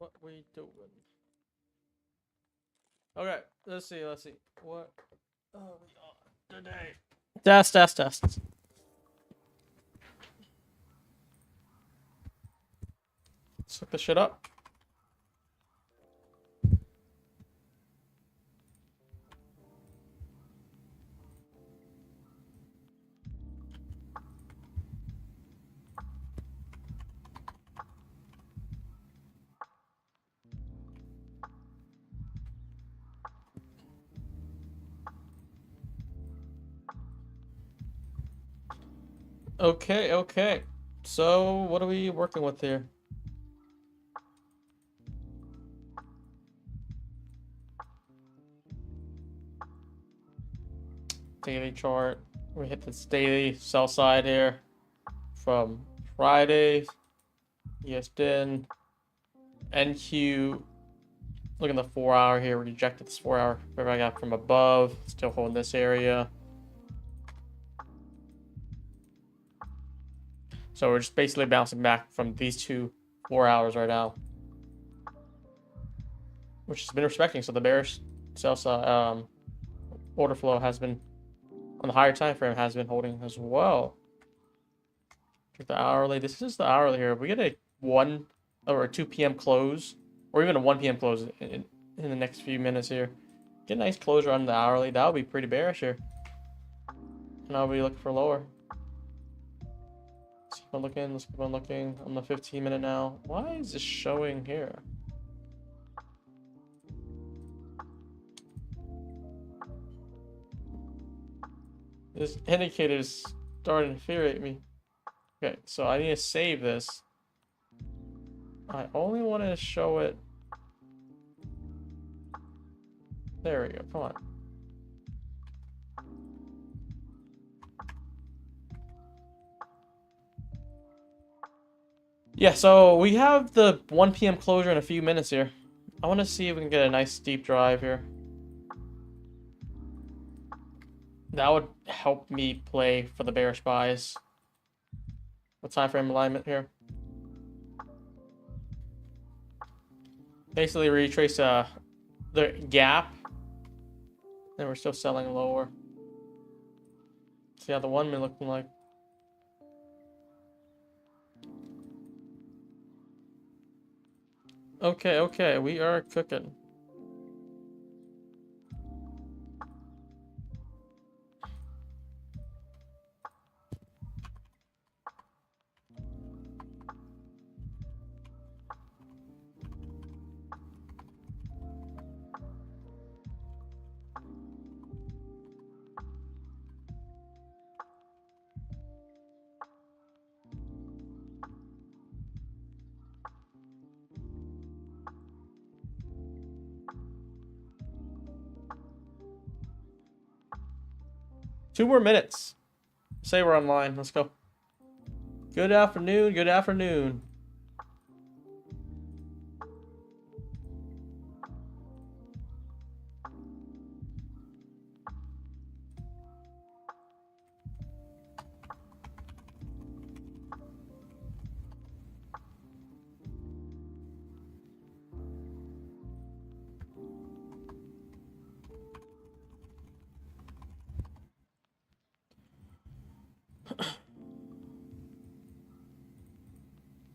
What we doing? Okay, let's see. What are we on today? Test. Let's look this shit up. Okay. So, what are we working with here? Daily chart. We hit this daily sell side here from Friday. ESDN. NQ. Look at the 4 hour here. We rejected this 4 hour. Whatever I got from above. Still holding this area. So we're just basically bouncing back from these two 4 hours right now, which has been respecting. So the bearish sell side order flow has been on the higher time frame, has been holding as well. Check the hourly. This is the hourly here. If we get a 1 or a 2 p.m. close, or even a 1 p.m. close in the next few minutes here, get a nice closure on the hourly. That would be pretty bearish here, and I'll be looking for lower. Let's keep on looking. I'm the 15-minute now. Why is this showing here? This indicator is starting to infuriate me. Okay, so I need to save this. I only want to show it. There we go. Come on. Yeah, so we have the 1 p.m. closure in a few minutes here. I want to see if we can get a nice deep drive here. That would help me play for the bearish buys. What time frame alignment here? Basically retrace the gap. And we're still selling lower. See how the 1 minute looking like. Okay, we are cooking. Two more minutes. Say we're online. Let's go. Good afternoon. Good afternoon.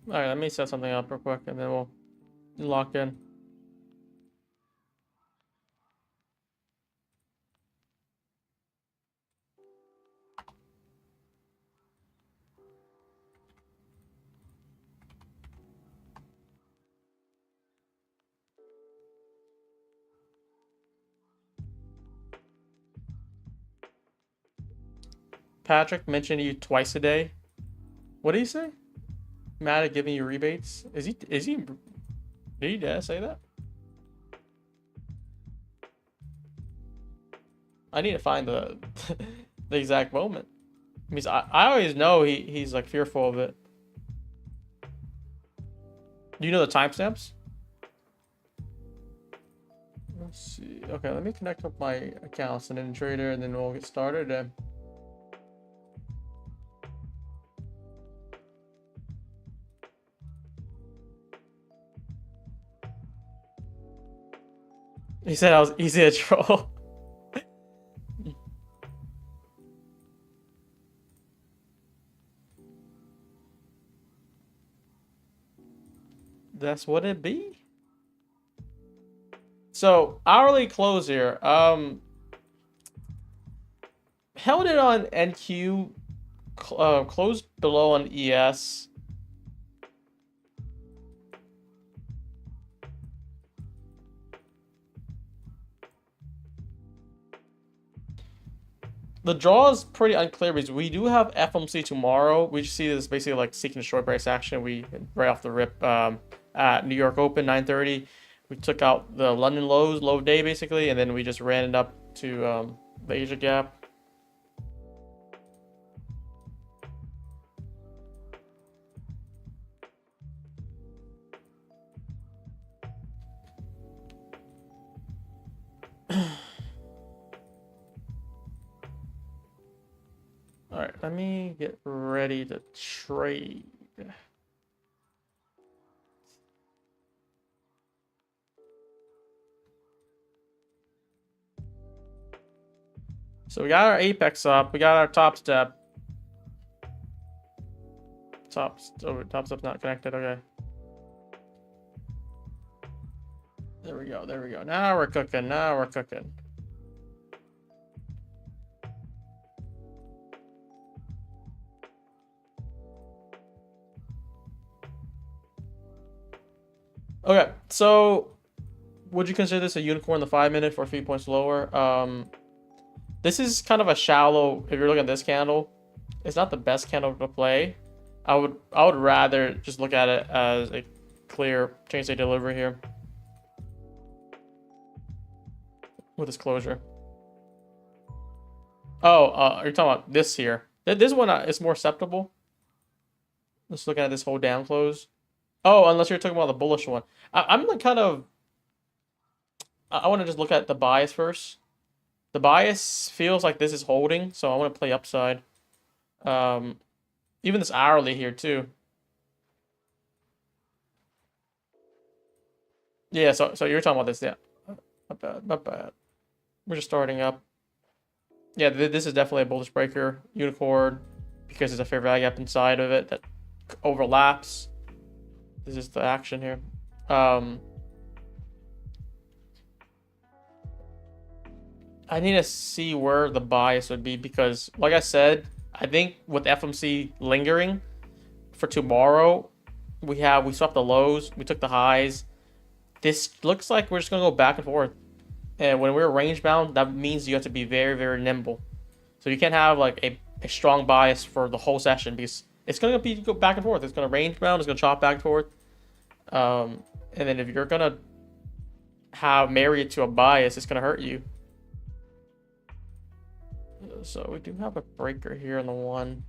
All right, let me set something up real quick, and then we'll lock in. Patrick mentioned you twice a day. What did he say? Mad at giving you rebates? Is he? Did he say that? I need to find the the exact moment. Because I always know he's like fearful of it. Do you know the timestamps? Let's see. Okay, let me connect up my accounts and then trader, and then we'll get started. He said I was easy to troll. That's what it be. So hourly close here. Held it on NQ. Closed below on ES. The draw is pretty unclear because we do have FOMC tomorrow. We just see this basically like seeking a short price action. We right off the rip at New York Open 9:30. We took out the London lows, low day basically, and then we just ran it up to the Asia gap. All right, let me get ready to trade. So we got our apex up, we got our top step. Top step's not connected, okay. There we go, there we go. Now we're cooking, now we're cooking. Okay, so would you consider this a unicorn, the 5 minute for 3 points lower? This is kind of a shallow, if you're looking at this candle, it's not the best candle to play. I would rather just look at it as a clear change state delivery here with this closure. Oh, you're talking about this here. This one is more acceptable. Let's look at this whole down close. Oh, unless you're talking about the bullish one. I'm like kind of... I want to just look at the bias first. The bias feels like this is holding, so I want to play upside. Even this hourly here too. Yeah, so you're talking about this, yeah. Not bad, not bad. We're just starting up. Yeah, this is definitely a bullish breaker, unicorn, because there's a fair value gap inside of it that overlaps. This is the action here. I need to see where the bias would be because, like I said, I think with FOMC lingering for tomorrow, we swapped the lows, we took the highs. This looks like we're just gonna go back and forth. And when we're range bound, that means you have to be very, very nimble. So you can't have like a strong bias for the whole session because it's gonna go back and forth. It's gonna range bound, it's gonna chop back and forth. And then if you're gonna marry it to a bias, it's gonna hurt you. So we do have a breaker here on the one.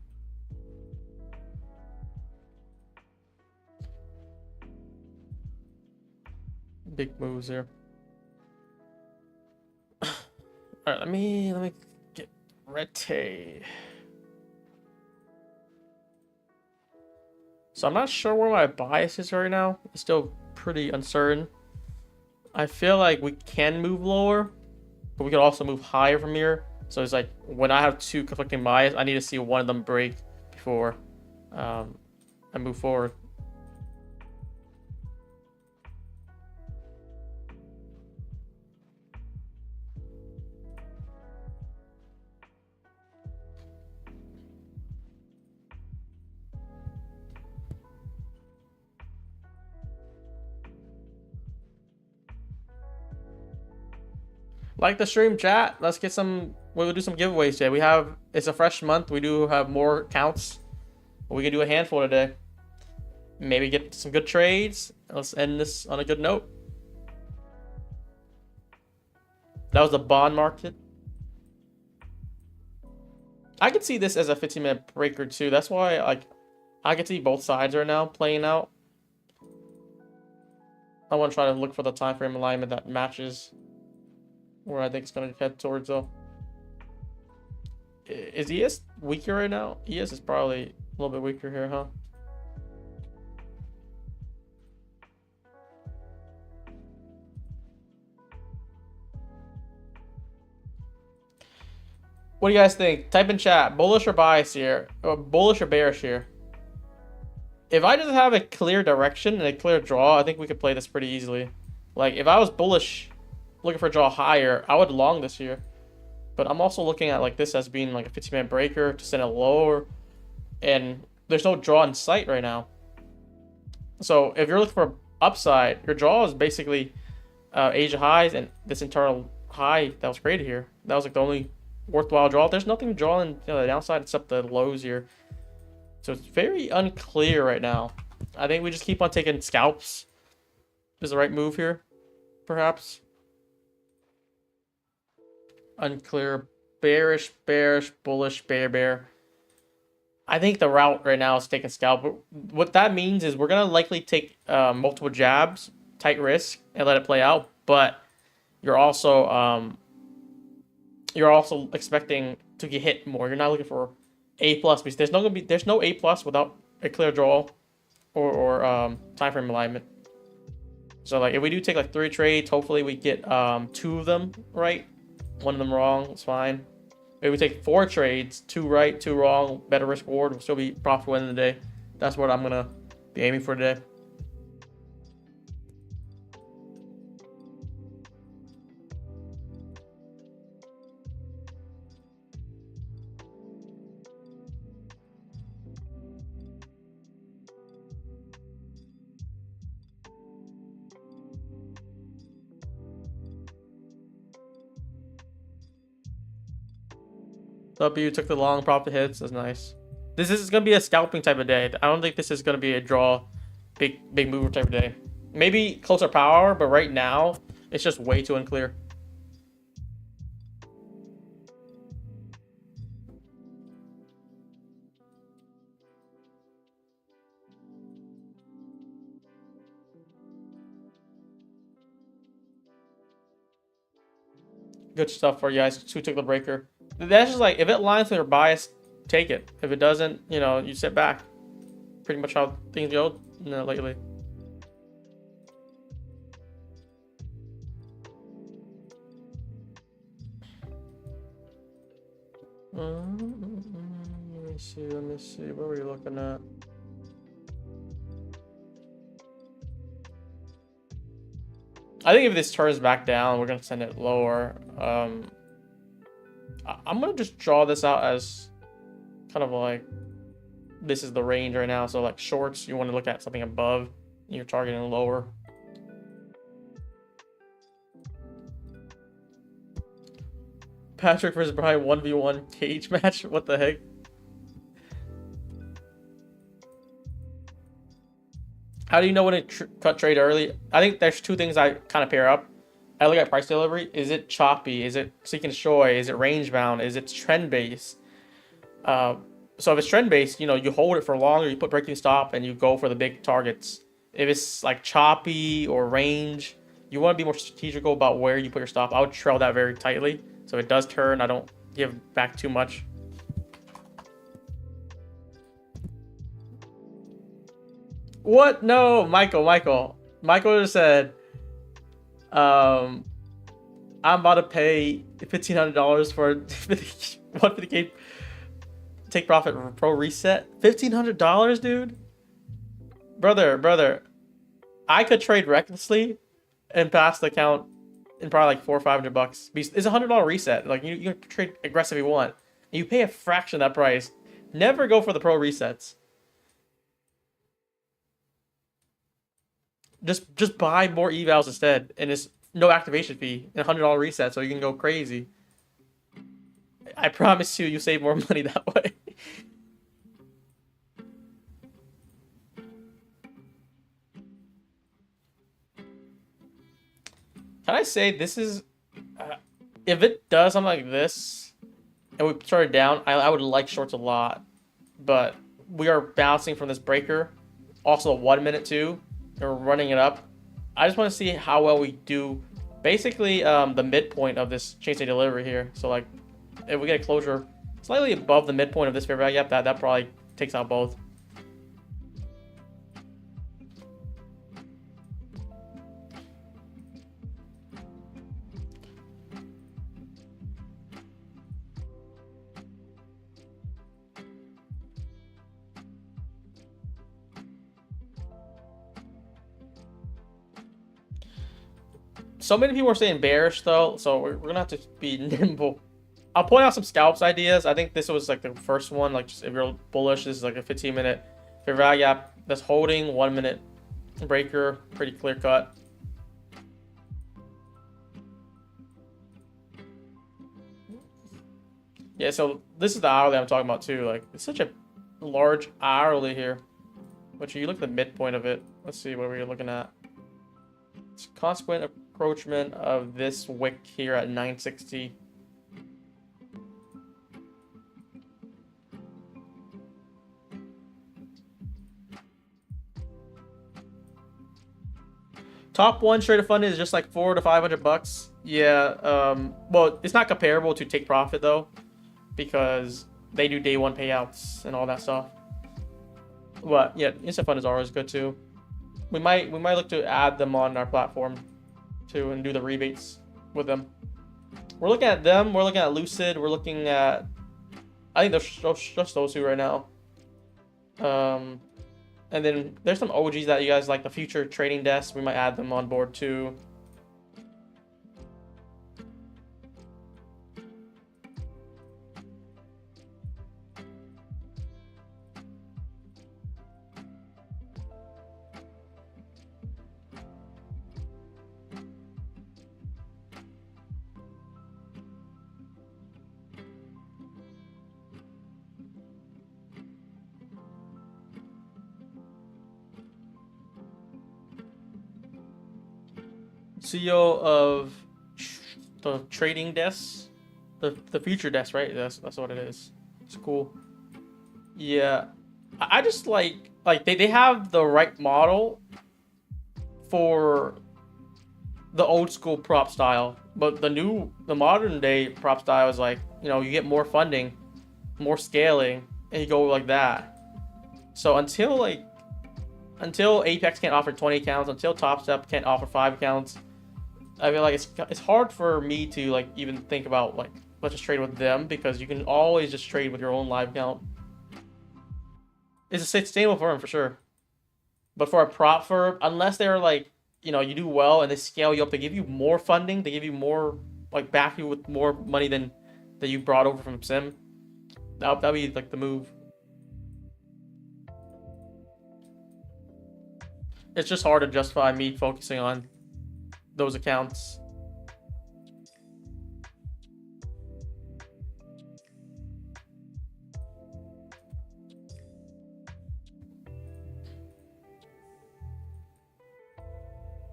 Big moves here. All right, let me get ready. So I'm not sure where my bias is right now. It's still pretty uncertain. I feel like we can move lower, but we could also move higher from here. So it's like when I have two conflicting bias, I need to see one of them break before I move forward. Like the stream, chat. Let's get some. We'll do some giveaways today. It's a fresh month. We do have more counts. We can do a handful today. Maybe get some good trades. Let's end this on a good note. That was the bond market. I could see this as a 15-minute breaker too. That's why I can see both sides right now playing out. I want to try to look for the time frame alignment that matches where I think it's going to head towards though. Is ES weaker right now? ES is probably a little bit weaker here, huh? What do you guys think? Type in chat. Bullish or bias here? Or bullish or bearish here? If I just have a clear direction and a clear draw, I think we could play this pretty easily. Like, if I was bullish, looking for a draw higher, I would long this here. But I'm also looking at like this as being like a 50-minute breaker to send it lower. And there's no draw in sight right now. So if you're looking for upside, your draw is basically Asia highs and this internal high that was created here. That was like the only worthwhile draw. There's nothing drawing the downside except the lows here. So it's very unclear right now. I think we just keep on taking scalps. Is the right move here, perhaps? Unclear. Bearish, bearish, bullish, bear. I think the route right now is taking scalp. What that means is we're going to likely take multiple jabs, tight risk, and let it play out. But you're also expecting to get hit more. You're not looking for A+ because there's no A+ without a clear draw or time frame alignment. So like if we do take like 3 trades, hopefully we get 2 of them right, 1 of them wrong. It's fine. If we take 4 trades, 2 right, 2 wrong, better risk reward, we'll still be profitable in the day. That's what I'm gonna be aiming for today. W took the long profit hits. That's nice. This is gonna be a scalping type of day. I don't think this is gonna be a draw, big mover type of day. Maybe closer power, but right now it's just way too unclear. Good stuff for you guys who took the breaker. That's just like, if it lines with your bias, take it. If it doesn't, you know, you sit back. Pretty much how things go lately. Let me see. What were you looking at? I think if this turns back down, we're gonna send it lower. I'm gonna just draw this out as kind of like this is the range right now. So like shorts, you want to look at something above, you're targeting lower. Patrick versus Brian 1v1 cage match. What the heck? How do you know when to cut trade early? I think there's 2 things I kind of pair up. I look at price delivery. Is it choppy? Is it seeking shoy? Is it range bound? Is it trend based? So if it's trend based, you know, you hold it for longer, you put breaking stop, and you go for the big targets. If it's like choppy or range, you want to be more strategical about where you put your stop. I would trail that very tightly. So if it does turn, I don't give back too much. What? No, Michael just said, I'm about to pay $1,500 for 150K take profit pro reset. $1,500, dude. Brother, I could trade recklessly and pass the account in probably like $400 or $500. It's a $100 reset. Like you can trade aggressive if you want, and you pay a fraction of that price. Never go for the pro resets. Just buy more evals instead, and it's no activation fee and $100 reset, so you can go crazy. I promise you save more money that way. Can I say this is if it does something like this and we start it down, I would like shorts a lot, but we are bouncing from this breaker, also a 1 minute too. We're running it up. I just want to see how well we do. Basically, the midpoint of this chain state delivery here. So like, if we get a closure slightly above the midpoint of this fair value gap, that probably takes out both. So many people are saying bearish though, so we're gonna have to be nimble. I'll point out some scalps ideas. I think this was like the first one. Like, just if you're bullish, this is like a 15-minute fair value gap that's holding 1 minute breaker, pretty clear cut. Yeah, so this is the hourly I'm talking about too. Like, it's such a large hourly here. But you look at the midpoint of it. Let's see what we're looking at. It's consequent approachment of this wick here at 960. Top one straight of funding is just like $400 to $500. Yeah. Well, it's not comparable to Take Profit though, because they do day one payouts and all that stuff. But yeah, instant fund is always good too. We might look to add them on our platform too and do the rebates with them. We're looking at them. We're looking at Lucid. We're looking at, I think just those two right now. And then there's some OGs that you guys like, the Future Trading Desk. We might add them on board too. CEO of the Trading Desk, the Future Desk, right? That's what it is. It's cool. Yeah, I just like they have the right model for the old school prop style, but the modern day prop style is like, you know, you get more funding, more scaling, and you go like that. So until Apex can't offer 20 accounts, until Top Step can't offer 5 accounts, I feel like it's hard for me to like even think about like, let's just trade with them, because you can always just trade with your own live account. It's a sustainable firm for sure, but for a prop firm, unless they're like, you know, you do well and they scale you up, they give you more funding, they give you more, like, back you with more money than that you brought over from Sim. That'll be like the move. It's just hard to justify me focusing on those accounts.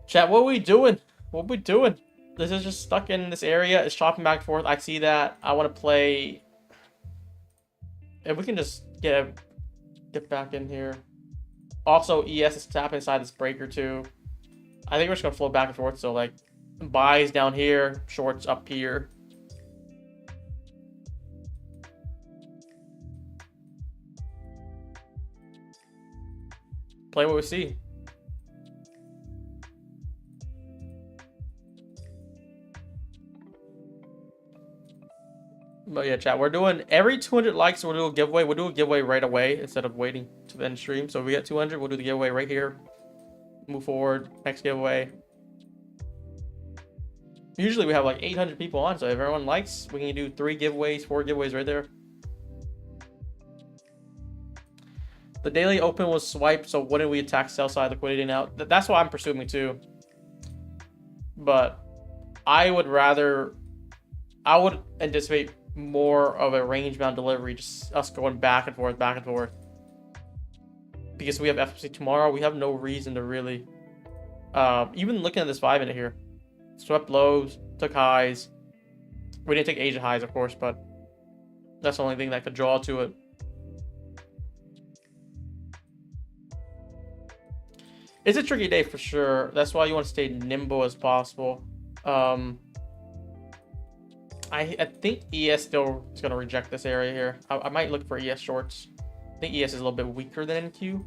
Chat, what are we doing? What are we doing? This is just stuck in this area. It's chopping back and forth. I see that. I want to play. If we can just get back in here. Also, ES is tapping inside this breaker too. I think we're just gonna flow back and forth. So like, buys down here, shorts up here. Play what we see. But yeah, chat, we're doing every 200 likes, we'll do a giveaway. We'll do a giveaway right away instead of waiting to the end stream. So if we get 200, we'll do the giveaway right here. Move forward, next giveaway. Usually we have like 800 people on, so if everyone likes, we can do 3 giveaways, 4 giveaways right there. The daily open was swiped, so wouldn't we attack sell side liquidity now? That's what I'm pursuing too. But I would anticipate more of a range bound delivery, just us going back and forth, because we have FFC tomorrow. We have no reason to really even looking at this 5-minute here, swept lows, took highs. We didn't take Asia highs, of course, but that's the only thing that could draw to it. It's a tricky day for sure. That's why you want to stay nimble as possible. I think ES still is going to reject this area here. I might look for ES shorts. I think ES is a little bit weaker than NQ,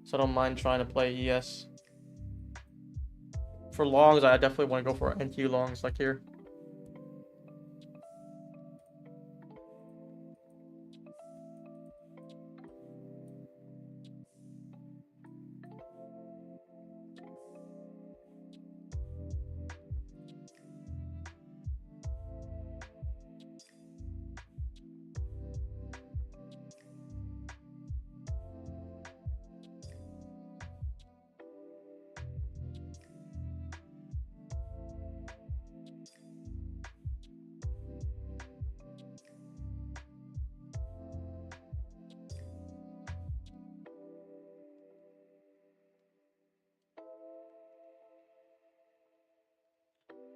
so I don't mind trying to play ES. For longs, I definitely want to go for NQ longs like here.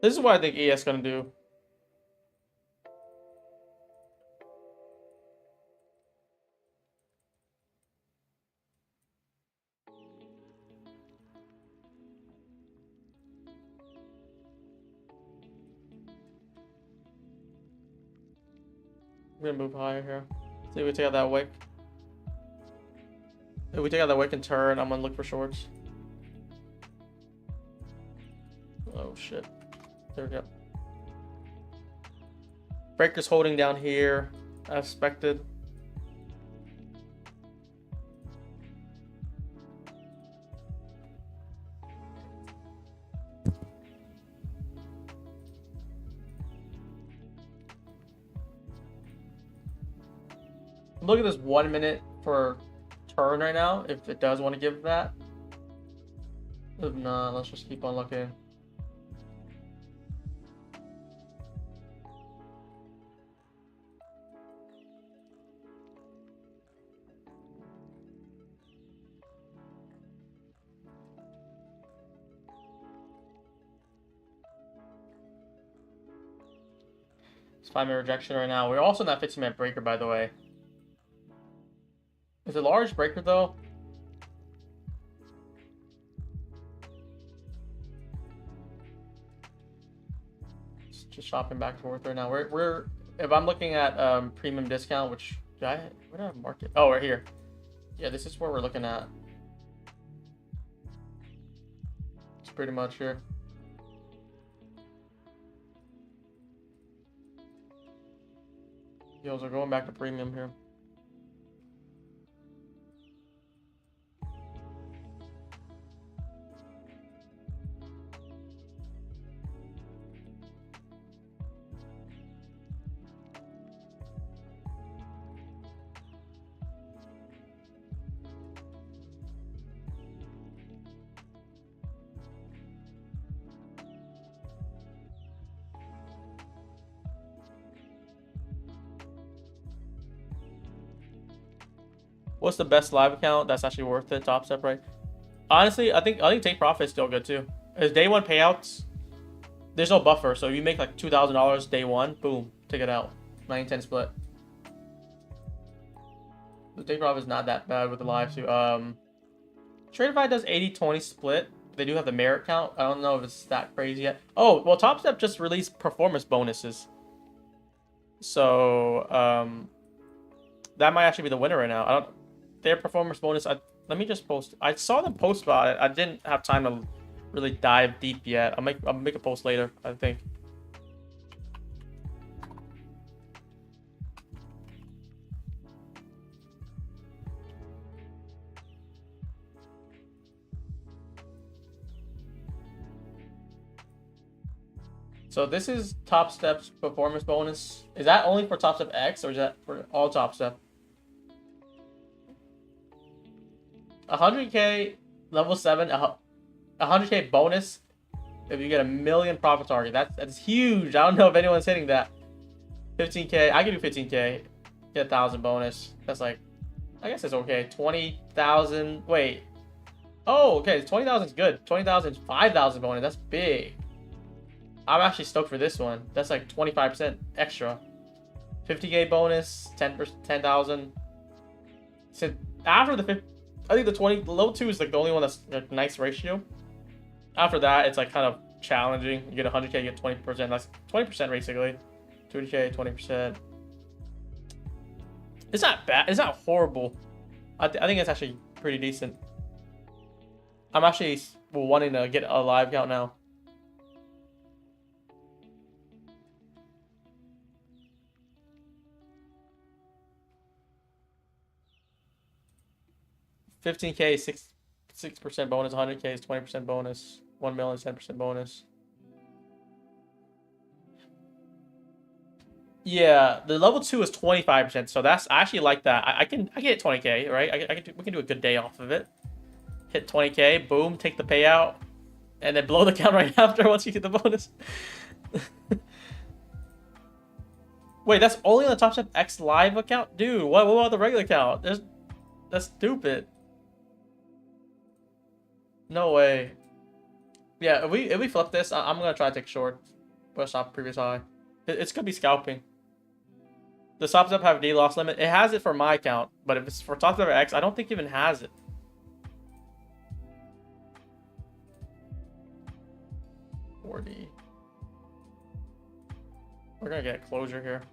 This is what I think ES gonna do. We're gonna move higher here. See if we take out that wick. If we take out that wick and turn, I'm gonna look for shorts. Oh shit. There we go. Breaker's holding down here, as expected. Look at this 1 minute for turn right now, if it does want to give that. If not, let's just keep on looking. It's 5-minute rejection right now. We're also in that 15-minute breaker, by the way. It's a large breaker though. Just shopping back and forth right now. We're if I'm looking at premium discount, which where did I mark it? Oh, right here. Yeah, this is where we're looking at. It's pretty much here. Deals are going back to premium here. What's the best live account that's actually worth it? Top step, right? Honestly, I think take profit is still good too. As day one payouts, there's no buffer, so you make like $2,000 day one, boom, take it out. 9-10 split. The take profit is not that bad with the live too. Tradeify does 80-20 split. They do have the merit count. I don't know if it's that crazy yet. Oh, well, Top Step just released performance bonuses. So that might actually be the winner right now. Their performance bonus. Let me just post. I saw them post about it. I didn't have time to really dive deep yet. I'll make a post later, I think. So this is Top Step's performance bonus. Is that only for Top Step X or is that for all Top Step? 100K level 7, 100K bonus if you get a 1,000,000 profit target. That's huge. I don't know if anyone's hitting that. 15K, I can do 15K. Get 1,000 bonus. That's like, I guess it's okay. 20,000. Wait. Oh, okay. 20,000 is good. 20,000, 5,000 bonus. That's big. I'm actually stoked for this one. That's like 25% extra. 50K bonus, 10,000. So after the 50. I think the low 2 is like the only one that's a nice ratio. After that, it's like kind of challenging. You get 100K, you get 20%. That's 20% basically. 20K, 20%. It's not bad. It's not horrible. I think it's actually pretty decent. I'm actually wanting to get a live count now. $15K, 6% bonus. 100K is 20% bonus. 1 million, 10% bonus. Yeah, the level 2 is 25%, so that's I actually like that. I can get 20K, right? We can do a good day off of it. Hit 20K, boom, take the payout, and then blow the count right after once you get the bonus. Wait, that's only on the Top Step X live account, dude. What about the regular account? That's stupid. No way. Yeah, if we flip this, I'm gonna try to take short. But stop previous high. It's gonna be scalping. The stop step have D loss limit. It has it for my account, but if it's for top step X, I don't think it even has it. We're gonna get a closure here.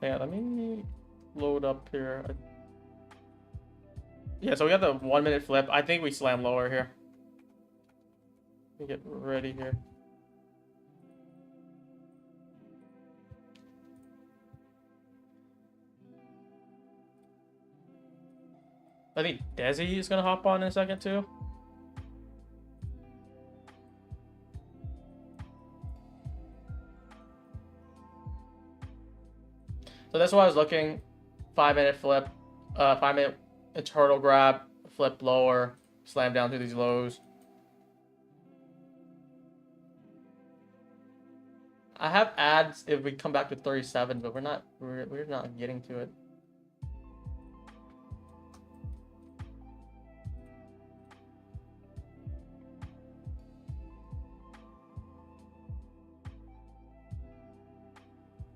Yeah, let me load up here. Yeah, so we got the 1 minute flip. I think we slam lower here. Let me get ready here. I think Desi is gonna hop on in a second too. So that's why I was looking. 5 minute flip, 5 minute internal grab, flip lower, slam down through these lows. I have ads if we come back to 37, but we're not getting to it.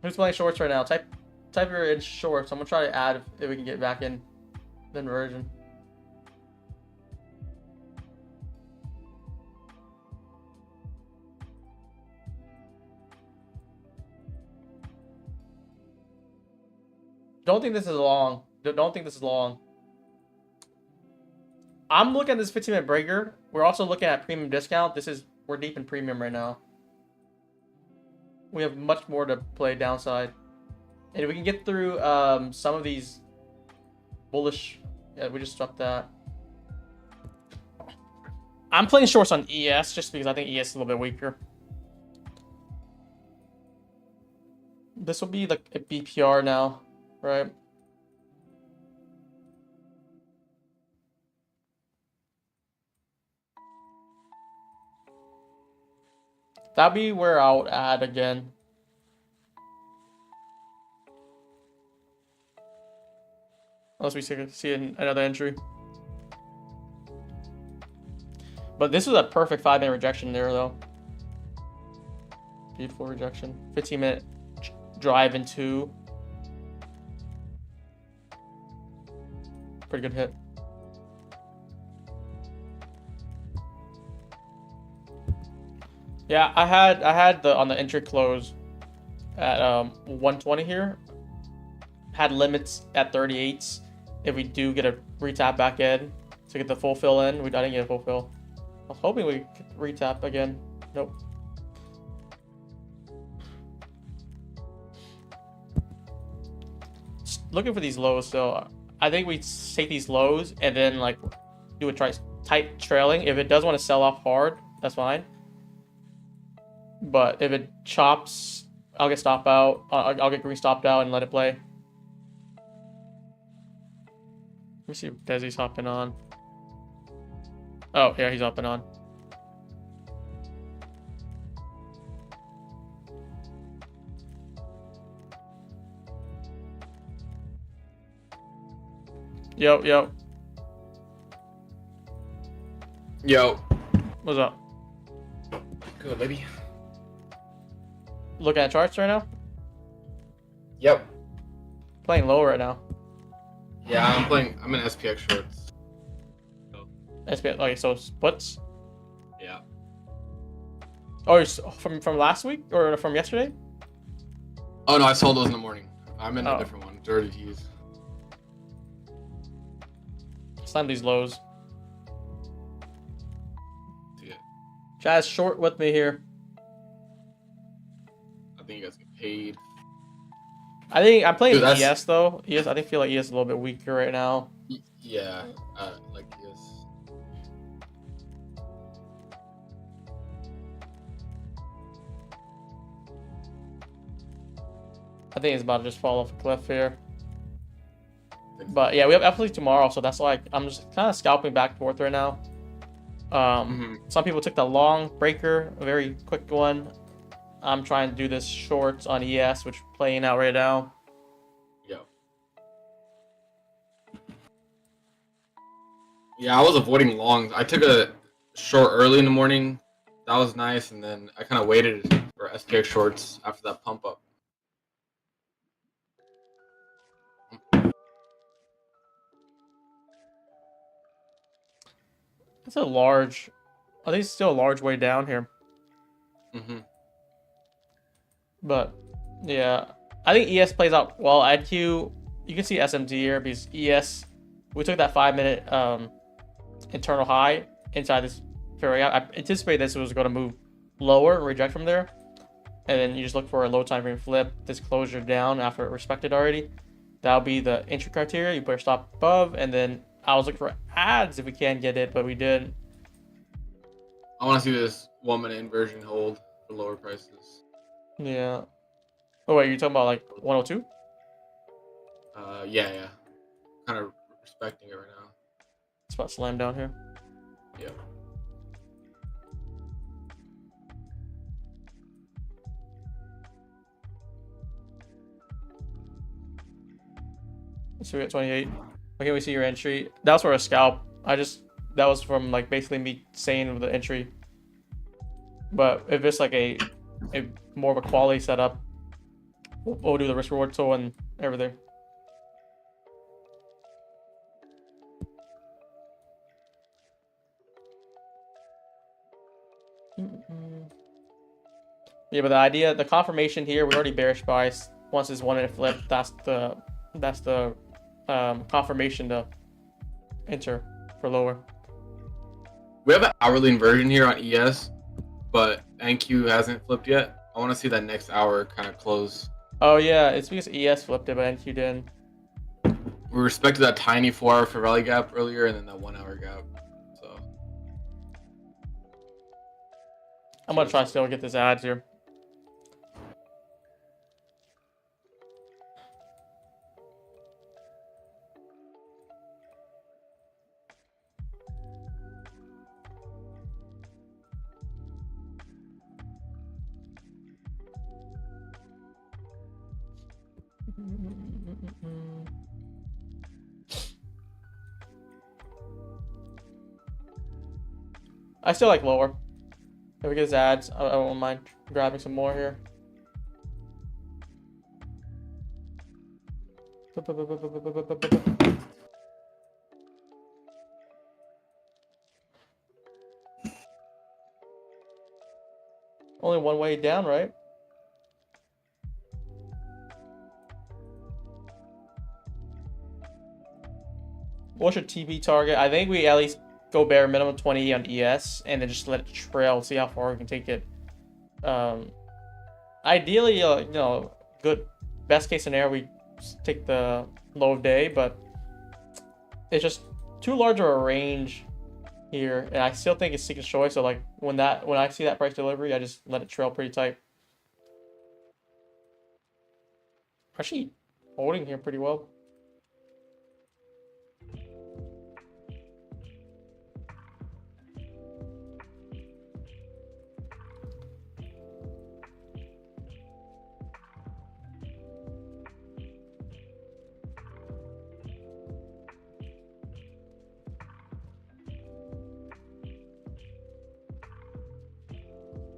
Who's playing shorts right now? Type your in shorts. I'm gonna try to add if we can get back in the inversion. Don't think this is long. Don't think this is long. I'm looking at this 15-minute breaker. We're also looking at premium discount. We're deep in premium right now. We have much more to play downside. And if we can get through some of these bullish, yeah, we just struck that. I'm playing shorts on ES just because I think ES is a little bit weaker. This will be like a BPR now, right? That'd be where I'll add again. Unless we see another entry. But this is a perfect 5-minute rejection there, though. Beautiful rejection. 15-minute drive into. Pretty good hit. Yeah, I had the on the entry close at 120 here. Had limits at 38s. If we do get a retap back in to get the full fill in, I didn't get a full fill. I was hoping we could retap again. Nope. Just looking for these lows, so I think we take these lows and then like do a tight trailing. If it does want to sell off hard, that's fine. But if it chops, I'll get stop out. I'll get green stopped out and let it play. Let me see if Desi's hopping on. Oh, yeah, he's hopping on. Yo. What's up? Good, baby. Looking at charts right now? Yep. Playing low right now. Yeah, I'm in SPX shorts. SPX, okay, so splits? Yeah. Oh, from last week or from yesterday? Oh no, I sold those in the morning. I'm in a different one. Dirty tees. Slam these lows. Yeah. Chaz, short with me here. I think you guys get paid. I think I'm playing Dude, ES though. ES, I feel like ES is a little bit weaker right now. Yeah, like ES. I think it's about to just fall off a cliff here. But yeah, we have FLC tomorrow, so that's like I'm just kind of scalping back and forth right now. Some people took the long breaker, a very quick one. I'm trying to do this shorts on ES, which is playing out right now. Yeah. Yeah, I was avoiding longs. I took a short early in the morning. That was nice, and then I kind of waited for SPX shorts after that pump up. It's a large. I think it's still a large way down here. Mm-hmm. But yeah, I think ES plays out well. IQ, you can see SMT here because ES, we took that 5-minute internal high inside this fair gap. I anticipate this was going to move lower and reject from there, and then you just look for a low time frame flip, this closure down after it respected already. That'll be the entry criteria. You put your stop above, and then I was looking for ads if we can get it, but we didn't. I want to see this 1-minute inversion hold for lower prices. Yeah. Oh wait, you're talking about like 102? Yeah. Kind of respecting it right now. It's about slam down here. Yeah. So we got 28. Okay, we see your entry. That was for a scalp. That was from like basically me saying the entry. But if it's like a more of a quality setup, we'll do the risk reward tool and everything. Yeah, but the confirmation here, we already bearish bias. Once it's 1 minute flip, that's the confirmation to enter for lower. We have an hourly inversion here on ES, but NQ hasn't flipped yet. I want to see that next hour kind of close. Oh yeah, it's because ES flipped it, but NQ didn't. We respected that tiny 4-hour fair value gap earlier, and then that 1-hour gap. So I'm gonna try to still get this ads here. I still like lower. If we get his ads, I won't mind grabbing some more here. Only one way down, right? What's your TP target? I think we at least go bare minimum 20 on ES and then just let it trail, see how far we can take it. Ideally, good best case scenario, we take the low of day, but it's just too large of a range here, and I still think it's seeker's choice. So like when I see that price delivery, I just let it trail pretty tight. Actually holding here pretty well.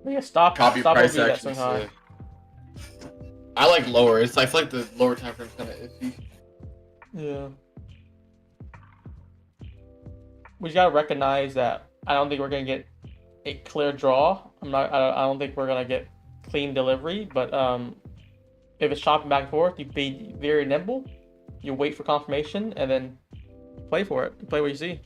Yeah, stop copy stop price OB that action. swing high. I like lower. I feel like the lower time frame's kind of iffy. Yeah. We just gotta recognize that I don't think we're gonna get a clear draw. I don't think we're gonna get clean delivery, but if it's chopping back and forth, you be very nimble. You wait for confirmation and then play for it. Play what you see.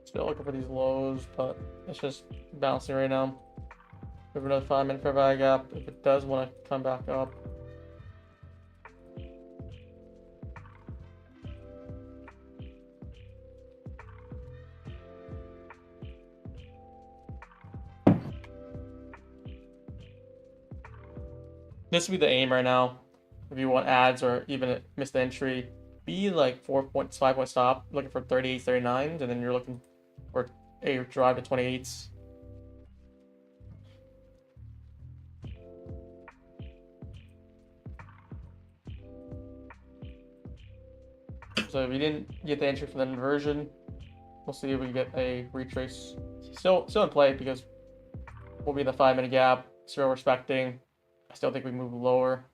Still looking for these lows, but it's just bouncing right now. We have another 5-minute fair value gap. If it does want to come back up, This would be the aim right now. If you want ads or even miss the entry, be like 4 points, 5 point stop, looking for 38s, 39s, and then you're looking for a drive to 28s. So if you didn't get the entry for the inversion, we'll see if we get a retrace. Still in play because we'll be in the 5-minute gap. Still respecting. I still think we move lower.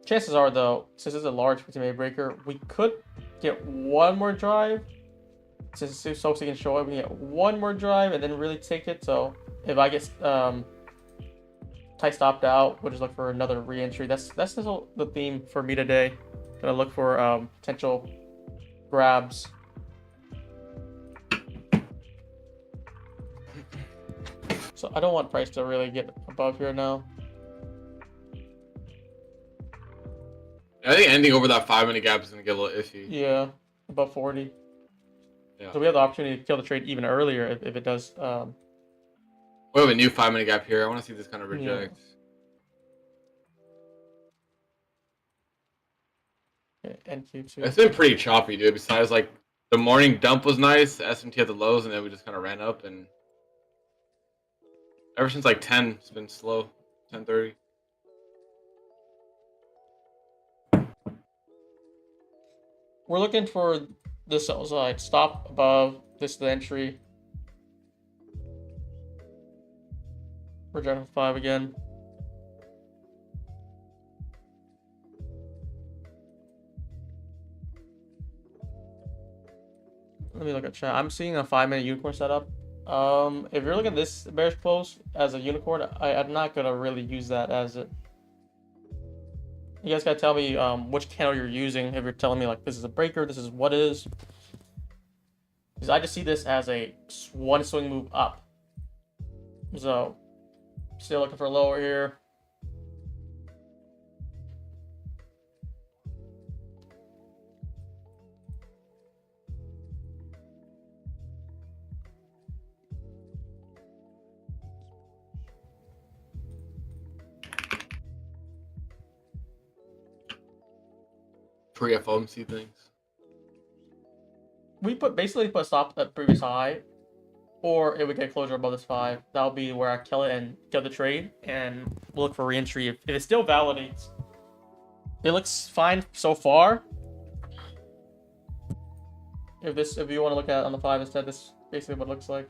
Chances are, though, since it's a large 15-minute breaker, we could get one more drive. Since it's so can show it, we can get one more drive and then really take it. So if I get tight stopped out, we'll just look for another re-entry. That's the theme for me today. Gonna look for potential grabs. So I don't want price to really get above here now. I think ending over that 5-minute gap is gonna get a little iffy. Yeah, above 40. Yeah. So we have the opportunity to kill the trade even earlier if it does. We have a new 5-minute gap here. I want to see this kind of reject. Yeah, NQ2. It's been pretty choppy, dude. Besides, like, the morning dump was nice, SMT at the lows, and then we just kind of ran up. And ever since like 10, it's been slow. 10:30. We're looking for the sell side. Stop above. This is the entry. Reject 5 again. Let me look at chat. I'm seeing a 5-minute unicorn setup. If you're looking at this bearish close as a unicorn, I'm not gonna really use that as it. You guys gotta tell me which candle you're using. If you're telling me like this is a breaker, this is what is. Because I just see this as a one swing move up. So still looking for lower here. Pre-FOMC things. We basically put a stop at previous high, or it would get closure above this 5. That'll be where I kill it and kill the trade, and we'll look for re-entry. If it still validates, it looks fine so far. If you want to look at it on the 5 instead, this is basically what it looks like.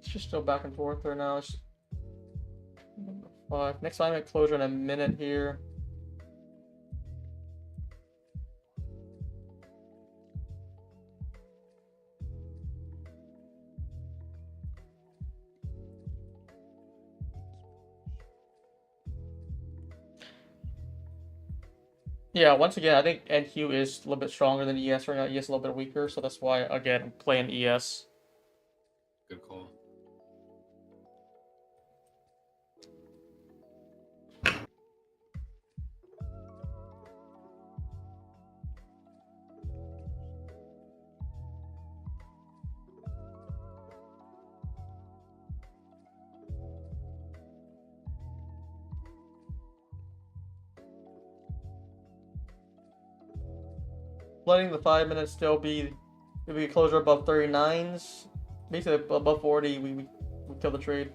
It's just still back and forth there now. It's 5. Next time at closure in a minute here. Yeah, once again, I think NQ is a little bit stronger than ES right now. ES a little bit weaker, so that's why, again, I'm playing ES. Good call. Letting the 5 minutes still be, if we closure above 39s, basically above 40, we kill the trade.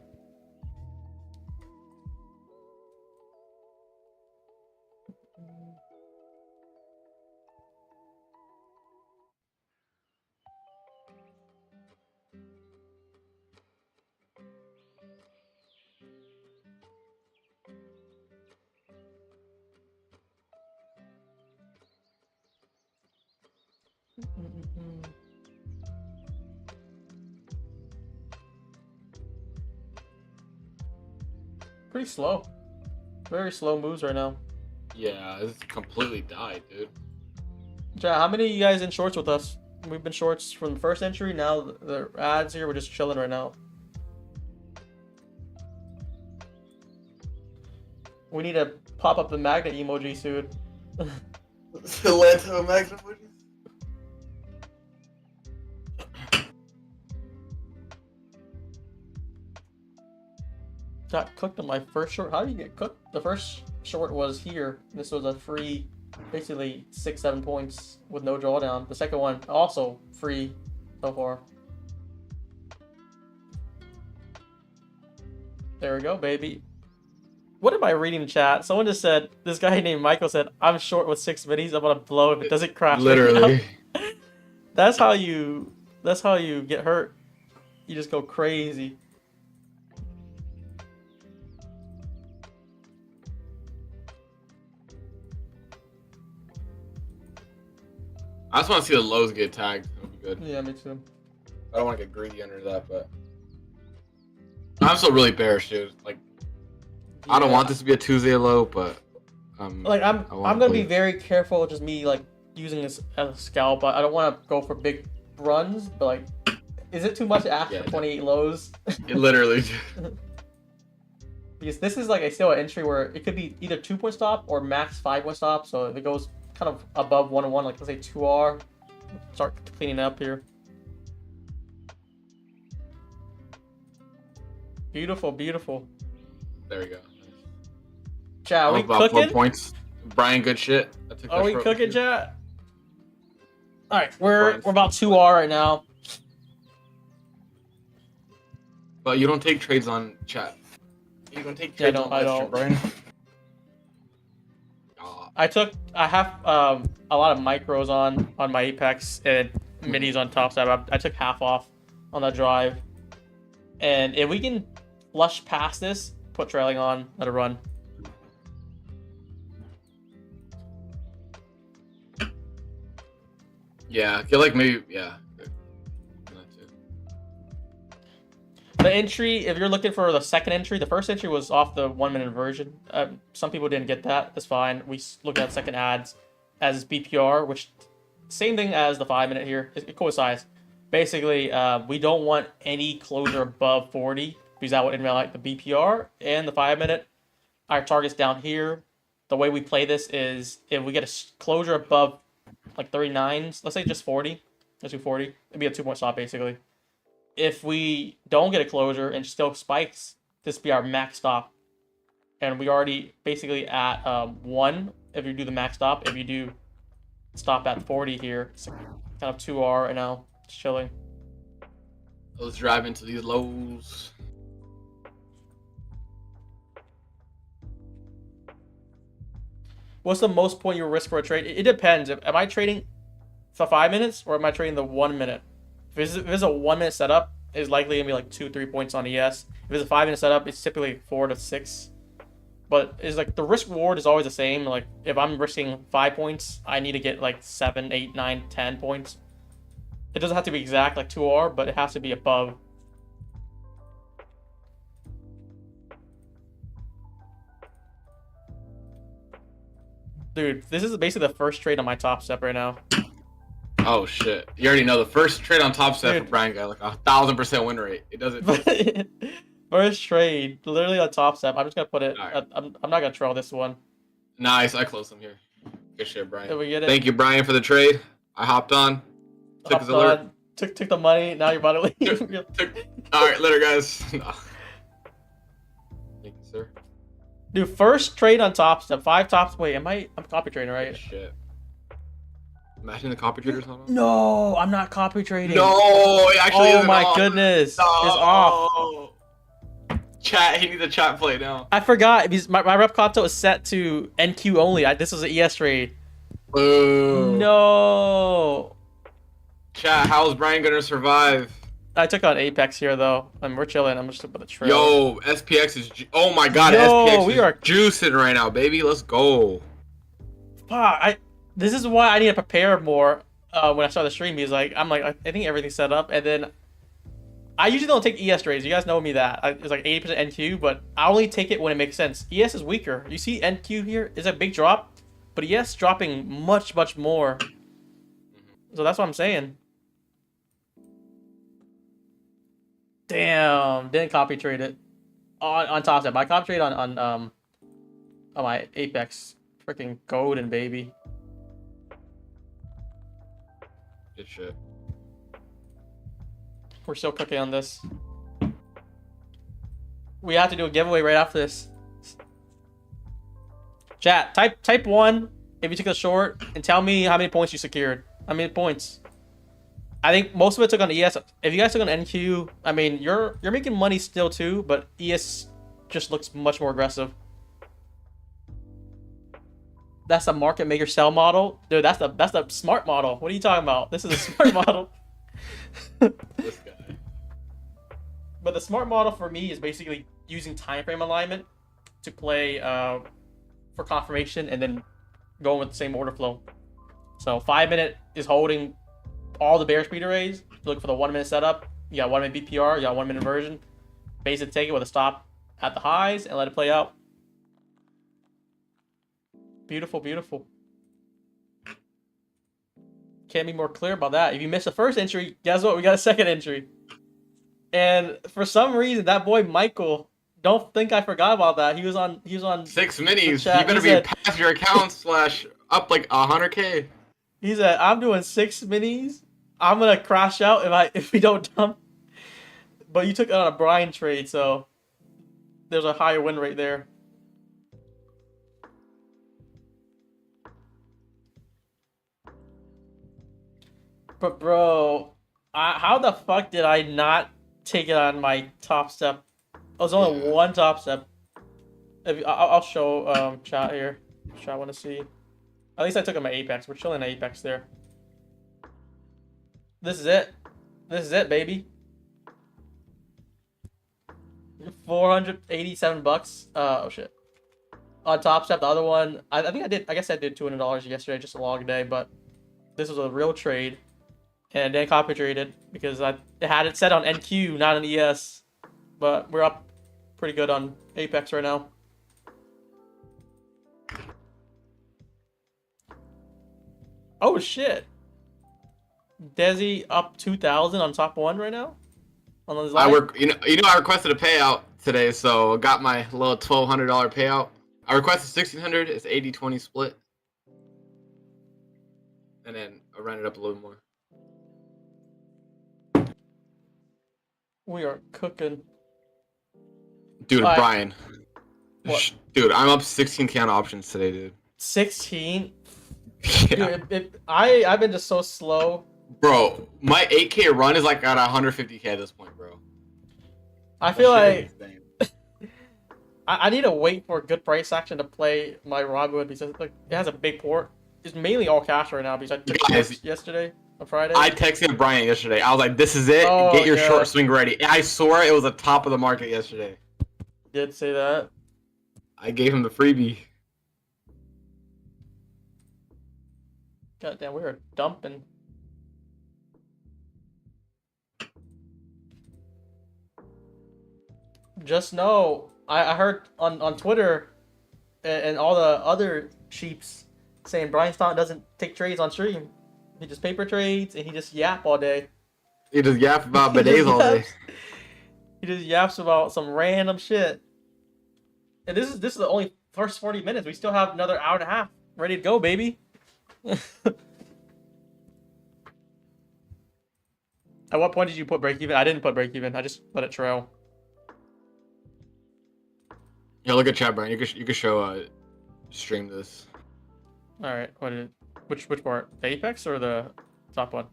Pretty slow. Very slow moves right now. Yeah, this completely died, dude. Chat, how many of you guys in shorts with us? We've been shorts from the first entry. Now the ads here. We're just chilling right now. We need to pop up the magnet emoji soon. Atlanta magnet emoji. Got cooked on my first short. How do you get cooked? The first short was here. This was a free, basically 6-7 points with no drawdown. The second one also free so far. There we go, baby. What am I reading in chat? Someone just said, this guy named Michael said, I'm short with 6 minis. I'm gonna blow if it doesn't crash. Literally. Right. That's how you get hurt. You just go crazy. I just want to see the lows get tagged. That'll be good. Yeah, me too. I don't want to get greedy under that, but I'm still really bearish, dude. Like, yeah. I don't want this to be a Tuesday low, but like I'm gonna be very careful. Just me like using this as a scalp. I don't want to go for big runs, but like, is it too much to ask for 28 lows? It literally. Because this is like still an entry where it could be either 2-point stop or max 5-point stop. So if it goes kind of above 1-1, like let's say 2R, start cleaning up here. Beautiful, beautiful. There we go. Chat, are we about cooking? 4 points. Brian, good shit. Are we cooking, chat? All right, we're about 2R right now. But you don't take trades on chat. You don't take trades on live stream, Brian. I have a lot of micros on my Apex and minis on top side. I took half off on that drive. And if we can flush past this, put trailing on, let it run. Yeah, I feel like maybe, yeah. The entry, if you're looking for the second entry, the first entry was off the 1-minute inversion. Some people didn't get that. That's fine. We looked at second ads as BPR, which same thing as the 5-minute here. It coincides. Basically, we don't want any closure above 40 because that would invalidate the BPR and the 5-minute. Our target's down here. The way we play this is if we get a closure above like 39s, let's say just 40. Let's do 40. It'd be a 2-point stop basically. If we don't get a closure and still spikes, this would be our max stop. And we already basically at 1 if you do the max stop. If you do stop at 40 here, it's kind of 2R right now, just chilling. Let's drive into these lows. What's the most point you risk for a trade? It depends. Am I trading for 5 minutes or am I trading the 1 minute? If it's a 1-minute setup, it's likely gonna be like 2-3 points on ES. If it's a 5-minute setup, it's typically 4 to 6. But it's like the risk reward is always the same. Like if I'm risking 5 points, I need to get like 7, 8, 9, 10 points. It doesn't have to be exact like 2R, but it has to be above. Dude, this is basically the first trade on my top step right now. Oh shit! You already know the first trade on top step for Brian got like 1,000% win rate. It doesn't. First trade, literally on top step. I'm just gonna put it. Right. I'm not gonna trail this one. Nice, I closed him here. Good shit, Brian. Did we get it? Thank you, Brian, for the trade. I hopped on. Took his alert. Took the money. Now you're about to leave. All right, later, guys. No. Thank you, sir. Dude, first trade on top step. 5 tops. Wait, I'm copy trading, right? Good shit. Imagine the copy traders on. No, I'm not copy trading. No, it actually isn't. Oh my goodness, no. It's off. Chat, he needs a chat play now. I forgot because my rep conto is set to NQ only. This was an ES trade. Boo. No. Chat, how is Brian gonna survive? I took on Apex here though, and we're chilling. I'm just about to trail. Yo, SPX is. Oh my god, Yo, SPX we is are juicing right now, baby. Let's go. Fuck, this is why I need to prepare more when I start the stream. Because I'm like, I think everything's set up, and then I usually don't take ES trades. You guys know me that. It's like 80% NQ, but I only take it when it makes sense. ES is weaker. You see NQ here is a big drop, but ES dropping much, much more. So that's what I'm saying. Damn, didn't copy trade it on top step. I copy trade on my Apex. Freaking golden, baby. Good shit. We're still cooking on this. We have to do a giveaway right after this. Chat, type 1 if you took a short and tell me how many points you secured. How many points? I think most of it took on ES. If you guys took on NQ, I mean, you're making money still too, but ES just looks much more aggressive. That's the market maker sell model. Dude, that's the smart model. What are you talking about? This is a smart model. This guy. But the smart model for me is basically using time frame alignment to play for confirmation and then going with the same order flow. So 5 minute is holding all the bear speed arrays. Look for the 1 minute setup. You got 1 minute BPR. You got 1 minute inversion. Basic take it with a stop at the highs and let it play out. Beautiful, beautiful. Can't be more clear about that. If you missed the first entry, guess what? We got a second entry. And for some reason, that boy Michael, don't think I forgot about that. He was on 6 minis. You better be past your account slash up like 100K. He said, I'm doing 6 minis. I'm gonna crash out if we don't dump. But you took it on a Brian trade, so there's a higher win rate there. But bro, how the fuck did I not take it on my top step? It was only one top step. I'll show chat here. Chat want to see. At least I took on my Apex. We're chilling at Apex there. This is it. This is it, baby. 487 bucks. Oh shit. On top step, the other one. I think I did. I guess I did $200 yesterday, just a log day. But this was a real trade. And then copy traded because I had it set on NQ, not on ES. But we're up pretty good on Apex right now. Oh shit. Desi up 2,000 on top 1 right now? On this line? I requested a payout today, so I got my little $1,200 payout. I requested $1,600. It's 80-20 split. And then I ran it up a little more. We are cooking. Dude, Brian. What? Dude, I'm up 16K on options today, dude. 16? Yeah. Dude, I've been just so slow. Bro, my 8K run is like at 150K at this point, bro. I feel like I need to wait for a good price action to play my Robinhood because it has a big port. It's mainly all cash right now because I took it yesterday on Friday. I texted Brian yesterday. I was like, this is it. Oh, get your short swing ready. I swore it was the top of the market yesterday. Did say that. I gave him the freebie. Goddamn, we were dumping. Just know, I heard on Twitter and all the other sheeps saying Brian Stott doesn't take trades on stream. He just paper trades and he just yap all day. He just yaps about bidets all day. He just yaps about some random shit. And this is the only first 40 minutes. We still have another hour and a half ready to go, baby. At what point did you put break even? I didn't put break even. I just let it trail. Yeah, look at chat, Brian. You could show stream this. All right. Which part? The Apex or the top one?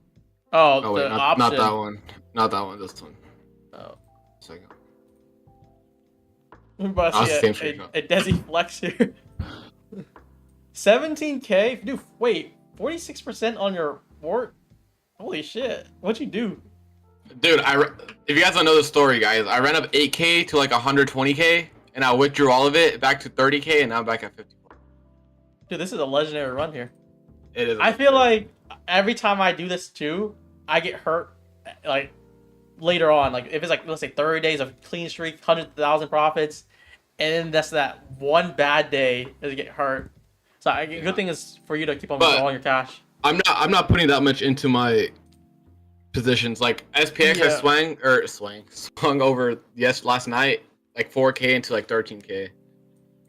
Oh, wait, the not option. not that one. Not that one. This one. Oh. Second. I'm about to see a Desi flex here. 17K? Dude, wait. 46% on your fort? Holy shit. What'd you do? Dude, if you guys don't know the story, guys, I ran up 8K to like 120K, and I withdrew all of it back to 30K, and now I'm back at 54. Dude, this is a legendary run here. It is. I feel like every time I do this too, I get hurt like later on, like if it's like let's say 30 days of clean streak, 100,000 profits, and then that's that one bad day that you get hurt. So a good thing is for you to keep on withdrawing your cash. I'm not putting that much into my positions. Like SPX, I swung over last night, like 4K into like 13K.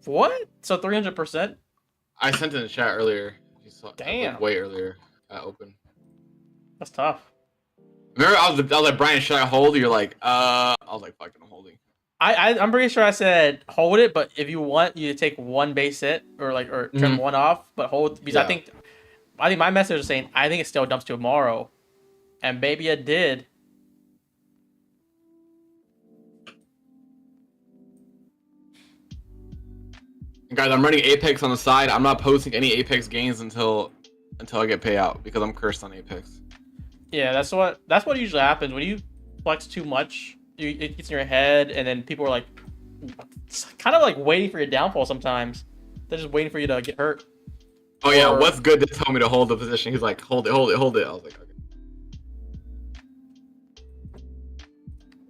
What? So 300%? I sent it in the chat earlier. You saw, damn. Like, way earlier at open. That's tough. Remember, I was like, Brian, should I hold? You're like, I was like, fucking, I'm holding. I'm pretty sure I said hold it, but if you want you to take one base hit or trim one off, but hold because I think my message is saying I think it still dumps tomorrow, and maybe it did. Guys, I'm running Apex on the side. I'm not posting any Apex gains until I get payout because I'm cursed on Apex. Yeah, that's what usually happens when you flex too much. It gets in your head, and then people are like, kind of like waiting for your downfall. Sometimes they're just waiting for you to get hurt. Oh yeah, what's good to tell me to hold the position? He's like, hold it. I was like,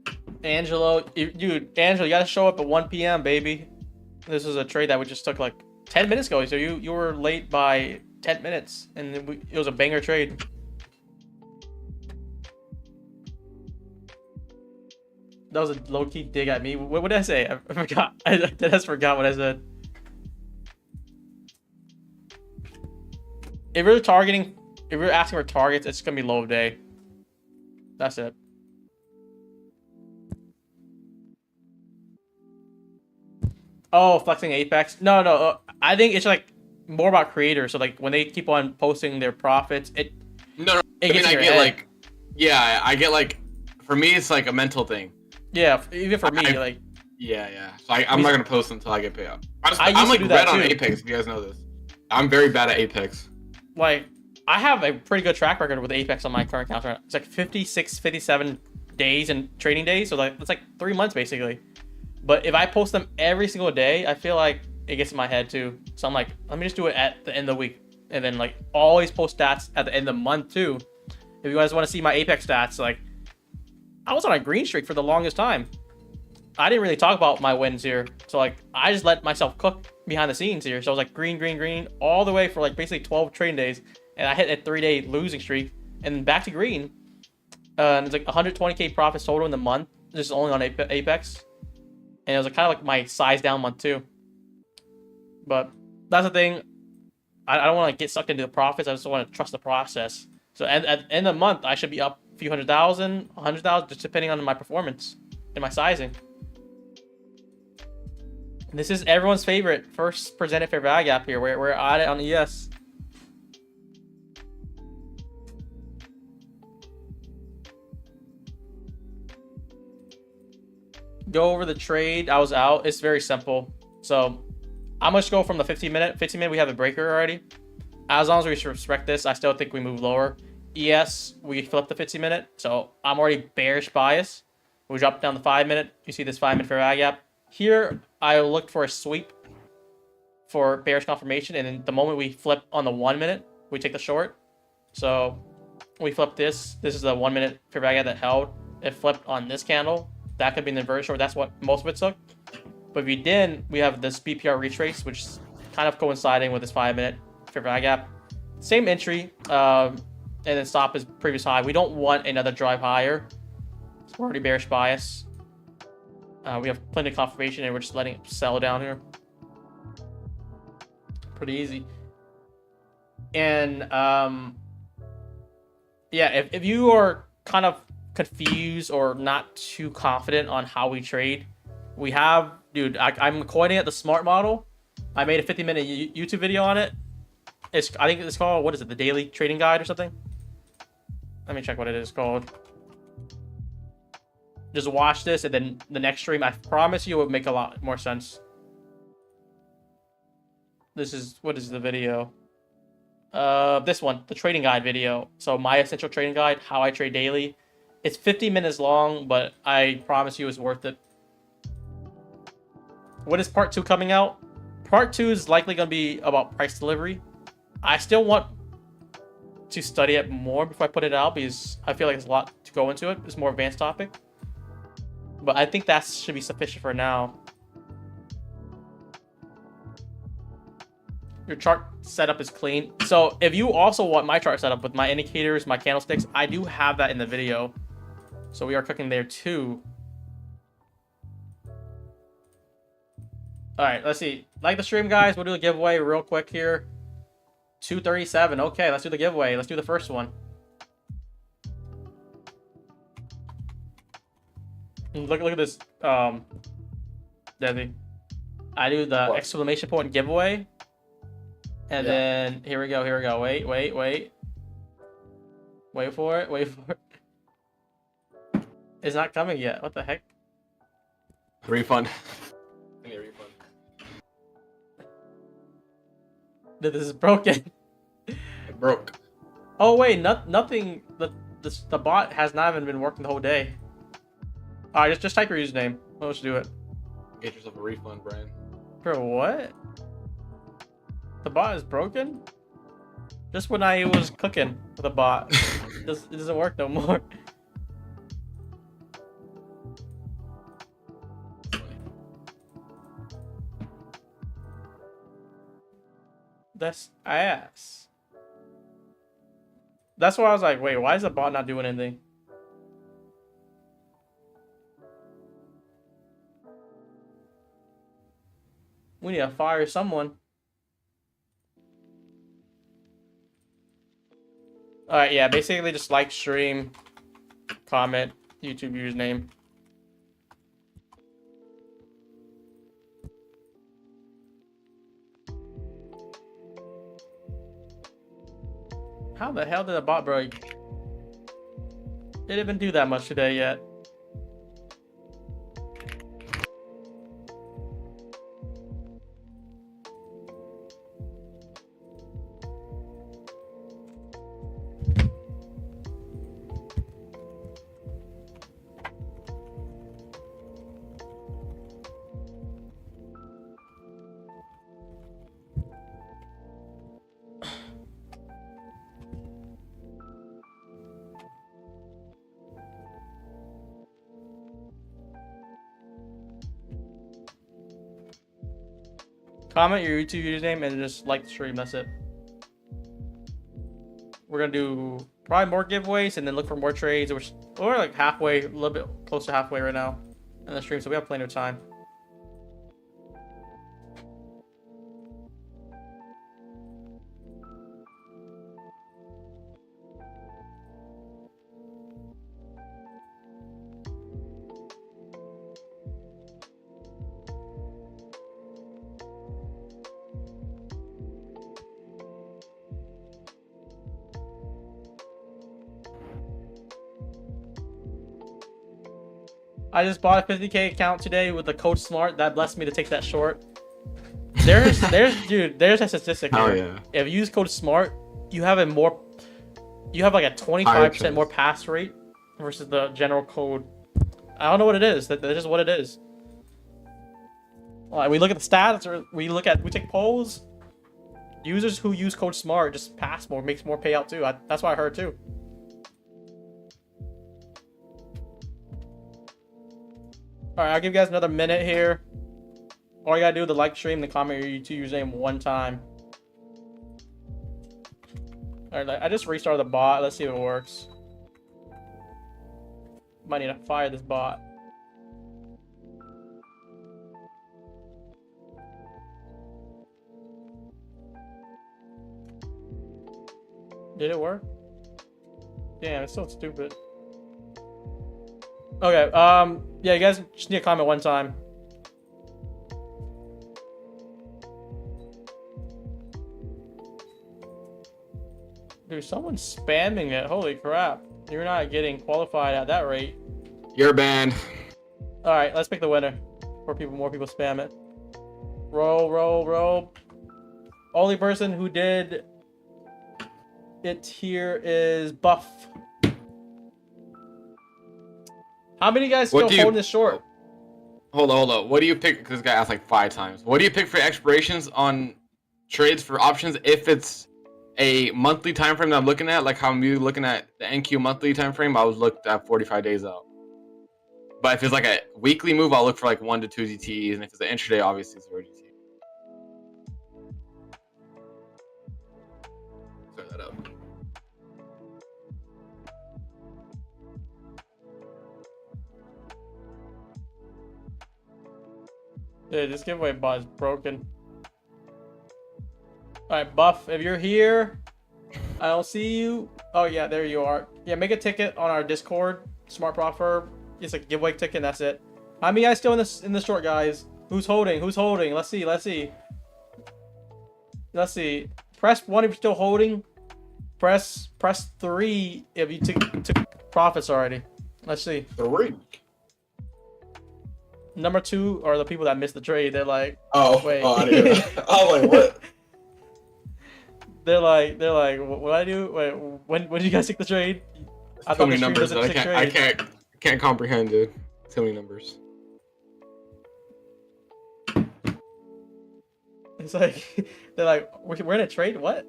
okay. Angelo, you gotta show up at 1 p.m. baby. This is a trade that we just took like 10 minutes ago, so you were late by 10 minutes, and it was a banger trade. That was a low-key dig at me. What did I say? I forgot. I just forgot what I said. If you're asking for targets, it's gonna be low day. That's it. Oh, flexing Apex? No. I think it's like more about creators. So like when they keep on posting their profits, I get like, for me, it's like a mental thing. Yeah, even for me, like. Yeah. So I'm not gonna post until I get paid out. I'm like red on Apex. If you guys know this, I'm very bad at Apex. Like, I have a pretty good track record with Apex on my current account. It's like 56, 57 days and trading days. So like it's like 3 months basically. But if I post them every single day, I feel like it gets in my head too. So I'm like, let me just do it at the end of the week. And then like always post stats at the end of the month too. If you guys want to see my Apex stats, like I was on a green streak for the longest time. I didn't really talk about my wins here. So like I just let myself cook behind the scenes here. So I was like green all the way for like basically 12 trading days. And I hit a 3-day losing streak and then back to green. It's like 120K profits total in the month. This is only on Apex. And it was kind of like my size down month too. But that's the thing. I don't want to get sucked into the profits. I just want to trust the process. So at the end of the month, I should be up a few 100,000, 100,000, just depending on my performance and my sizing. And this is everyone's favorite first presented fair value gap here. We're at it on ES. Go over the trade. I was out. It's very simple. So I'm going to go from the 15 minute. 15 minute, we have a breaker already. As long as we respect this, I still think we move lower. ES, we flip the 15 minute. So I'm already bearish bias. We drop down the 5 minute. You see this 5 minute fair value gap. Here, I looked for a sweep for bearish confirmation. And then the moment we flip on the 1 minute, we take the short. So we flip this. This is the 1 minute fair value gap that held. It flipped on this candle. That could be an inverted short. That's what most of it took. But if you didn't, we have this BPR retrace, which is kind of coinciding with this 5 minute fair value gap. Same entry, and then stop is previous high. We don't want another drive higher. It's already bearish bias. We have plenty of confirmation, and we're just letting it sell down here. Pretty easy. And yeah, if you are kind of confused or not too confident on how we trade, we have, dude, I'm coining it the smart model. I made a 50-minute YouTube video on it. I think it's called, what is it, the daily trading guide or something? Let me check what it is called. Just watch this, and then the next stream, I promise you it will make a lot more sense. This is, what is the video? This one, the trading guide video. So my essential trading guide, how I trade daily. It's 50 minutes long, but I promise you it's worth it. What is part 2 coming out? Part 2 is likely going to be about price delivery. I still want to study it more before I put it out because I feel like there's a lot to go into it. It's a more advanced topic. But I think that should be sufficient for now. Your chart setup is clean. So if you also want my chart setup with my indicators, my candlesticks, I do have that in the video. So we are cooking there too. All right, let's see. Like the stream, guys. We'll do a giveaway real quick here. 237. Okay, let's do the giveaway. Let's do the first one. Look at this, Desi. I do the exclamation point giveaway. And then here we go. Wait for it. It's not coming yet. What the heck? Refund. I need a refund. This is broken. It broke. Oh wait, nothing. The bot has not even been working the whole day. All right, just type your username. Let's do it. Get yourself a refund, Brian. For what? The bot is broken? Just when I was cooking with the bot. It doesn't work no more. That's ass. That's why I was like, wait, why is the bot not doing anything? We need to fire someone. Alright, yeah, basically just like, stream, comment, YouTube username. How the hell did the bot break? Didn't even do that much today yet. Comment your YouTube username and just like the stream. That's it. We're gonna do probably more giveaways and then look for more trades. We're like halfway, a little bit close to halfway right now in the stream, so we have plenty of time. I just bought a 50K account today with the code SMART. That blessed me to take that short. There's a statistic here. Oh yeah. If you use code SMART, you have like a 25% more pass rate versus the general code. I don't know what it is. That's just what it is. We look at the stats, or we take polls. Users who use code SMART just pass more, makes more payout too. That's what I heard too. Alright, I'll give you guys another minute here. All you gotta do is like, stream, and comment your YouTube username one time. Alright, I just restarted the bot. Let's see if it works. Might need to fire this bot. Did it work? Damn, it's so stupid. Okay, yeah, you guys just need to comment one time. Dude, someone's spamming it. Holy crap. You're not getting qualified at that rate. You're banned. Alright, let's pick the winner. More people spam it. Roll. Only person who did it here is Buff. How many guys still holding this short? Hold on. What do you pick? Because this guy asked like 5 times. What do you pick for expirations on trades for options if it's a monthly time frame that I'm looking at, like how I'm looking at the NQ monthly time frame, I was looked at 45 days out. But if it's like a weekly move, I'll look for like 1 to 2 GTEs, and if it's an intraday, obviously 0 GTE. Clear that up. Dude, this giveaway bot is broken. Alright, Buff, if you're here, I don't see you. Oh yeah, there you are. Yeah, make a ticket on our Discord. Smart Proffer. It's a giveaway ticket, and that's it. How many guys still in the short, guys? Who's holding? Who's holding? Let's see. Let's see. Let's see. Press 1 if you're still holding. Press 3 if you took profits already. Let's see. 3. Number 2 are the people that missed the trade. They're like, oh, wait. Oh, I didn't hear that. I was like, what? They're like, what do I do? Wait, when did you guys take the trade? I Too many numbers. I can't comprehend, dude. Too many numbers. It's like, they're like, we're in a trade? What?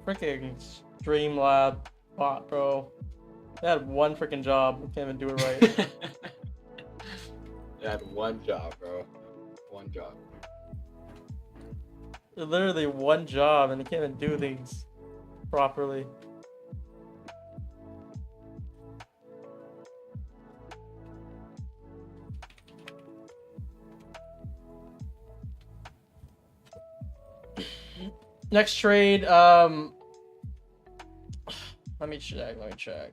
Freaking Streamlab bot, bro. They had one freaking job. We can't even do it right. They had one job, bro. One job. Literally one job, and they can't even do things properly. Next trade, let me check.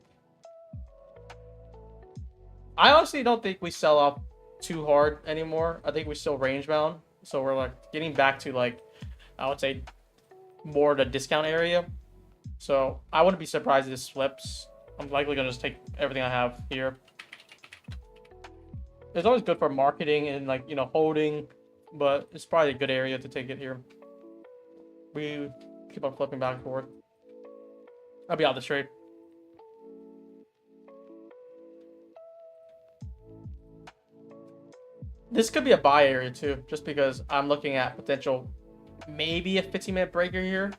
I honestly don't think we sell off too hard anymore. I think we still range bound. So we're like getting back to like, I would say more the discount area. So I wouldn't be surprised if this flips. I'm likely gonna just take everything I have here. It's always good for marketing and like, you know, holding, but it's probably a good area to take it here. We keep on flipping back and forth. I'll be out this trade. This could be a buy area too, just because I'm looking at potential, maybe a 15-minute breaker here.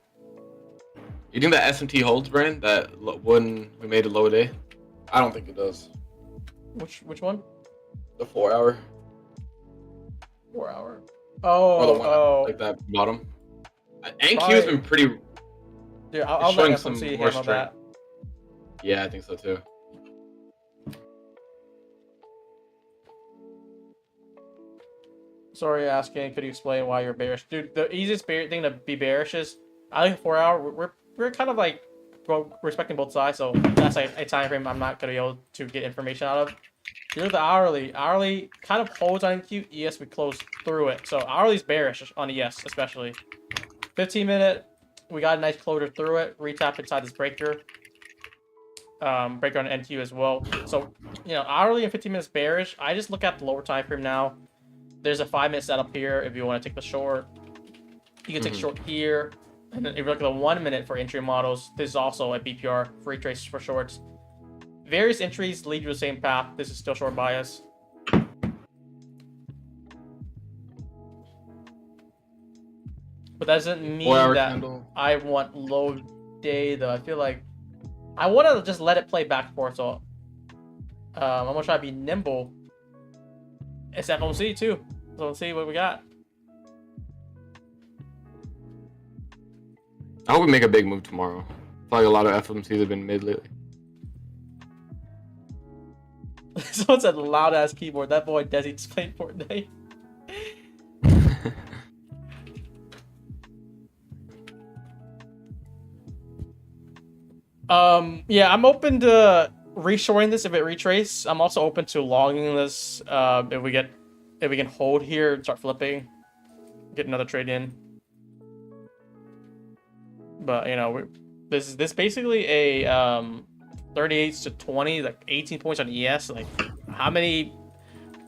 You think that SMT holds, Brandon? That when we made a low day? I don't think it does. Which one? The 4 hour. 4 hour. Oh, or the one like that bottom. NQ's been pretty. Dude, I'll let some FMC more handle that. Yeah, I think so too. Sorry, asking. Could you explain why you're bearish, dude? The easiest thing to be bearish is, I think 4 hour. We're kind of like respecting both sides, so that's like a time frame I'm not gonna be able to get information out of. Here's the hourly. Hourly kind of holds on NQ. ES we close through it, so hourly's bearish on ES especially. 15-minute, we got a nice closure through it. Retap inside this breaker. Breaker on NQ as well. So, you know, hourly and 15 minutes bearish. I just look at the lower time frame now. There's a 5-minute setup here if you want to take the short. You can take short here. And then if you look at the 1 minute for entry models, this is also a BPR, free trace for shorts. Various entries lead you to the same path. This is still short bias. But that doesn't mean that candle. I want low day though. I feel like I want to just let it play back and forth. So I'm gonna try to be nimble. It's FOMC too. So let's see what we got. I hope we make a big move tomorrow. I feel like a lot of FOMCs have been mid lately. Someone said loud ass keyboard. That boy Desi's playing Fortnite. Yeah, I'm open to reshoring this if it retrace. I'm also open to logging this if we can hold here and start flipping, get another trade in. But you know, this basically a 38 to 20, like 18 points on ES. Like how many?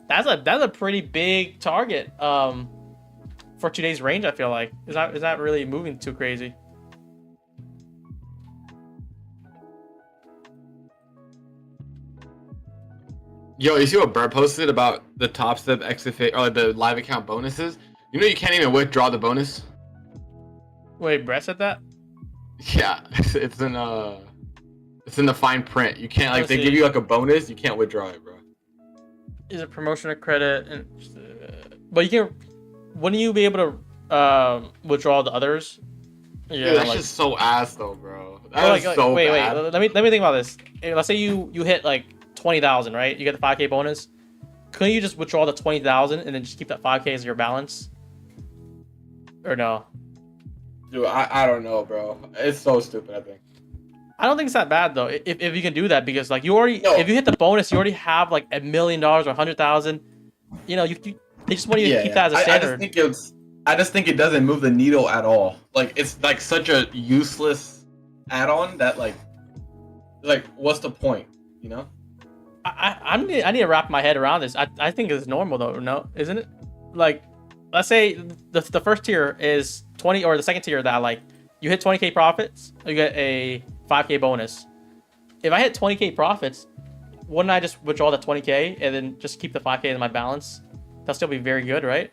That's a pretty big target for today's range. I feel like is not really moving too crazy. Yo, you see what Bert posted about the top step XFA or like the live account bonuses? You know you can't even withdraw the bonus. Wait, Brett said that? Yeah, it's in it's in the fine print. You can't like Let's they see. give you like a bonus, you can't withdraw it, bro. Is it promotion of credit? And but you can. Wouldn't you be able to withdraw the others? Yeah, Dude, that's like, just so ass though, bro. well, That is so wait, bad. wait. Let me think about this. Let's say you hit like 20,000, right? You get the 5K bonus. Couldn't you just withdraw the 20,000 and then just keep that 5K as your balance? Or no? Dude, I don't know, bro. It's so stupid, I think. I don't think it's that bad though. If you can do that, because like you already, No. if you hit the bonus, you already have like $1 million or 100,000. You know, they just want you to keep that as a standard. I just think it doesn't move the needle at all. Like it's like such a useless add-on that like what's the point? You know? I need to wrap my head around this. I think it's normal though, no, isn't it? Like, let's say the first tier is 20, or the second tier that like you hit 20K profits, you get a 5K bonus. If I hit 20K profits, wouldn't I just withdraw the 20K and then just keep the 5K in my balance? That'll still be very good, right?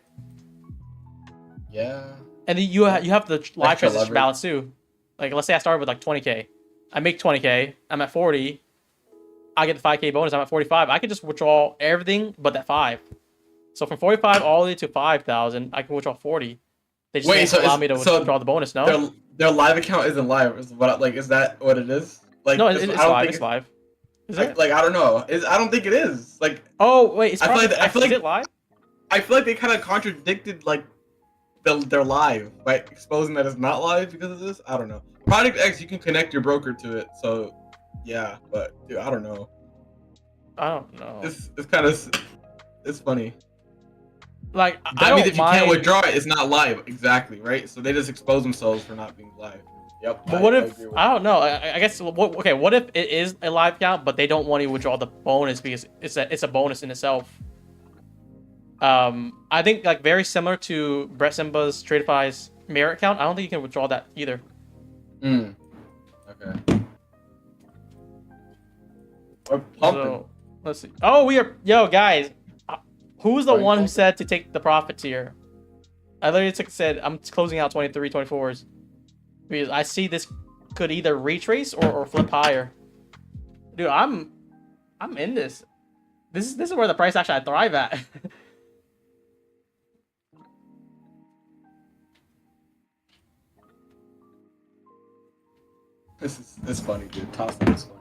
Yeah. And then you have the live Extra transition leverage. balance too. Like, let's say I started with like 20K. I make 20K. I'm at 40. I get the 5K bonus. I'm at 45. I can just withdraw everything but that 5. So from 45 all the way to 5,000, I can withdraw 40. They just won't allow me to withdraw the bonus, no? Their live account isn't live. Is that what it is? Like No, it's it's I don't live. think It's live. Is it? like I don't know. I don't think it is. Like Oh, wait. It's I feel Project like- I X. feel Is like- it live? I feel like they kind of contradicted like their live by exposing that it's not live because of this. I don't know. Project X, you can connect your broker to it, so yeah. But dude, I don't know. I don't know. It's kind of it's funny. Like, I That don't means if you mind. can't withdraw it, it's not live. Exactly, right? So they just expose themselves for not being live. Yep. But what if agree with I don't know? I guess okay. What if it is a live count, but they don't want you to withdraw the bonus because it's a bonus in itself? I think like very similar to Brett Simba's Tradeify's merit count. I don't think you can withdraw that either. that. Okay. We're pumping. So let's see. Oh, yo guys. Who's the Sorry, one who pumping. said to take the profits here? I literally said I'm closing out 23, 24s because I see this could either retrace or flip higher. Dude, I'm in this. This is where the price action I thrive at. This is funny, dude. Toss-up is funny.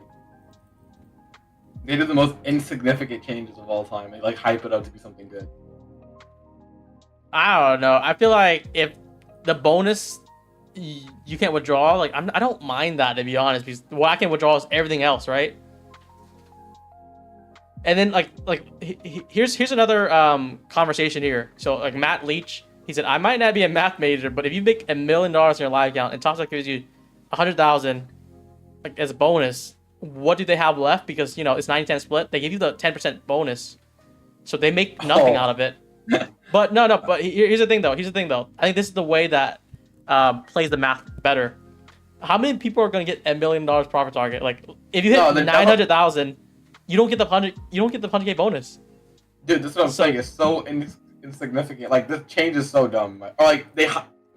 They do the most insignificant changes of all time. They like hype it up to be something good. I don't know. I feel like if the bonus you can't withdraw, like I don't mind that, to be honest, because what I can withdraw is everything else, right? And then here's another conversation here. So like Matt Leach, he said I might not be a math major, but if you make $1 million in your live account and TopStep gives you 100,000 like as a bonus, what do they have left? Because you know it's 90-10 split. They give you the 10% bonus, so they make nothing out of it. But no. But here's the thing though. I think this is the way that plays the math better. How many people are going to get $1 million profit target? Like if you hit 900,000, you don't get the 100. You don't get the 100K bonus. Dude, this is what I'm saying. It's so insignificant. Like this change is so dumb. Or like they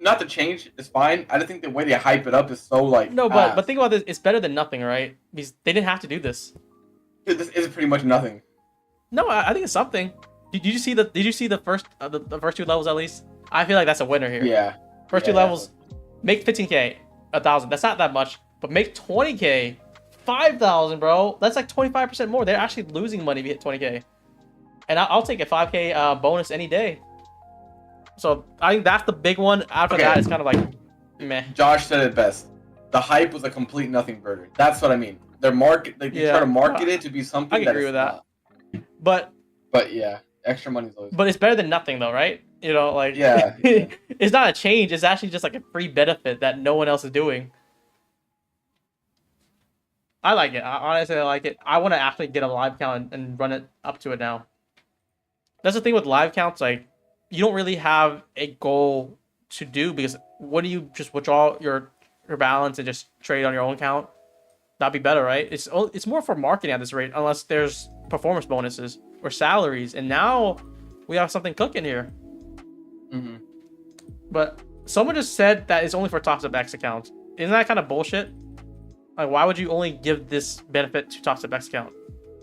not the change is fine. I just think the way they hype it up is so like No, but ass. think about this. It's better than nothing, right? Because they didn't have to do this. Dude, this is pretty much nothing. No, I think it's something. Did you see the first the first 2 levels at least? I feel like that's a winner here. Yeah. First 2 levels, make 15K, 1,000. That's not that much, but make 20K, 5,000, bro. That's like 25% more. They're actually losing money if you hit 20K, and I'll take a 5K bonus any day. So I think that's the big one. After that, it's kind of like, meh. Josh said it best. The hype was a complete nothing burger. That's what I mean. They try to market it to be something. I can agree with that. But yeah, extra money's always. it's better than nothing though, right? You know, like Yeah. it's not a change. It's actually just like a free benefit that no one else is doing. I like it. Honestly, I like it. I want to actually get a live count and run it up to it now. That's the thing with live counts. Like, you don't really have a goal to do because what do you just withdraw your balance and just trade on your own account? That'd be better, right? It's more for marketing at this rate, unless there's performance bonuses or salaries, and now we have something cooking here. Mm-hmm. But someone just said that it's only for Tops Up X accounts. Isn't that kind of bullshit? Like, why would you only give this benefit to Tops Up X account,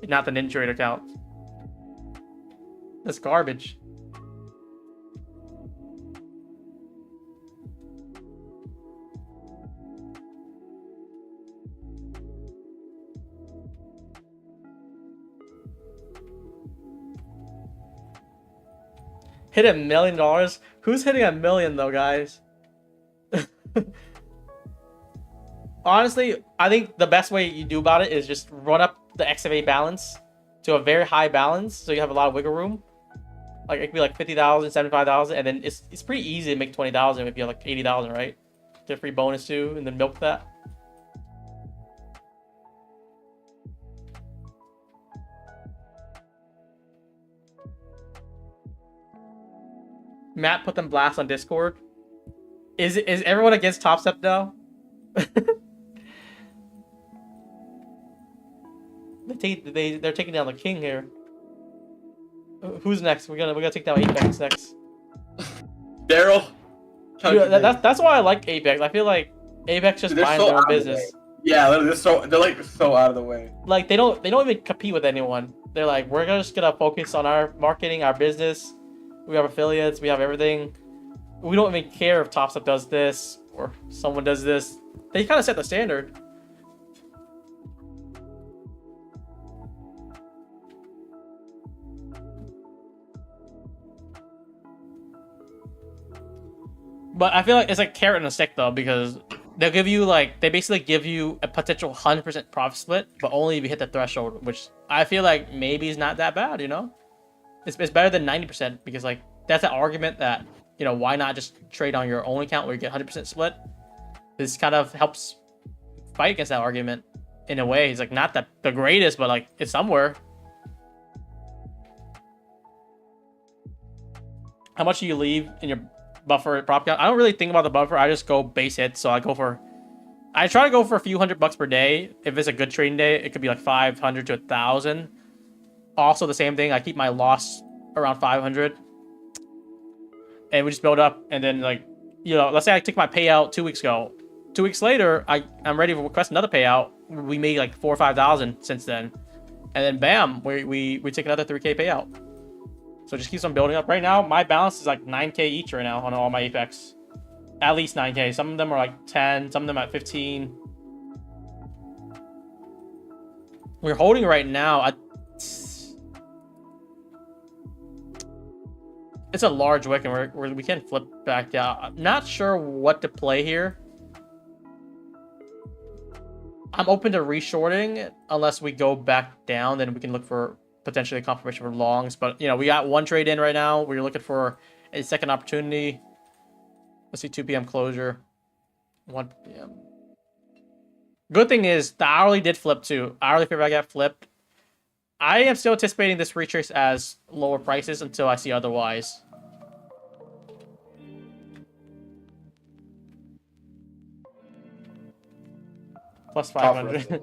not the Ninja Trader account? That's garbage. Hit $1 million? Who's hitting $1 million though, guys? Honestly, I think the best way you do about it is just run up the XFA balance to a very high balance, so you have a lot of wiggle room. Like, it could be like 50,000, 75,000, and then it's pretty easy to make 20,000 if you have like 80,000, right? Get a free bonus too, and then milk that. Matt put them blast on Discord. Is everyone against Top Step now? They're taking down the king here. Who's next? We're gonna take down Apex next. Daryl. Dude, that's why I like Apex. I feel like Apex just They're mind so their own out of the business. way. Yeah, they're like so out of the way. Like they don't even compete with anyone. They're like, we're just gonna focus on our marketing, our business. We have affiliates, we have everything. We don't even care if Top Step does this or someone does this. They kind of set the standard. But I feel like it's like carrot and a stick though, because they'll give you they basically give you a potential 100% profit split, but only if you hit the threshold, which I feel like maybe is not that bad, you know? It's better than 90% because like that's an argument that, you know, why not just trade on your own account where you get 100% split? This kind of helps fight against that argument in a way. It's like not the greatest, but like it's somewhere. How much do you leave in your buffer prop count? I don't really think about the buffer. I just go base hits. So I try to go for a few $100 per day. If it's a good trading day, it could be like 500 to 1,000. Also the same thing. I keep my loss around 500. And we just build up. And then like, you know, let's say I took my payout 2 weeks ago. 2 weeks later, I'm ready to request another payout. We made like 4,000 or 5,000 since then. And then bam, we take another 3K payout. So it just keeps on building up. Right now, my balance is like 9K each right now on all my Apex. At least 9K. Some of them are like 10, some of them at 15. We're holding right now. It's a large wick and we can flip back down. I'm not sure what to play here. I'm open to reshorting unless we go back down, then we can look for potentially a confirmation for longs. But you know, we got one trade in right now. We're looking for a second opportunity. Let's see, 2 p.m. closure. 1 p.m. Good thing is the hourly did flip too. Hourly fair value gap flipped. I am still anticipating this retrace as lower prices until I see otherwise. Plus 500.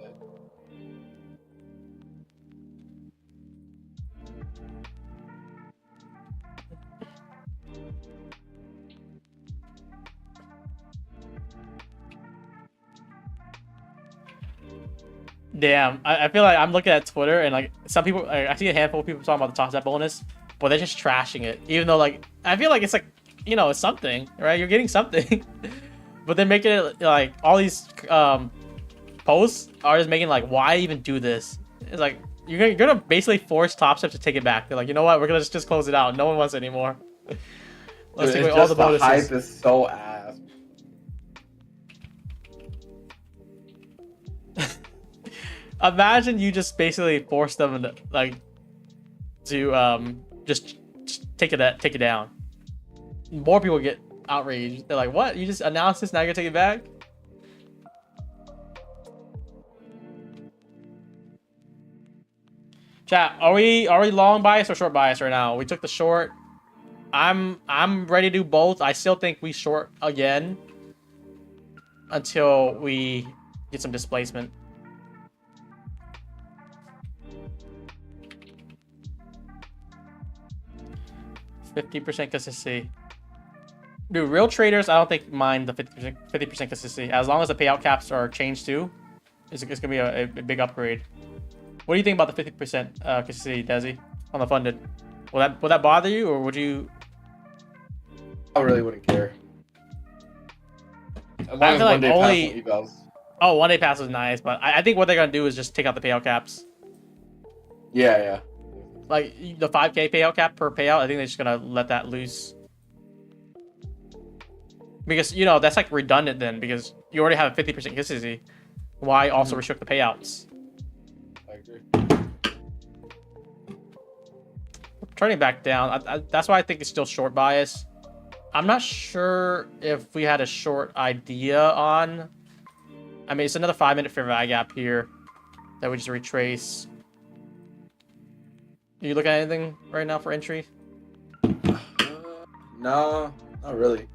Damn, I feel like I'm looking at Twitter and like some people, I see a handful of people talking about the Top Step bonus, but they're just trashing it. Even though like, I feel like it's like, you know, it's something, right? You're getting something. But they're making it like all these posts are just making like, why even do this? It's like, you're gonna basically force Top Step to take it back. They're like, you know what? We're gonna just close it out. No one wants it anymore. Let's take away all the bonuses. Hype is so ass. Imagine you just basically force them to, like, to just take it down. More people get outraged. They're like, "What? You just announced this? Now you're gonna take it back?" Chat, are we long bias or short bias right now? We took the short. I'm ready to do both. I still think we short again until we get some displacement. 50% consistency. Dude, real traders, I don't think mind the 50% consistency. As long as the payout caps are changed too, it's gonna be a big upgrade. What do you think about the 50% consistency, Desi, on the funded? Will that bother you, or would you? I really wouldn't care. As long I as feel like one day only. pass evals. Oh, one day pass is nice, but I think what they're gonna do is just take out the payout caps. Yeah. Like the 5K payout cap per payout, I think they're just gonna let that loose. Because, you know, that's like redundant then, because you already have a 50% consistency. Why also restrict the payouts? I agree. Turning back down, that's why I think it's still short bias. I'm not sure if we had a short idea on. I mean, it's another 5-minute fair value gap here that we just retrace. Do you look at anything right now for entry? No, not really.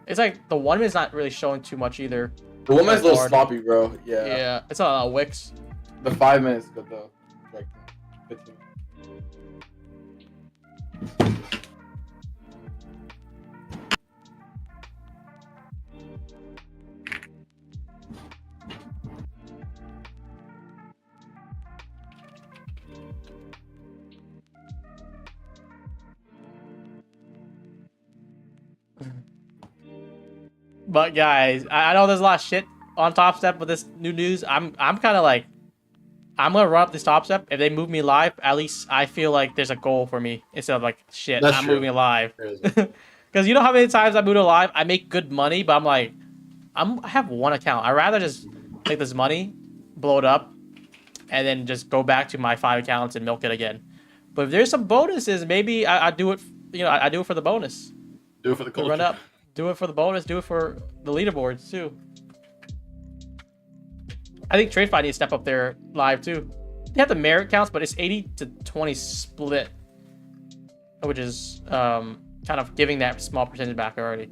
It's like the 1 minute's not really showing too much either. The 1 minute's a little hard. sloppy, bro. Yeah. Yeah, it's not a Wix. The 5 minutes good though. Like 15. But guys, I know there's a lot of shit on Top Step with this new news. I'm kind of like, I'm gonna run up this Top Step. If they move me live, at least I feel like there's a goal for me instead of like shit. That's I'm true. moving live. Because you know how many times I move to live, I make good money, but I'm like, I have one account. I'd rather just take this money, blow it up, and then just go back to my 5 accounts and milk it again. But if there's some bonuses, maybe I do it. You know, I do it for the bonus. Do it for the culture. Run up. Do it for the bonus. Do it for the leaderboards too. I think TradeFi needs to step up their live too. They have the merit counts, but it's 80-20 split, which is kind of giving that small percentage back already.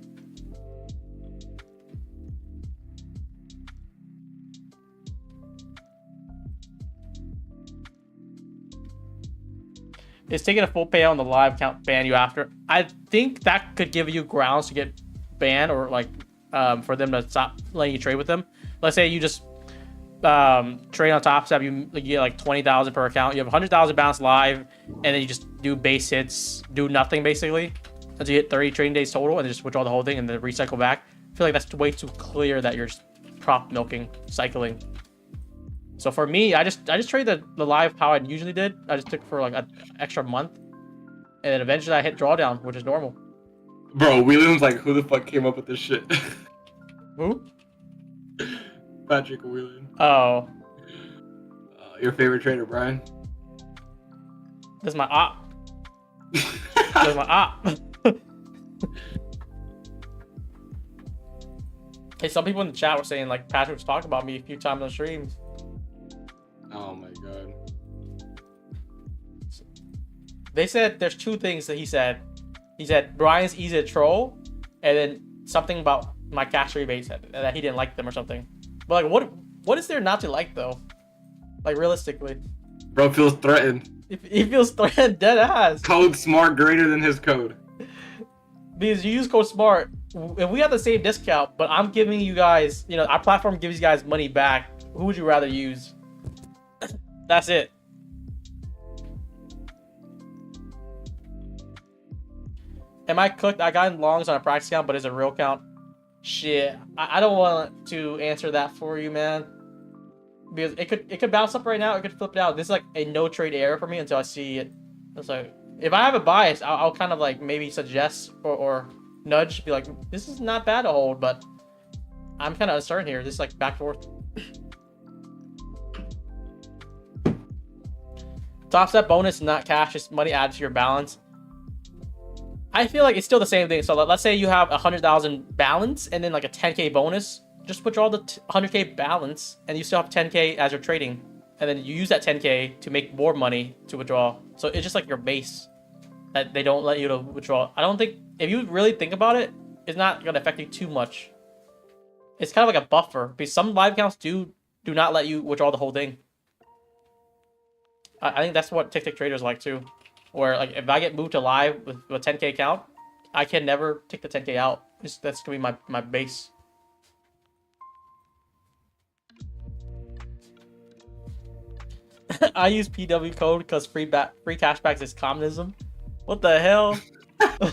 Is taking a full payout on the live account ban you after? I think that could give you grounds to get banned, or like for them to stop letting you trade with them. Let's say you just trade on Top Step, you get like 20,000 per account. You have 100,000 balance live, and then you just do base hits, do nothing basically until you hit 30 trading days total, and then just withdraw the whole thing and then recycle back. I feel like that's way too clear that you're just prop milking, cycling. So for me, I just trade the live how I usually did. I just took for like an extra month, and then eventually I hit drawdown, which is normal. Bro, Wheelan's like, who the fuck came up with this shit? Who? Patrick Wheelan. Oh, Your favorite trader, Brian? this is my op. This is my op. Hey, some people in the chat were saying like Patrick was talking about me a few times on streams. Oh my god. They said there's two things that he said. He said Brian's easy to troll, and then something about my cash rebates that he didn't like them or something. But like, what is there not to like though? Like realistically, Bro feels threatened. if he feels threatened, dead ass. Code smart greater than his code. Because you use code SMART, if we have the same discount, but I'm giving you guys, you know, our platform gives you guys money back, who would you rather use? That's it. Am I cooked? I got in longs on a practice account, but it's a real count. Shit, I don't want to answer that for you, man. Because it could bounce up right now, it could flip it out. This is like a no trade error for me until I see it. It's like, if I have a bias, I'll kind of like maybe suggest or nudge, be like, this is not bad to hold, but I'm kind of uncertain here. This is like back and forth. Top step bonus, not cash, just money added to your balance. I feel like it's still the same thing. So let's say you have 100,000 balance and then like a 10K bonus. Just withdraw the 100K balance and you still have 10K as you're trading. And then you use that 10K to make more money to withdraw. So it's just like your base that they don't let you to withdraw. I don't think, if you really think about it, it's not going to affect you too much. It's kind of like a buffer because some live accounts do not let you withdraw the whole thing. I think that's what Tick Tick Traders like too. where like if I get moved to live with a 10K account, I can never take the 10K out. That's gonna be my base. I use PW code because free cashbacks is communism. What the hell?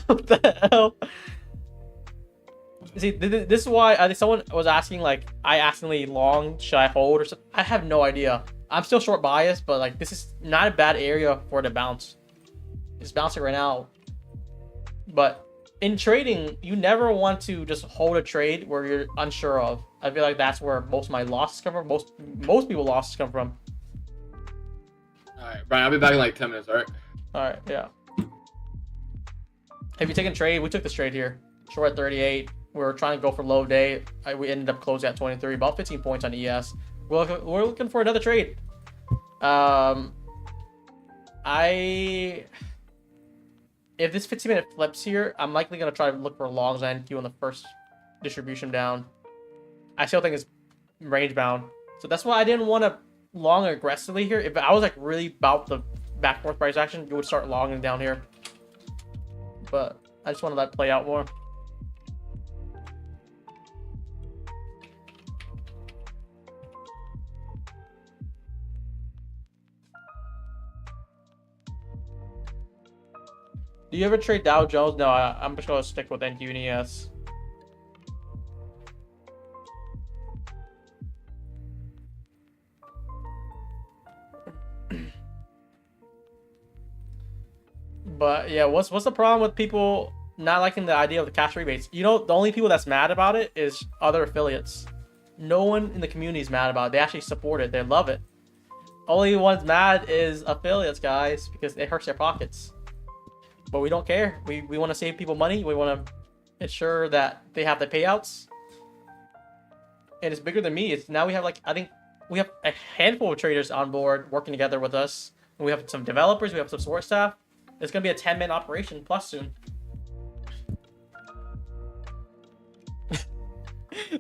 What the hell? See, this is why someone was asking, like, I accidentally long, should I hold or something? I have no idea. I'm still short biased, but like this is not a bad area for it to bounce. It's bouncing right now. But in trading, you never want to just hold a trade where you're unsure of. I feel like that's where most of my losses come from. Most people's losses come from. All right, Brian, I'll be back in like 10 minutes. All right. All right, yeah. Have you taken trade? We took this trade here. Short at 38. We were trying to go for low day. We ended up closing at 23, about 15 points on ES. We're looking for another trade. If this 15-minute flips here, I'm likely going to try to look for longs on NQ on the first distribution down. I still think it's range bound. So that's why I didn't want to long aggressively here. If I was like really about the back forth price action, you would start longing down here. But I just want to let it play out more. Do you ever trade Dow Jones? No, I'm just going to stick with NQ and ES. But yeah, what's the problem with people not liking the idea of the cash rebates? You know, the only people that's mad about it is other affiliates. No one in the community is mad about it. They actually support it. They love it. Only ones mad is affiliates, guys, because it hurts their pockets. But we don't care. We want to save people money. We want to ensure that they have the payouts. And it's bigger than me. It's now we have like, I think we have a handful of traders on board working together with us. And we have some developers. We have some support staff. It's going to be a 10-man operation plus soon.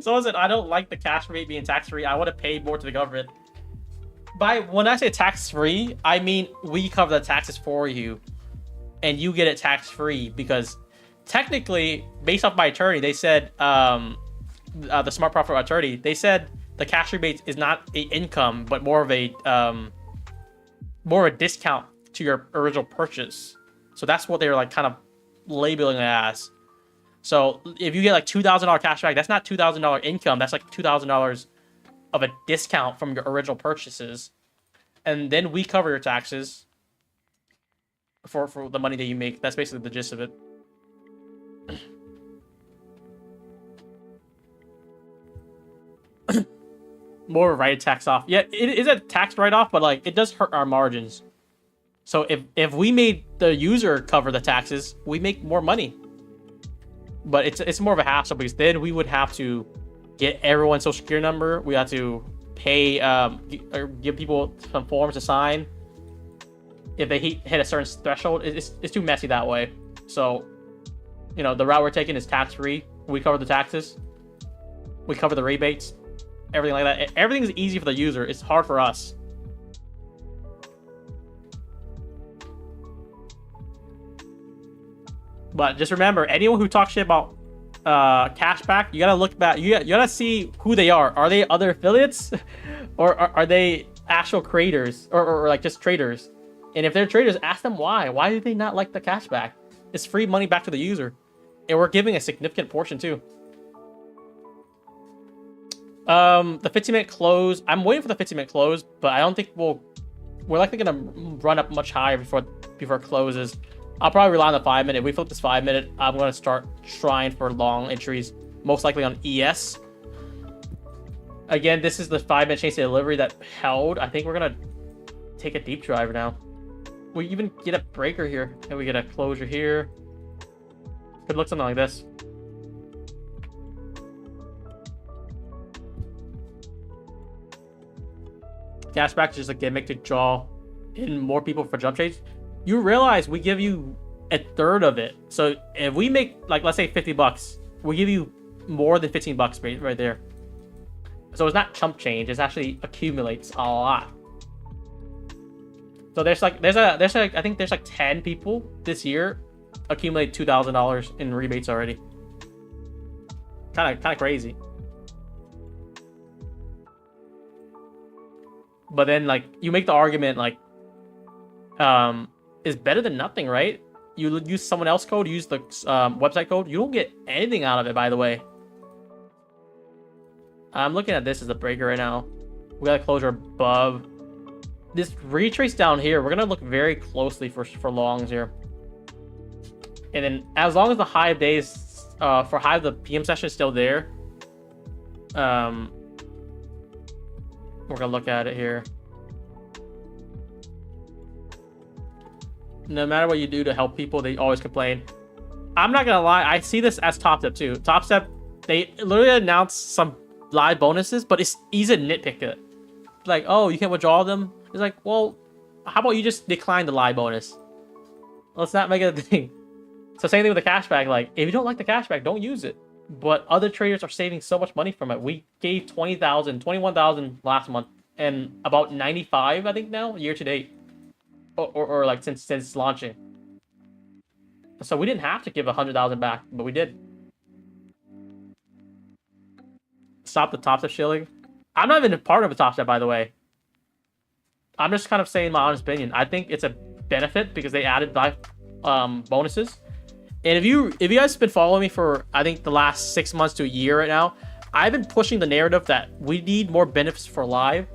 Someone said, I don't like the cash rebate being tax-free. I want to pay more to the government. When I say tax-free, I mean we cover the taxes for you. And you get it tax-free because technically, based off my attorney, they said, the Smart Profit attorney, they said the cash rebate is not an income, but more of a discount to your original purchase. So that's what they're like kind of labeling it as. So if you get like $2,000 cash back, that's not $2,000 income. That's like $2,000 of a discount from your original purchases. And then we cover your taxes for the money that you make. That's basically the gist of it. More of a write tax off. Yeah, it is a tax write-off, but like it does hurt our margins. So if we made the user cover the taxes, we make more money. But it's more of a hassle because then we would have to get everyone's social security number. We have to pay or give people some forms to sign. If they hit a certain threshold, it's too messy that way. So, you know, the route we're taking is tax-free. We cover the taxes. We cover the rebates. Everything like that. Everything's easy for the user. It's hard for us. But just remember, anyone who talks shit about cashback, you gotta look back. You gotta see who they are. Are they other affiliates, or are they actual creators, or like just traders? And if they're traders, ask them why. Why do they not like the cashback? It's free money back to the user, and we're giving a significant portion too. The 15-minute close. I'm waiting for the 15-minute close, but I don't think we're likely gonna run up much higher before it closes. I'll probably rely on the 5-minute. If we flip this 5-minute, I'm going to start trying for long entries, most likely on ES. Again, this is the 5-minute chase to delivery that held. I think we're going to take a deep driver now. We even get a breaker here, and we get a closure here. Could look something like this. Cashback is just a gimmick to draw in more people for jump trades. You realize we give you a third of it. So if we make, like, let's say $50, we give you more than $15 right there. So it's not chump change. It actually accumulates a lot. So there's like I think there's like 10 people this year accumulate $2,000 in rebates already. Kind of crazy. But then like you make the argument like is better than nothing, right? You use someone else's code, use the website code. You don't get anything out of it, by the way. I'm looking at this as a breaker right now. We got a closure above. This retrace down here, we're gonna look very closely for longs here. And then as long as the high of days for high of the PM session is still there, we're gonna look at it here. No matter what you do to help people, they always complain. I'm not gonna lie, I see this as Top Step too. Top Step, they literally announced some live bonuses, but it's easy to nitpick it. Like, oh, you can't withdraw them. It's like, well, how about you just decline the live bonus? Let's not make it a thing. So same thing with the cashback. Like, if you don't like the cashback, don't use it. But other traders are saving so much money from it. We gave 20,000, 21,000 last month, and about 95, I think now, year to date, or like since launching. So we didn't have to give 100,000 back, but we did. Stop the Top Step shilling. I'm not even a part of a Top Step, by the way. I'm just kind of saying my honest opinion. I think it's a benefit because they added live bonuses. And if you guys have been following me for, I think, the last 6 months to a year right now, I've been pushing the narrative that we need more benefits for live.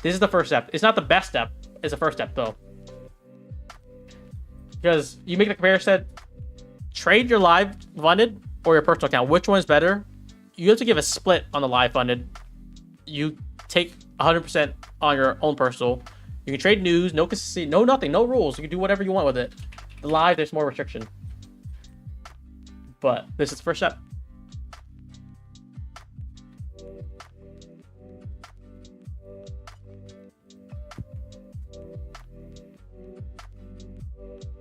This is the first step. It's not the best step. It's the first step, though. Because you make the comparison, trade your live funded or your personal account. Which one is better? You have to give a split on the live funded. You take 100% on your own personal. You can trade news, no consistency, no nothing, no rules. You can do whatever you want with it. The live, there's more restriction. But this is the first step.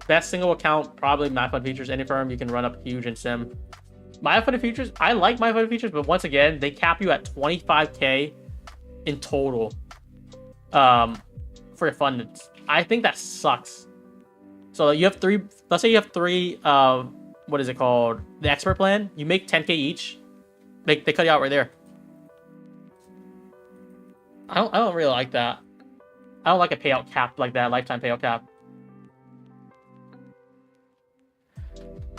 Best single account, probably MyFund Features. Any firm you can run up huge in sim. MyFund Features, I like MyFund Features, but once again, they cap you at 25K in total for your funded. I think that sucks. So you have three, let's say you have three, what is it called? The expert plan. You make 10K each. They cut you out right there. I don't really like that. I don't like a payout cap like that, lifetime payout cap.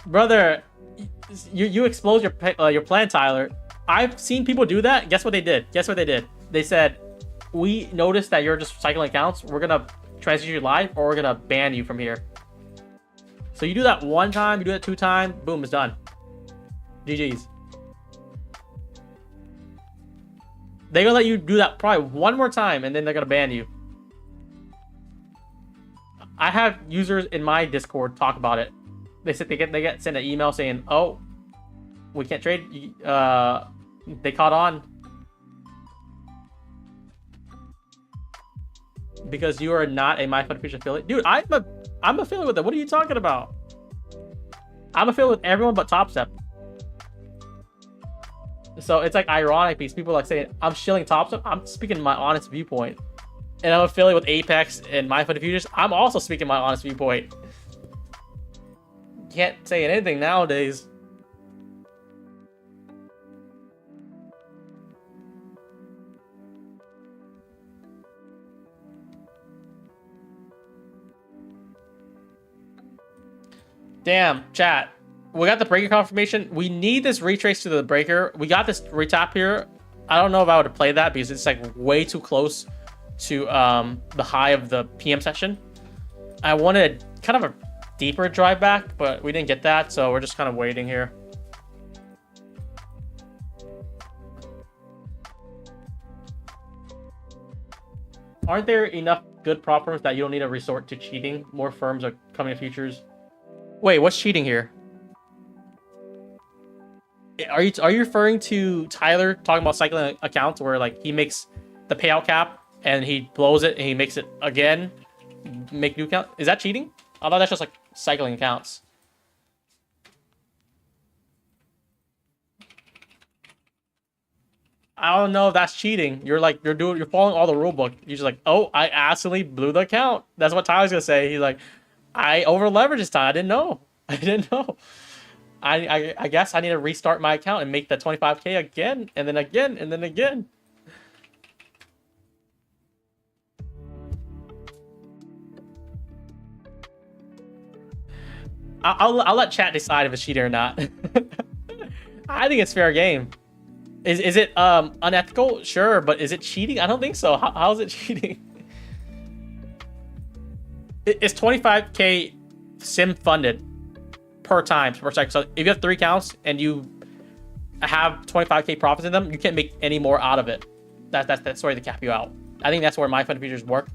Brother, you exposed your plan, Tyler. I've seen people do that. Guess what they did? Guess what they did? They said, we noticed that you're just cycling accounts. We're gonna transition you live, or we're gonna ban you from here. So you do that one time, you do that 2 times, boom, it's done. GG's. They're gonna let you do that probably one more time, and then they're gonna ban you. I have users in my Discord talk about it. They said they get sent an email saying, "Oh, we can't trade." They caught on because you are not a MyFund Features affiliate, dude. I'm affiliated with it. What are you talking about? I'm affiliated with everyone but Top Step. So it's like ironic because people like saying I'm shilling Top Step. I'm speaking my honest viewpoint, and I'm affiliated with Apex and MyFund Features. I'm also speaking my honest viewpoint. Can't say anything nowadays. Damn, chat. We got the breaker confirmation. We need this retrace to the breaker. We got this retap here. I don't know if I would play that because it's like way too close to the high of the PM session. I wanted kind of a deeper drive back, but we didn't get that, so we're just kind of waiting here. Aren't there enough good prop firms that you don't need to resort to cheating? More firms are coming to futures. Wait, what's cheating here? Are you referring to Tyler talking about cycling accounts where like he makes the payout cap and he blows it and he makes it again, make new account? Is that cheating? I thought that's just like cycling accounts. I don't know if that's cheating. You're following all the rule book. You're just like, oh, I accidentally blew the account. That's what Tyler's gonna say. He's like, I over leveraged this time. I didn't know. I didn't know. I guess I need to restart my account and make that 25K again, and then again, and then again. I'll let chat decide if it's cheating or not. I think it's fair game. Is it unethical? Sure, but is it cheating? I don't think so. How is it cheating? It's 25K sim funded per time per second. So if you have 3 accounts and you have 25K profits in them, you can't make any more out of it. That's where they cap you out. I think that's where my fund features work.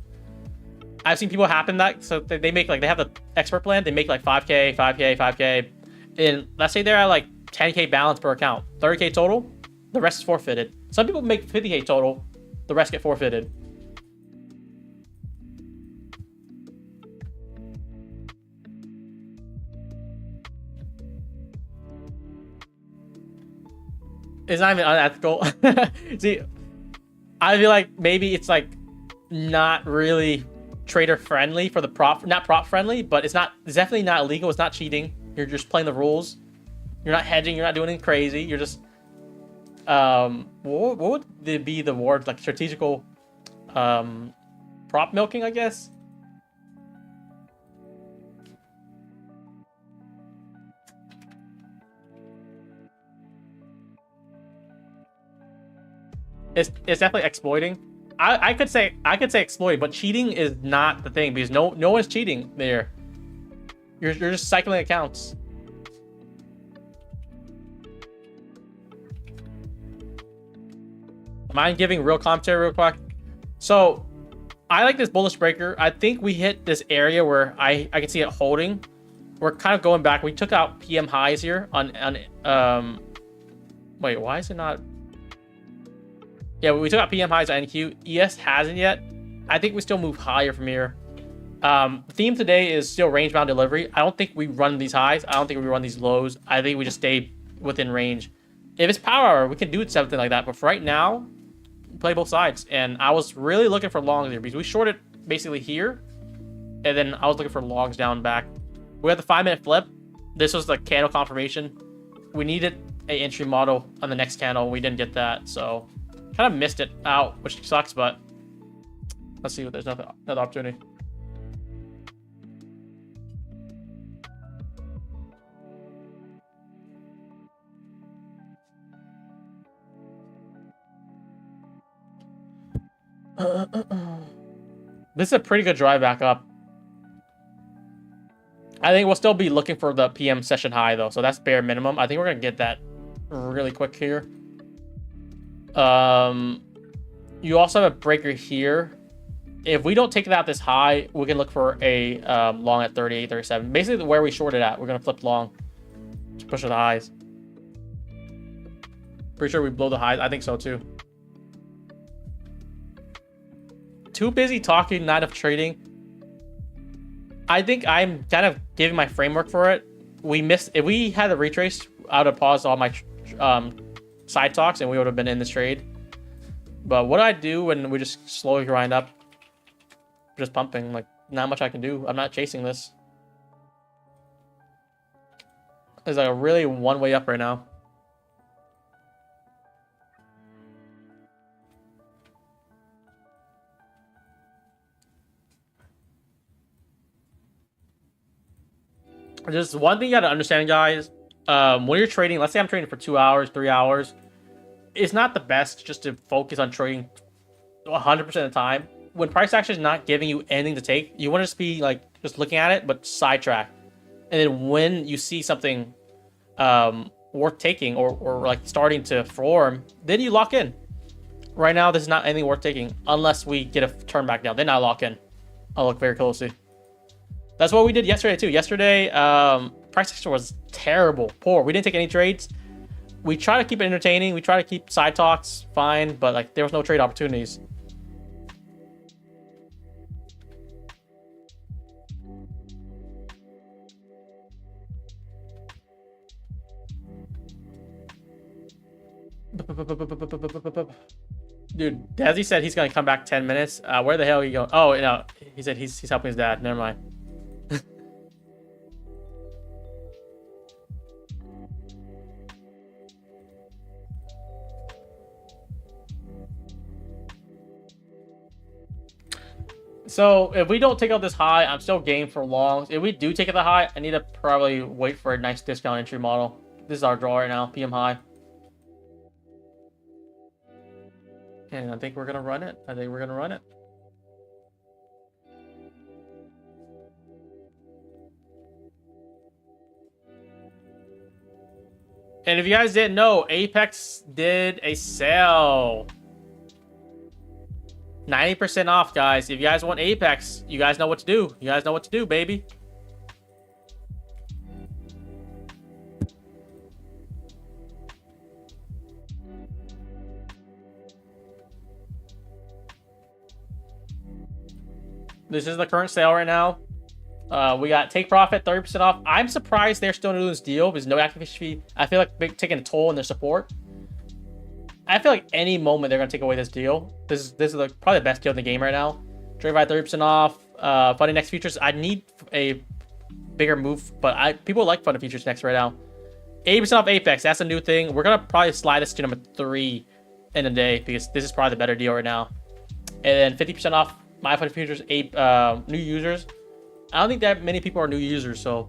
I've seen people happen that, so they make like, they have the expert plan, they make like 5K, 5K, 5K, and let's say they're at like 10K balance per account, 30K total, the rest is forfeited. Some people make 50K total, the rest get forfeited. It's not even unethical. See, I feel like maybe it's like not really trader friendly for the not prop friendly, but it's definitely not illegal. It's not cheating. You're just playing the rules. You're not hedging. You're not doing anything crazy. You're just what would be the word, like strategical prop milking, I guess. It's definitely exploiting. I could say exploit, but cheating is not the thing, because no one's cheating there. You're just cycling accounts. Am I giving real commentary real quick? So I like this bullish breaker. I think we hit this area where I can see it holding. We're kind of going back. We took out PM highs here on wait, why is it not? Yeah, we took out PM highs on NQ. ES hasn't yet. I think we still move higher from here. Theme today is still range bound delivery. I don't think we run these highs. I don't think we run these lows. I think we just stay within range. If it's power hour, we can do something like that. But for right now, play both sides. And I was really looking for longs here because we shorted basically here. And then I was looking for longs down back. We had the 5-minute flip. This was the candle confirmation. We needed an entry model on the next candle. We didn't get that. So kind of missed it out, which sucks, but let's see if there's another opportunity. This is a pretty good drive back up. I think we'll still be looking for the PM session high though, so that's bare minimum. I think we're gonna get that really quick here. You also have a breaker here. If we don't take it out this high, we can look for a long at 38, 37. Basically where we shorted at, we're gonna flip long to push the highs. Pretty sure we blow the highs. I think so too. Too busy talking, not enough trading. I think I'm kind of giving my framework for it. We missed, if we had a retrace, I would have paused all my side talks and we would have been in this trade. But what do I do when we just slowly grind up? Just pumping, like not much I can do. I'm not chasing this. It's like a really one way up right now. Just one thing you gotta understand, guys. When you're trading, let's say I'm trading for 2 hours, 3 hours, it's not the best just to focus on trading 100% of the time. When price action is not giving you anything to take, you want to just be like just looking at it, but sidetrack. And then when you see something worth taking or like starting to form, then you lock in. Right now, this is not anything worth taking unless we get a turn back down. Then I lock in. I'll look very closely. That's what we did yesterday too. Yesterday, price action was terrible, poor. We didn't take any trades. We try to keep it entertaining. We try to keep side talks fine, but like there was no trade opportunities. Dude, Desi said he's gonna come back 10 minutes. Where the hell are you going? Oh, no, he said he's helping his dad. Never mind. So if we don't take out this high, I'm still game for longs. If we do take out the high, I need to probably wait for a nice discount entry model. This is our draw right now, PM high. And I think we're gonna run it. And if you guys didn't know, Apex did a sale. 90% off, guys. If you guys want Apex, you guys know what to do. You guys know what to do, baby. This is the current sale right now. We got take profit, 30% off. I'm surprised they're still doing this deal because no activation fee. I feel like taking a toll on their support. I feel like any moment they're gonna take away this deal. This is probably the best deal in the game right now. Trade by 30% off. Funding next futures. I need a bigger move, but people like funding futures next right now. 80% off Apex. That's a new thing. We're gonna probably slide this to number 3 in a day because this is probably the better deal right now. And then 50% off my funding futures. New users. I don't think that many people are new users, so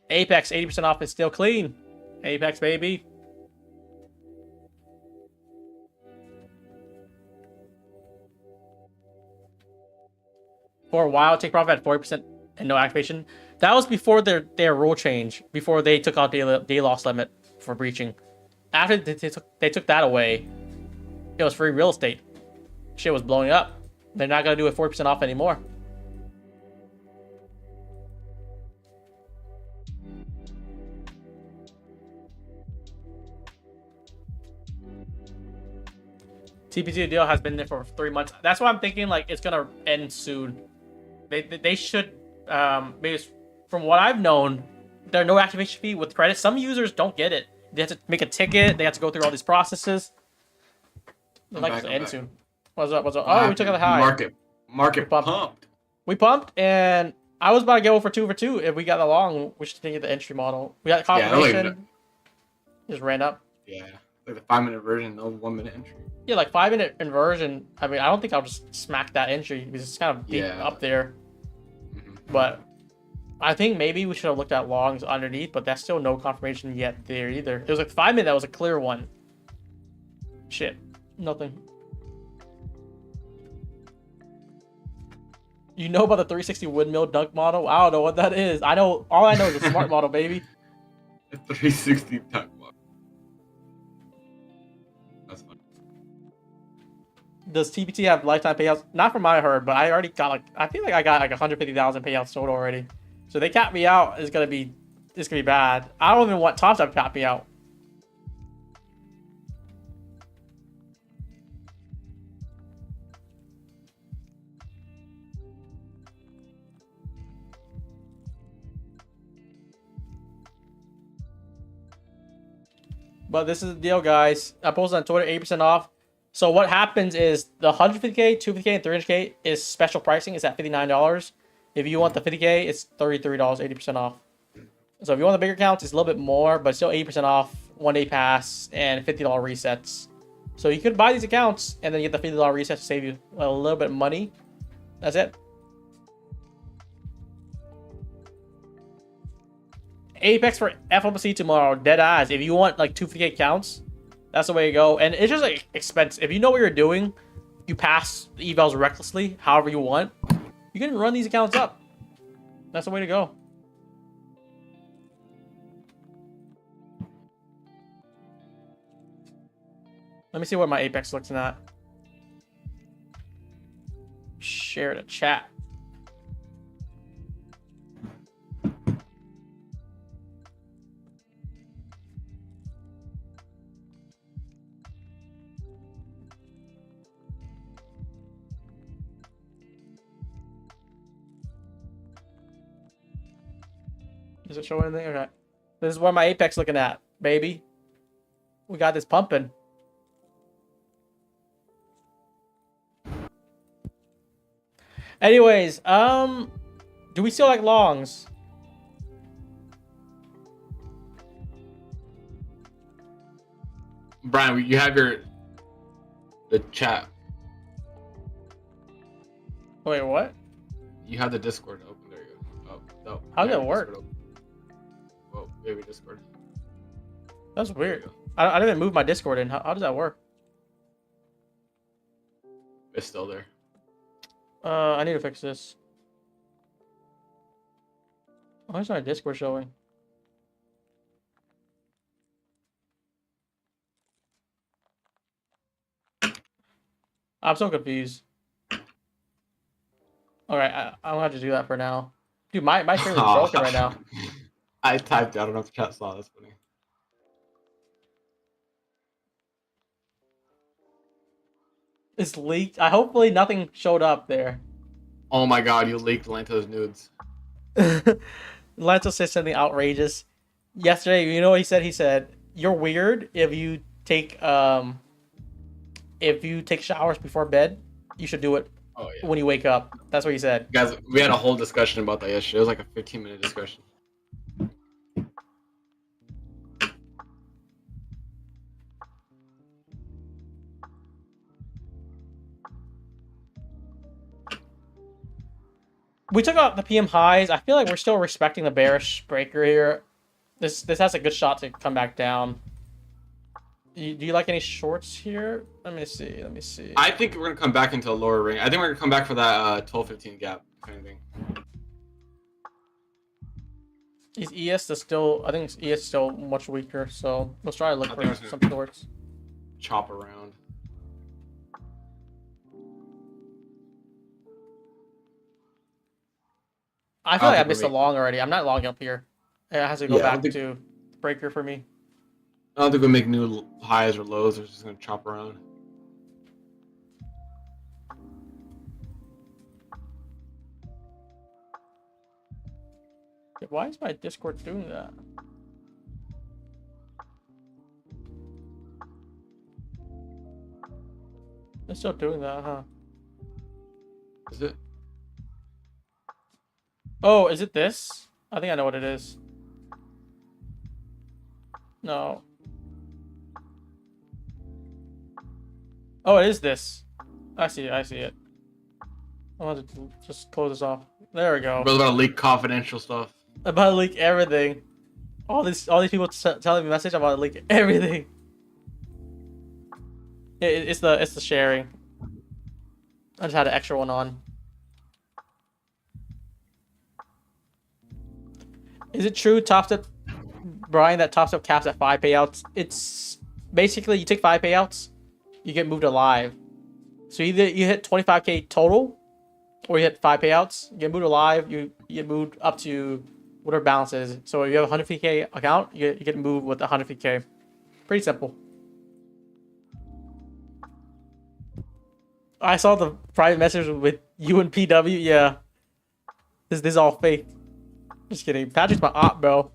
Apex 80% off is still clean. Apex, baby. For a while, take profit at 40% and no activation. That was before their rule change, before they took out day loss limit for breaching. After they took that away, it was free real estate. Shit was blowing up. They're not gonna do it 40% off anymore. TPT deal has been there for 3 months. That's why I'm thinking like it's gonna end soon. They should, because from what I've known, there's no activation fee with credit. Some users don't get it. They have to make a ticket. They have to go through all these processes. They'd like to end soon. What's up? Oh, we took out the high. Market pumped. We pumped, and I was about to go for 2 for 2. If we got the long, we should take the entry model. We got confirmation. Just ran up. Yeah, like the 5-minute version, no 1-minute entry. Yeah, like 5-minute inversion. I mean, I don't think I'll just smack that entry because it's kind of deep up there. But I think maybe we should have looked at longs underneath, but that's still no confirmation yet there either. It was like 5-minute that was a clear one. Shit, nothing. You know about the 360 windmill dunk model? I don't know what that is. All I know is a smart model, baby. The 360 dunk model. That's funny. Does TPT have lifetime payouts? Not from what I heard, but I already got I feel like I got 150,000 payouts total already. So they cap me out. It's gonna be bad. I don't even want Top to cap me out. But this is the deal, guys. I posted on Twitter, 8% off. So what happens is the 150K, 250K, and 300K is special pricing. It's at $59. If you want the 50K, it's $33, 80% off. So if you want the bigger accounts, it's a little bit more, but still 80% off, 1-day pass, and $50 resets. So you could buy these accounts and then get the $50 resets to save you a little bit of money. That's it. Apex for FOMC tomorrow, dead eyes. If you want like 250K accounts, that's the way to go. And it's just like expensive. If you know what you're doing, you pass the evals recklessly, however you want, you can run these accounts up. That's the way to go. Let me see what my Apex looks at. Share the chat. Does it show anything? Okay. This is what my Apex looking at, baby. We got this pumping. Anyways, do we still like longs? Brian, you have the chat. Wait, what? You have the Discord open. There you go. Oh, no. How does that work? Well, maybe Discord. That's weird. I didn't move my Discord in. How does that work? It's still there. I need to fix this. Why is my Discord showing? I'm so confused. Alright, I don't have to do that for now. Dude, my screen is broken right now. I typed. I don't know if the chat saw. That's funny. It's leaked. Hopefully nothing showed up there. Oh my god, you leaked Lanto's nudes. Lanto said something outrageous. Yesterday, you know what he said? He said, "You're weird if you take showers before bed. You should do it when you wake up." That's what he said. Guys, we had a whole discussion about that yesterday. It was like a 15-minute discussion. We took out the PM highs. I feel like we're still respecting the bearish breaker here. This has a good shot to come back down. Do you like any shorts here? Let me see. I think we're gonna come back into a lower ring. I think we're gonna come back for that 12-15 gap kind of thing. Is ES still? I think ES is still much weaker. So let's try to look for some shorts. Chop around. I feel like I missed a long already. I'm not long up here. It has to go back to breaker for me. I don't think we'll make new highs or lows. We're just gonna chop around. Why is my Discord doing that? It's still doing that, huh? Is it? Oh, is it this? I think I know what it is. No. Oh, it is this. I see it. I want to just close this off. There we go. We're about to leak confidential stuff. About to leak everything. All these people telling me message about to leak everything. It's the sharing. I just had an extra one on. Is it true, Brian, that Top Step caps at 5 payouts? It's basically you take 5 payouts, you get moved to live. So either you hit 25k total, or you hit 5 payouts, you get moved to live, you get moved up to whatever balance is. So if you have a 150k account, you get moved with 150k. Pretty simple. I saw the private message with you and PW. Yeah, this is all fake. Just kidding. Patrick's my op, bro.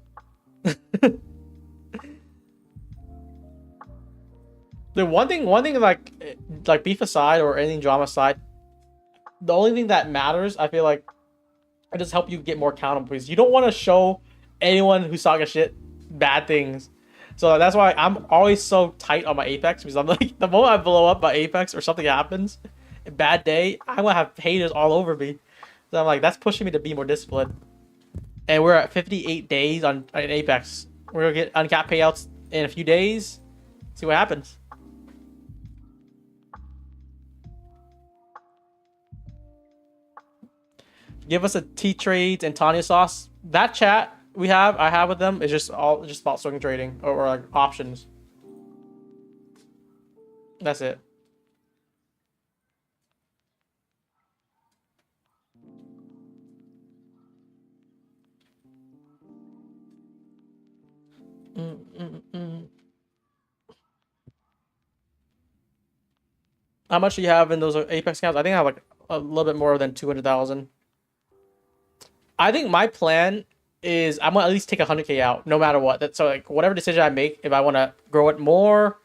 The one thing like beef aside or anything drama aside, the only thing that matters, I feel like, it just help you get more accountable, because you don't want to show anyone who's talking shit bad things. So that's why I'm always so tight on my Apex, because I'm like, the moment I blow up my Apex or something happens, a bad day, I'm gonna have haters all over me. So I'm like, that's pushing me to be more disciplined. And we're at 58 days on Apex. We're gonna get uncapped payouts in a few days. See what happens. Give us a T-Trades and Tanya sauce. That chat I have with them is just about swing trading or like options. That's it. How much do you have in those Apex accounts? I think I have like a little bit more than 200,000. I think my plan is I'm gonna at least take 100K out, no matter what. So like whatever decision I make, if I want to grow it more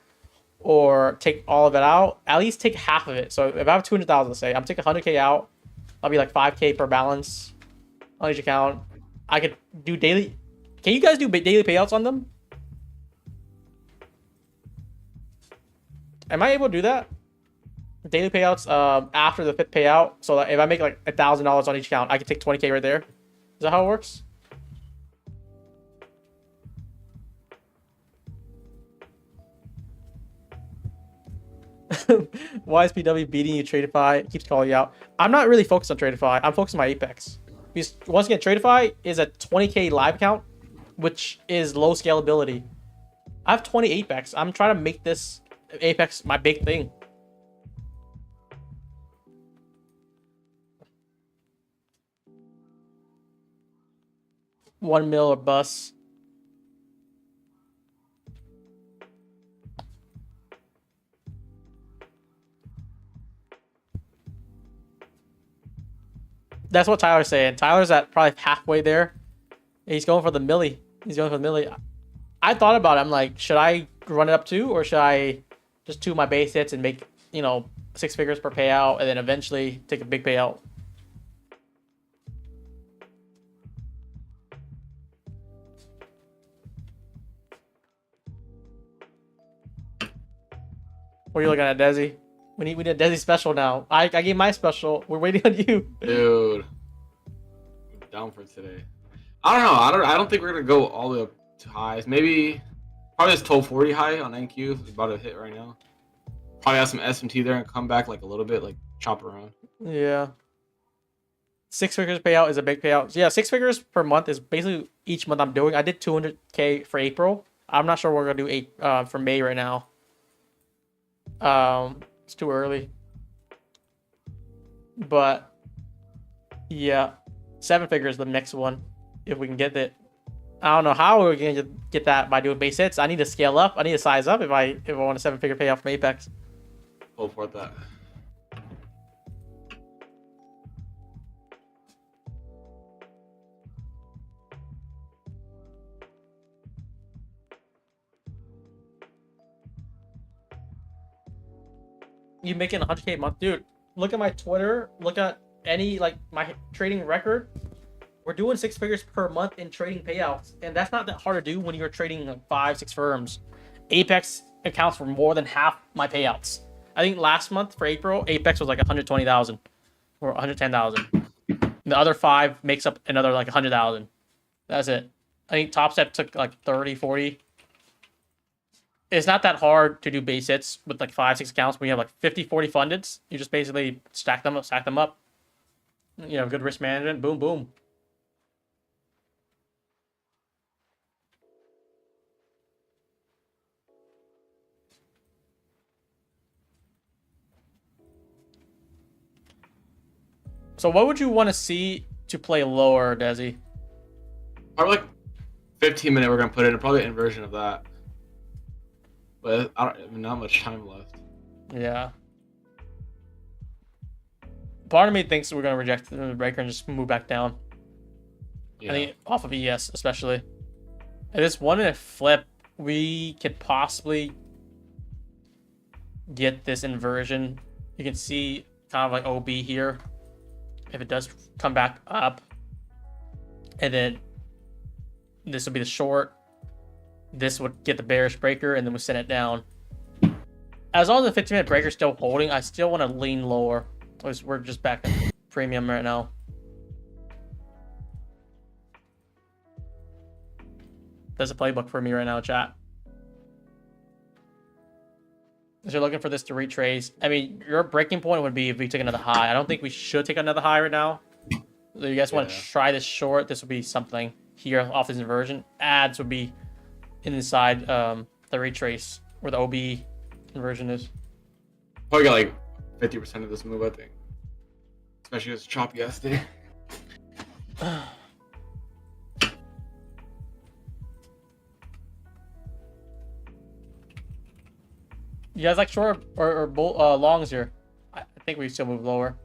or take all of it out, at least take half of it. So if I have 200,000, let's say I'm taking 100K out, I'll be like 5K per balance on each account. I could do daily. Can you guys do daily payouts on them? Am I able to do that? Daily payouts after the 5th payout. So that if I make like $1,000 on each account, I can take 20K right there. Is that how it works? Why is PW beating you? Tradeify keeps calling you out. I'm not really focused on Tradeify. I'm focused on my Apex. Because once again, Tradeify is a 20K live account, which is low scalability. I have 20 Apex. I'm trying to make this Apex my big thing. $1 mil or bust. That's what Tyler's saying. Tyler's at probably halfway there. He's going for the milli. He's going for the milli. I thought about it. I'm like, should I run it up too, or should I just do my base hits and make, 6 figures per payout, and then eventually take a big payout? What are you looking at, Desi? We need a Desi special now. I gave my special. We're waiting on you. Dude, I'm down for today. I don't know. I don't think we're gonna go all the way up to highs. Maybe probably this 1240 high on NQ is about to hit right now. Probably have some SMT there and come back like a little bit, like chop around. Yeah. 6 figures payout is a big payout. Yeah, 6 figures per month is basically each month I'm doing. I did 200K for April. I'm not sure what we're gonna do for May right now. It's too early. But yeah, 7 figures the next one if we can get it. I don't know how we're gonna get that by doing base hits. I need to scale up. I need to size up if I want a 7-figure payout from Apex. Pull for that. You making 100K a month, dude? Look at my Twitter. Look at my trading record. We're doing 6 figures per month in trading payouts, and that's not that hard to do when you're trading like 5-6 firms. Apex accounts for more than half my payouts. I think last month for April, Apex was like 120,000 or 110,000. The other 5 makes up another like 100,000. That's it. I think Top Step took like 30, 40. It's not that hard to do base hits with like 5-6 accounts when you have like 50, 40 fundeds. You just basically stack them up. Good risk management. Boom, boom. So what would you want to see to play lower, Desi? Probably like 15-minute we're gonna put in, probably an inversion of that. But not much time left. Yeah. Part of me thinks we're gonna reject the breaker and just move back down. Yeah. I think off of ES especially. If this 1-minute flip, we could possibly get this inversion. You can see kind of like OB here. If it does come back up, and then this would be the short. This would get the bearish breaker, and then we send it down. As long as the 15-minute breaker is still holding, I still want to lean lower. Because we're just back at premium right now. There's a playbook for me right now, chat. If you're looking for this to retrace, I mean, your breaking point would be if we took another high. I don't think we should take another high right now. So you guys want to try this short? This would be something here off this inversion. Ads would be inside the retrace where the OB inversion is. Probably got like 50% of this move, I think. Especially as choppy yesterday. You guys like short or longs here? I think we still move lower.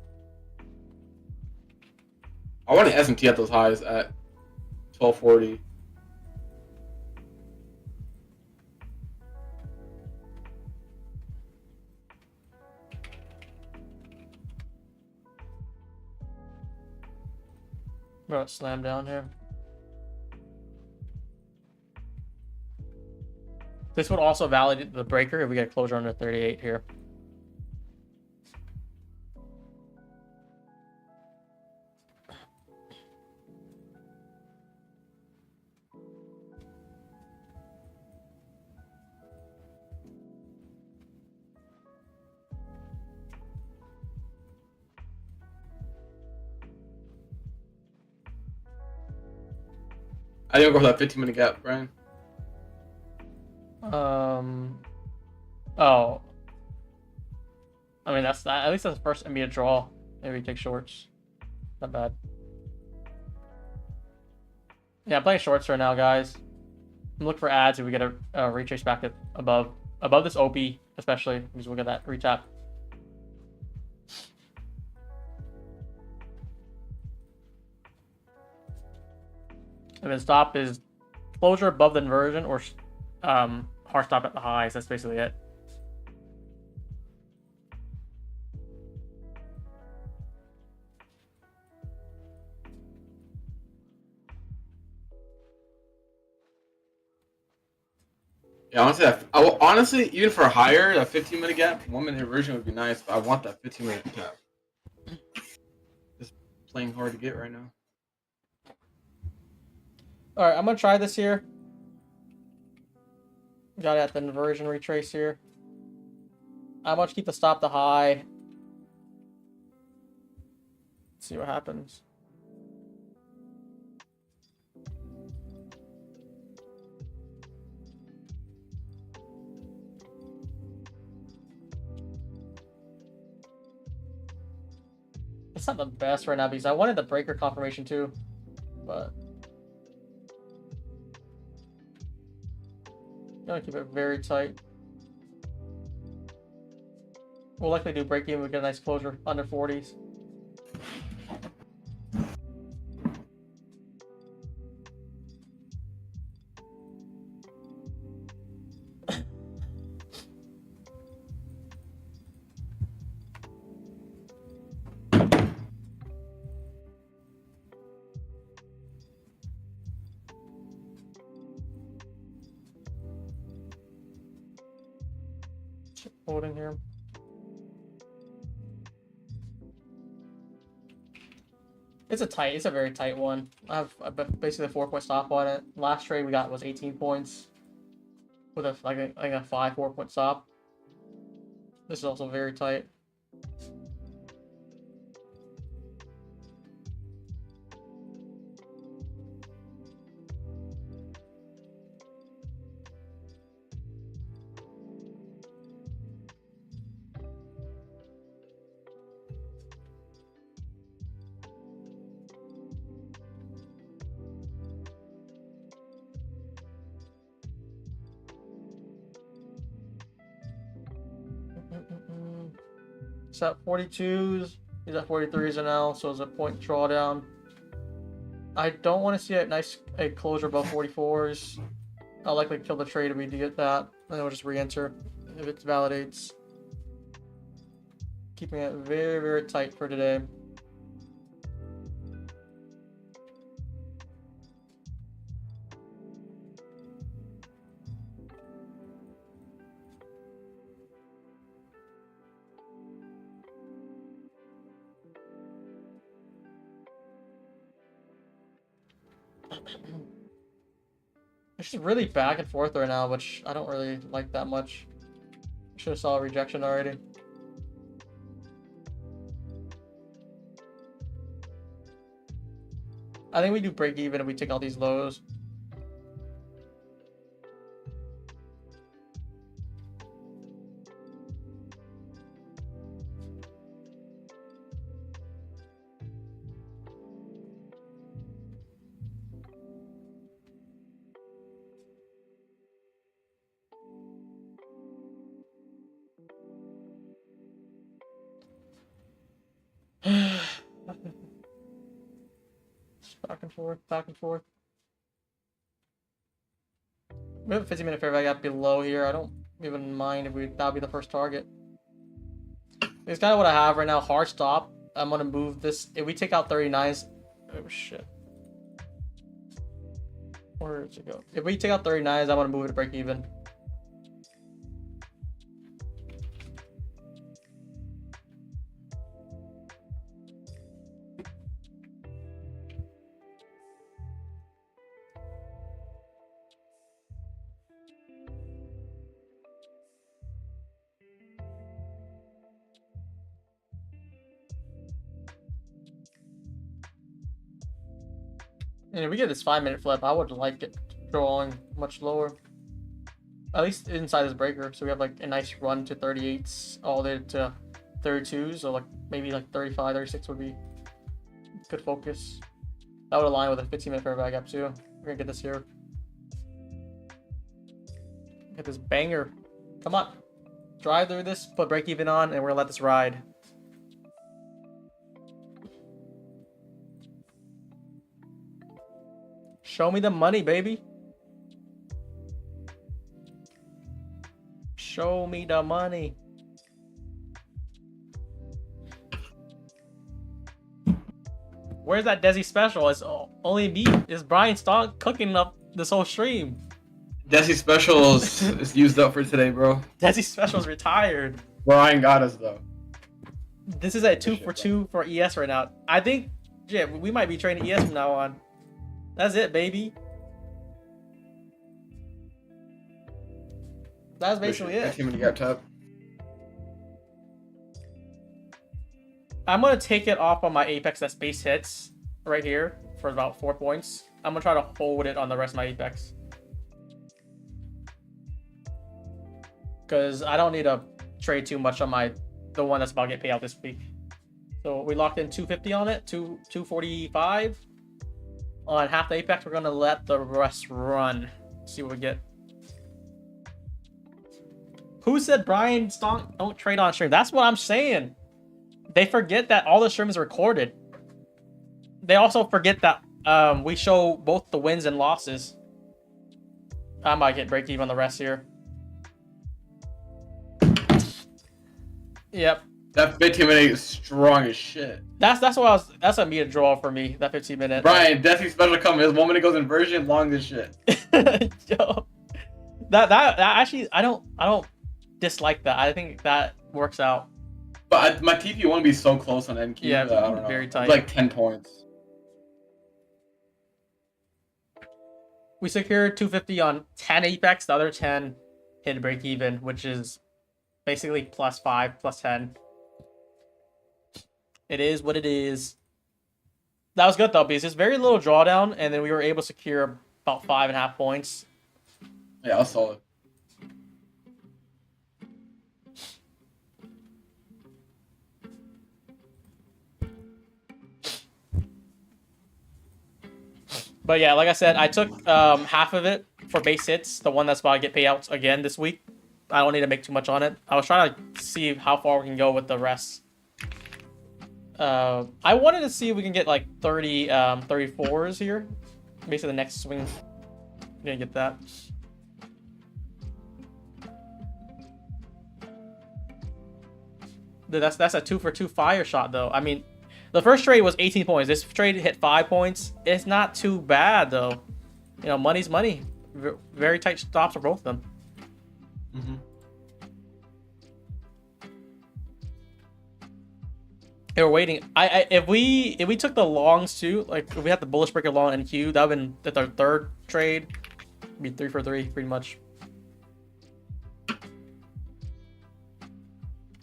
I want an SMT at those highs at 1240. We're gonna slam down here. This would also validate the breaker if we get closure under 38 here. I didn't go for that 15-minute gap, Brian. Oh. I mean, that's at least that's the first immediate draw. Maybe take shorts. Not bad. Yeah, I'm playing shorts right now, guys. I'm looking for ads if we get a retrace back to above this OP, especially because we'll get that retap. And then stop is closure above the inversion or hard stop at the highs. That's basically it. Yeah, honestly, even for higher, that 15-minute gap, 1-minute inversion would be nice, but I want that 15-minute gap. Just playing hard to get right now. All right, I'm gonna try this here. Got it at the inversion retrace here. I'm gonna keep the stop to high. See what happens. It's not the best right now because I wanted the breaker confirmation too, but gonna keep it very tight. We'll likely do break even. We get a nice closure under 40s. Holding here. It's a very tight one. I have basically a 4-point stop on it. Last trade we got was 18 points with a 4-point stop. This is also very tight. It's at 42s. He's at 43s now, so it's a point drawdown. I don't want to see a closure above 44s. I'll likely kill the trade if we do get that. And then we'll just re-enter if it validates. Keeping it very, very tight for today. It's just really back and forth right now, which I don't really like that much. Should have saw a rejection already. I think we do break even if we take all these lows. Back and forth, back and forth. We have a 15-minute fair value gap below here. I don't even mind if that'll be the first target. It's kind of what I have right now. Hard stop. I'm gonna move this. If we take out 39s, oh shit. Where did it go? If we take out 39s, I want to move it to break even. And if we get this 5-minute flip, I would like it drawing much lower. At least inside this breaker. So we have like a nice run to 38s all the way to 32s. So like maybe like 35, 36 would be good focus. That would align with a 15-minute fair value gap too. We're gonna get this here. Get this banger. Come on. Drive through this, put break even on, and we're gonna let this ride. Show me the money, baby. Show me the money. Where's that Desi special? It's only me. Is Brian Stock cooking up this whole stream? Desi specials is used up for today, bro. Desi special's retired. Brian got us though. This is a 2 for 2 for ES right now. I think, yeah, we might be trading ES from now on. That's it, baby. That's basically it. When you got top. I'm gonna take it off on my apex that's base hits right here for about 4 points. I'm gonna try to hold it on the rest of my apex. Because I don't need to trade too much on the one that's about to get paid out this week. So we locked in 250 on it, 245. On half the apex, we're gonna let the rest run. See what we get. Who said Brian Stonk don't trade on stream? That's what I'm saying. They forget that all the stream is recorded. They also forget that we show both the wins and losses. I might get break even on the rest here. Yep. That 15-minute is strong as shit. That's a meter draw for me. That 15-minute. Brian, Desi special coming. His 1 minute goes inversion, long as shit. Yo, that actually I don't dislike that. I think that works out. But my TP won't be so close on NQ. Yeah, I don't know. very tight. It's like 10 points. We secured 250 on 10 apex. The other 10 hit break even, which is basically +5, +10. It is what it is. That was good though, because it's very little drawdown, and then we were able to secure about 5.5 points. Yeah, that's solid. But yeah, like I said, I took half of it for base hits, the one that's about to get payouts again this week. I don't need to make too much on it. I was trying to see how far we can go with the rest. I wanted to see if we can get like 34s here. Basically the next swing. I'm gonna get that. Dude, that's a 2 for 2 fire shot though. I mean, the first trade was 18 points. This trade hit 5 points. It's not too bad though. You know, money's money. Very tight stops for both of them. Mm-hmm. They were waiting. If we took the longs too, like if we had the bullish breaker long and Q, that would have been our third trade. It'd be 3 for 3 pretty much.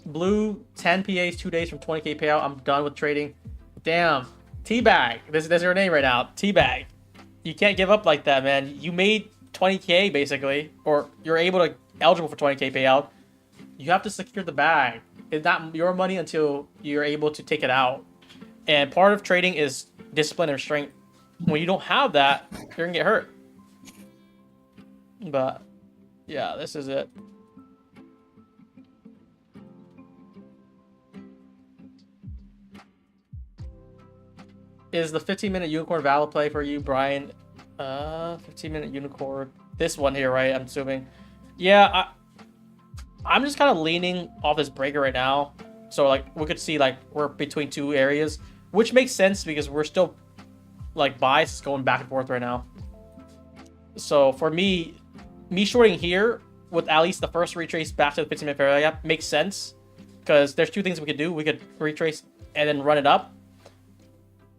Blue 10 PAs 2 days from 20k payout. I'm done with trading. Damn, Teabag. This is your name right now, Teabag. You can't give up like that, man. You made 20k basically, or you're eligible for 20k payout. You have to secure the bag. It's not your money until you're able to take it out. And part of trading is discipline and restraint. When you don't have that, you're gonna get hurt. But yeah, this is it. Is the 15-minute unicorn valid play for you, Brian? 15-minute unicorn. this one here, right? I'm assuming. Yeah, I'm just kind of leaning off this breaker right now. So like we could see like we're between two areas, which makes sense because we're still like bias going back and forth right now. So for me shorting here with at least the first retrace back to the 15-minute fair value gap makes sense because there's two things we could do. We could retrace and then run it up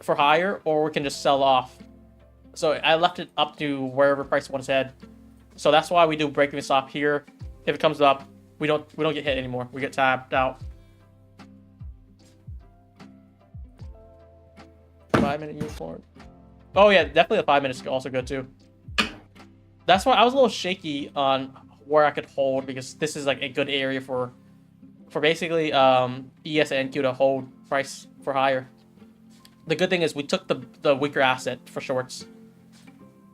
for higher, or we can just sell off. So I left it up to wherever price wants to head. So that's why we do break even stop here. If it comes up, we don't get hit anymore. We get tapped out. 5-minute unicorn. Oh yeah, definitely the 5 minutes is also good too. That's why I was a little shaky on where I could hold because this is like a good area for basically ES and NQ to hold price for higher. The good thing is we took the weaker asset for shorts.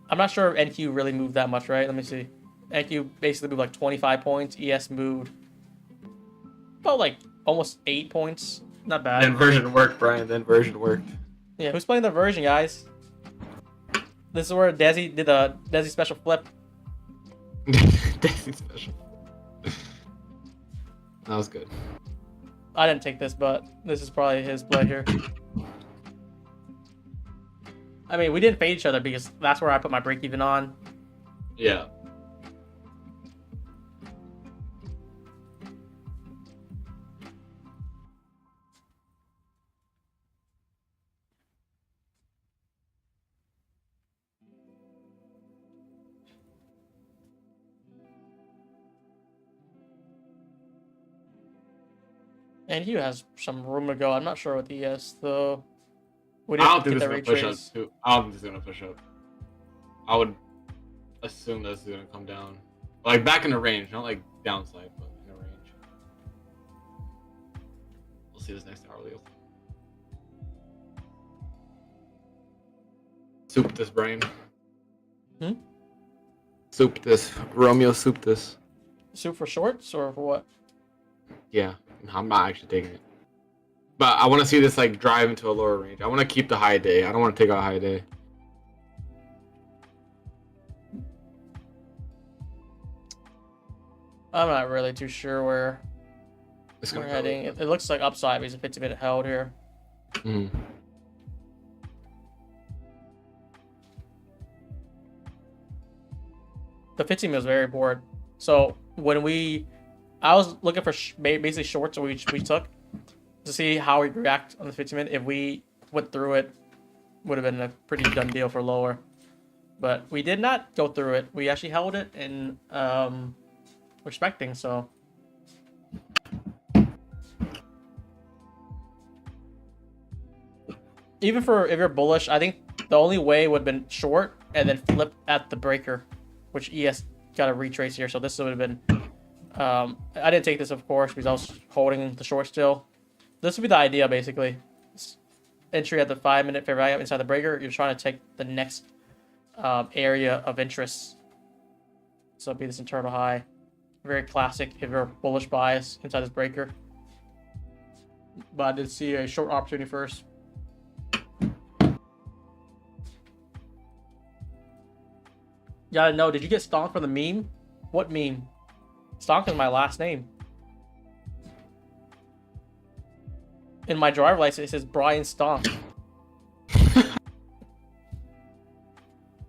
I'm not sure if NQ really moved that much, right? Let me see. NQ basically moved like 25 points. ES moved about like almost 8 points. Not bad. Then version worked, Brian. Then version worked. Yeah, who's playing the version, guys? This is where Desi did the Desi special flip. Desi special. That was good. I didn't take this, but this is probably his play here. I mean, we didn't fade each other because that's where I put my break even on. Yeah. And he has some room to go. I'm not sure what he has, though. We I don't didn't think get this is that gonna push retrace. up. Too. I don't think it's gonna push up. I would assume this is gonna come down, like back in the range, not like downside, but in the range. We'll see this next hourly. Soup this, brain. Hmm? Soup this, Romeo. Soup this. Soup for shorts or for what? Yeah, I'm not actually taking it. But I want to see this like drive into a lower range. I want to keep the high day. I don't want to take out high day. I'm not really too sure where It's we're gonna heading. It looks like upside because the 50-minute held here. Mm. The 15-minute was very bored. So when I was looking for basically shorts we took to see how we react on the 15-minute. If we went through it, would have been a pretty done deal for lower. But we did not go through it. We actually held it in respecting. So even for if you're bullish, I think the only way would have been short and then flip at the breaker, which ES got a retrace here. So this would have been. I didn't take this, of course, because I was holding the short still. This would be the idea, basically. Entry at the 5-minute fair value inside the breaker. You're trying to take the next area of interest. So it'd be this internal high. Very classic if you're bullish bias inside this breaker. But I did see a short opportunity first. Gotta know, did you get stonked from the meme? What meme? Stonk is my last name. In my driver license, it says Brian Stonk.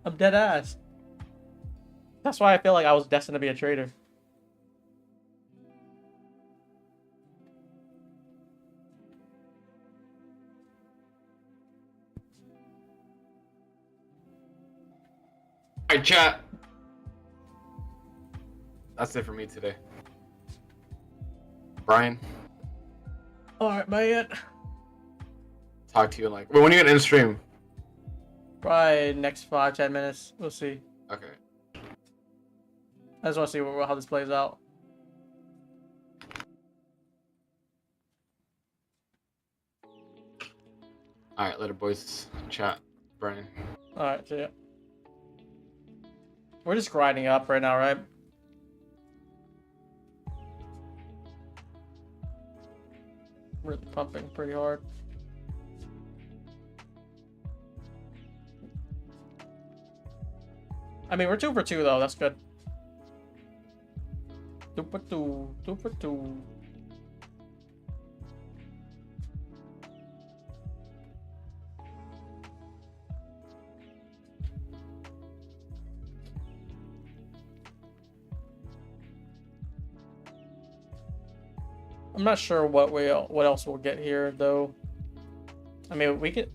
I'm dead ass. That's why I feel like I was destined to be a trader. Alright, chat. That's it for me today. Brian, Alright, man. talk to you in like. When are you gonna end stream? Probably next 5-10 minutes. We'll see. Okay. I just want to see how this plays out. Alright, later, boys. Chat. Brian. Alright, see ya. We're just grinding up right now, right? Really pumping pretty hard. I mean, we're 2 for 2 though. That's good. 2 for 2. 2 for 2. I'm not sure what else we'll get here though. I mean, we could.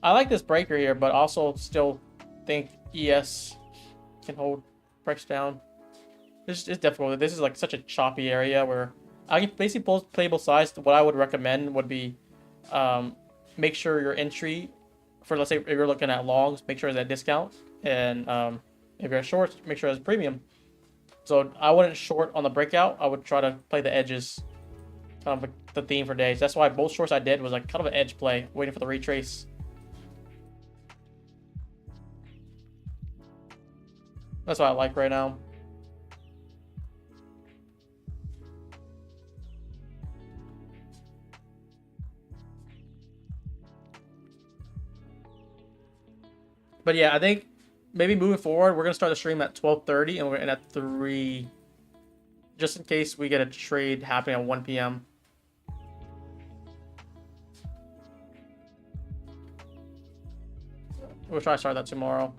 I like this breaker here, but also still think ES can hold price down. It's difficult. This is like such a choppy area where I can basically play both sides. What I would recommend would be make sure your entry for, let's say if you're looking at longs, make sure it's at discount, and if you're at shorts, make sure it's premium. So I wouldn't short on the breakout. I would try to play the edges, kind of like the theme for days. That's why both shorts I did was like kind of an edge play, waiting for the retrace. That's what I like right now. But yeah, I think maybe moving forward, we're gonna start the stream at 12:30 and we're gonna end at 3, just in case we get a trade happening at 1 p.m. We'll try to start that tomorrow.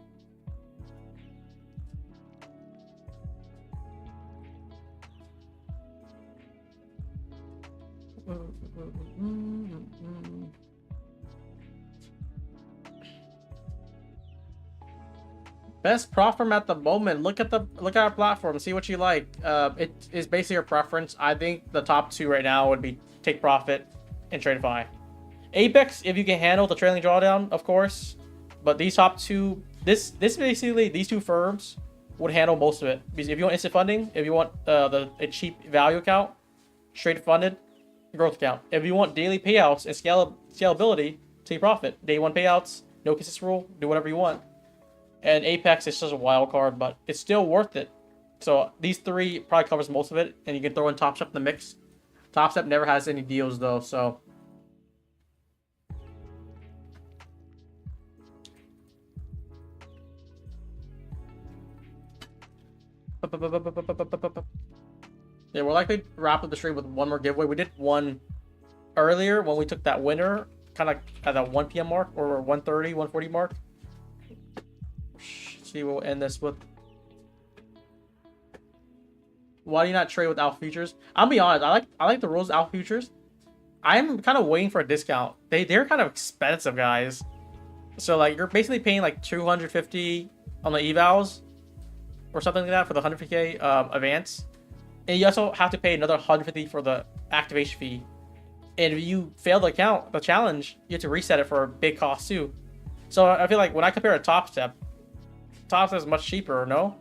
Best prop firm at the moment. Look at our platform. See what you like. It is basically your preference. I think the top 2 right now would be Take Profit and Tradeify. Apex, if you can handle the trailing drawdown, of course. But these top 2, this basically these 2 firms would handle most of it. Because if you want instant funding, if you want a cheap value account, straight funded growth account. If you want daily payouts and scalability, Take Profit. Day 1 payouts, no consist rule, do whatever you want. And Apex is just a wild card, but it's still worth it. So these 3 probably covers most of it, and you can throw in Top Step in the mix. Top Step never has any deals though, so. Yeah, we're likely to wrap up the stream with one more giveaway. We did one earlier when we took that winner, kind of at that 1 p.m. mark or 1:30, 1:40 mark. We'll end this with, why do you not trade with alpha futures? I'll be honest, I like the rules of alpha futures. I'm kind of waiting for a discount. They're kind of expensive, guys. So like you're basically paying like 250 on the evals or something like that for the 150k advance, and you also have to pay another 150 for the activation fee. And if you fail the challenge, you have to reset it for a big cost too. So I feel like when I compare a Top Step is much cheaper, no?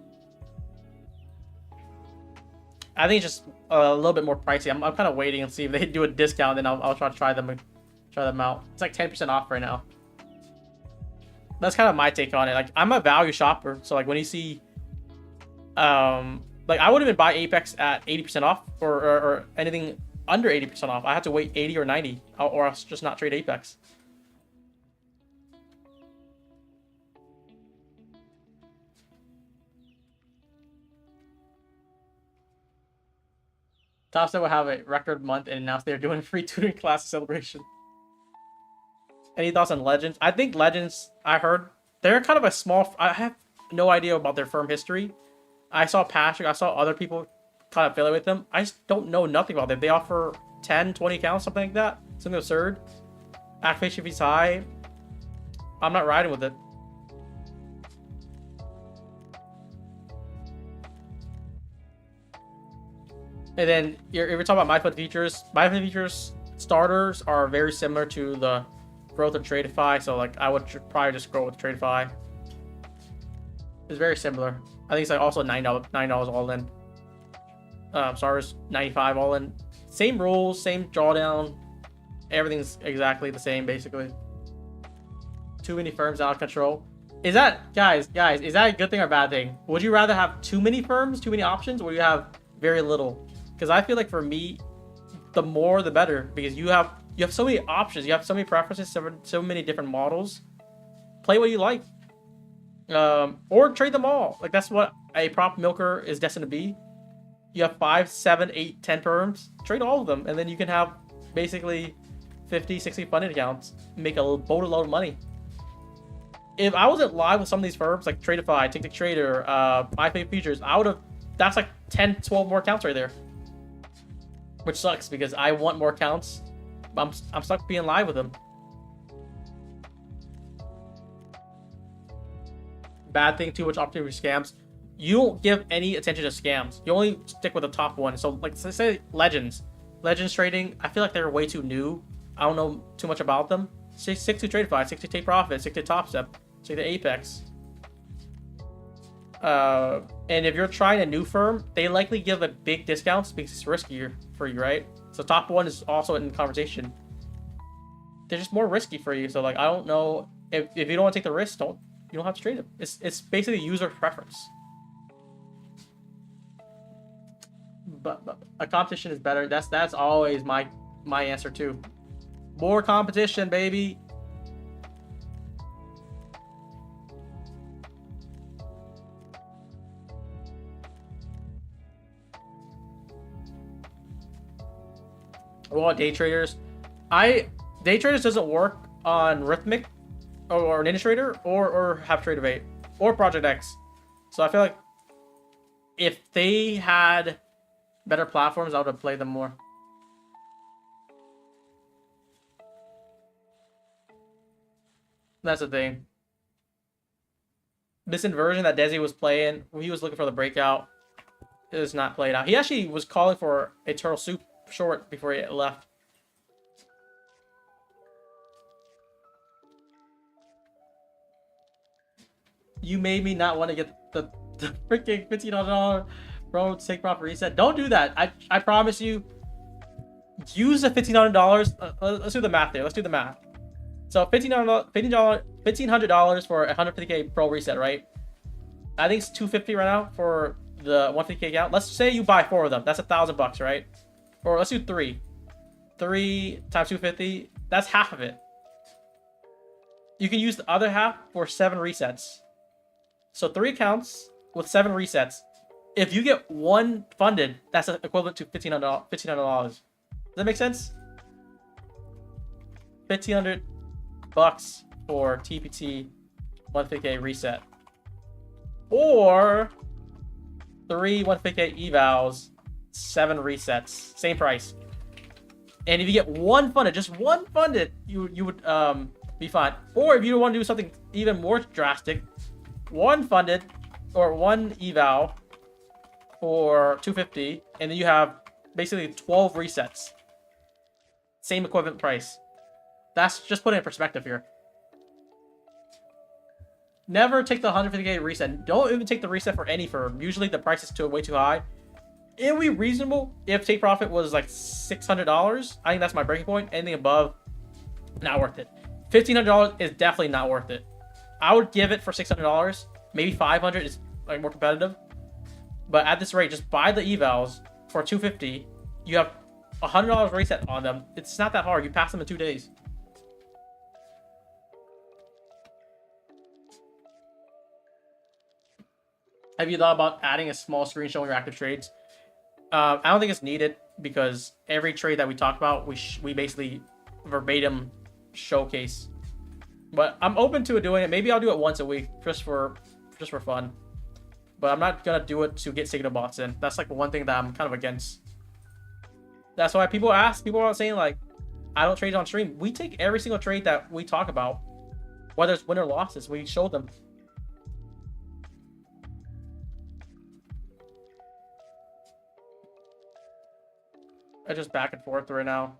I think it's just a little bit more pricey. I'm kind of waiting and see if they do a discount, then I'll try them out. It's like 10% off right now. That's kind of my take on it. Like I'm a value shopper, so like when you see, like I wouldn't even buy Apex at 80% off or anything under 80% off. I have to wait 80 or 90, or else just not trade Apex. Top Step will have a record month and announced they're doing free tutoring class celebration. Any thoughts on Legends? I think Legends, I heard, they're kind of a small, I have no idea about their firm history. I saw Patrick, I saw other people kind of affiliate with them. I just don't know nothing about them. They offer 10, 20 accounts, something like that. Something absurd. Activation fees high. I'm not riding with it. And then if you're talking about my fund features starters are very similar to the growth of Tradeify. So like I would probably just go with Tradeify. It's very similar. I think it's like also $9 all in. Starters $95 all in. Same rules, same drawdown. Everything's exactly the same basically. Too many firms out of control. Is that guys? Is that a good thing or a bad thing? Would you rather have too many firms, too many options, or you have very little? Because I feel like for me, the more the better, because you have so many options, you have so many preferences, so many different models. Play what you like. Or trade them all. Like that's what a prop milker is destined to be. You have 5, 7, 8, 10 perms. Trade all of them, and then you can have basically 50, 60 funded accounts. Make a boatload of money. If I wasn't live with some of these firms like Tradeify, Tick Tick Trader, iPay Futures, I would have. That's like 10, 12 more accounts right there. Which sucks because I want more accounts. But I'm stuck being live with them. Bad thing, too much opportunity for scams. You don't give any attention to scams. You only stick with the top one. So, like, say Legends. Legends trading, I feel like they're way too new. I don't know too much about them. Stick to Tradeify, stick to Take Profit, stick to Top Step, stick to Apex. And if you're trying a new firm, they likely give a big discounts because it's riskier for you, right? So top one is also in the conversation. They're just more risky for you. So like I don't know if you don't want to take the risk, you don't have to trade them. It's basically user preference. But a competition is better. That's always my answer too. More competition, baby. Well, day traders. Day traders doesn't work on Rhythmic or Ninja Trader or have Tradeivate or Project X. So I feel like if they had better platforms, I would have played them more. That's the thing. This inversion that Desi was playing, he was looking for the breakout. It was not played out. He actually was calling for a turtle soup short before he left. You made me not want to get the freaking $1,500 bro take profit reset. Don't do that. I promise you. Use the $1,500. Let's do the math there. Let's do the math. So $1,500 for a 150k pro reset, right? I think it's $250 right now for the 150k account. Let's say you buy 4 of them. That's $1,000, right? Or let's do 3. 3 times 250. That's half of it. You can use the other half for 7 resets. So 3 accounts with 7 resets. If you get 1 funded, that's equivalent to $1,500. Does that make sense? $1,500 for TPT 150k reset. Or 3 150k evals, 7 resets, same price. And if you get 1 funded, just 1 funded, you would be fine. Or if you want to do something even more drastic, 1 funded or 1 eval for 250, and then you have basically 12 resets. Same equivalent price. That's just putting it in perspective here. Never take the 150k reset. Don't even take the reset for any firm. Usually the price is way too high. It would be reasonable if take profit was like $600. I think that's my breaking point. Anything above, not worth it. $1,500 is definitely not worth it. I would give it for $600. Maybe $500 is like more competitive. But at this rate, just buy the evals for $250. You have $100 reset on them. It's not that hard. You pass them in 2 days. Have you thought about adding a small screen showing your active trades? I don't think it's needed because every trade that we talk about, we basically verbatim showcase. But I'm open to doing it. Maybe I'll do it once a week just for fun. But I'm not gonna do it to get signal bots in. That's like one thing that I'm kind of against. That's why people are saying like, I don't trade on stream. We take every single trade that we talk about, whether it's win or losses. We show them. I just back and forth right now.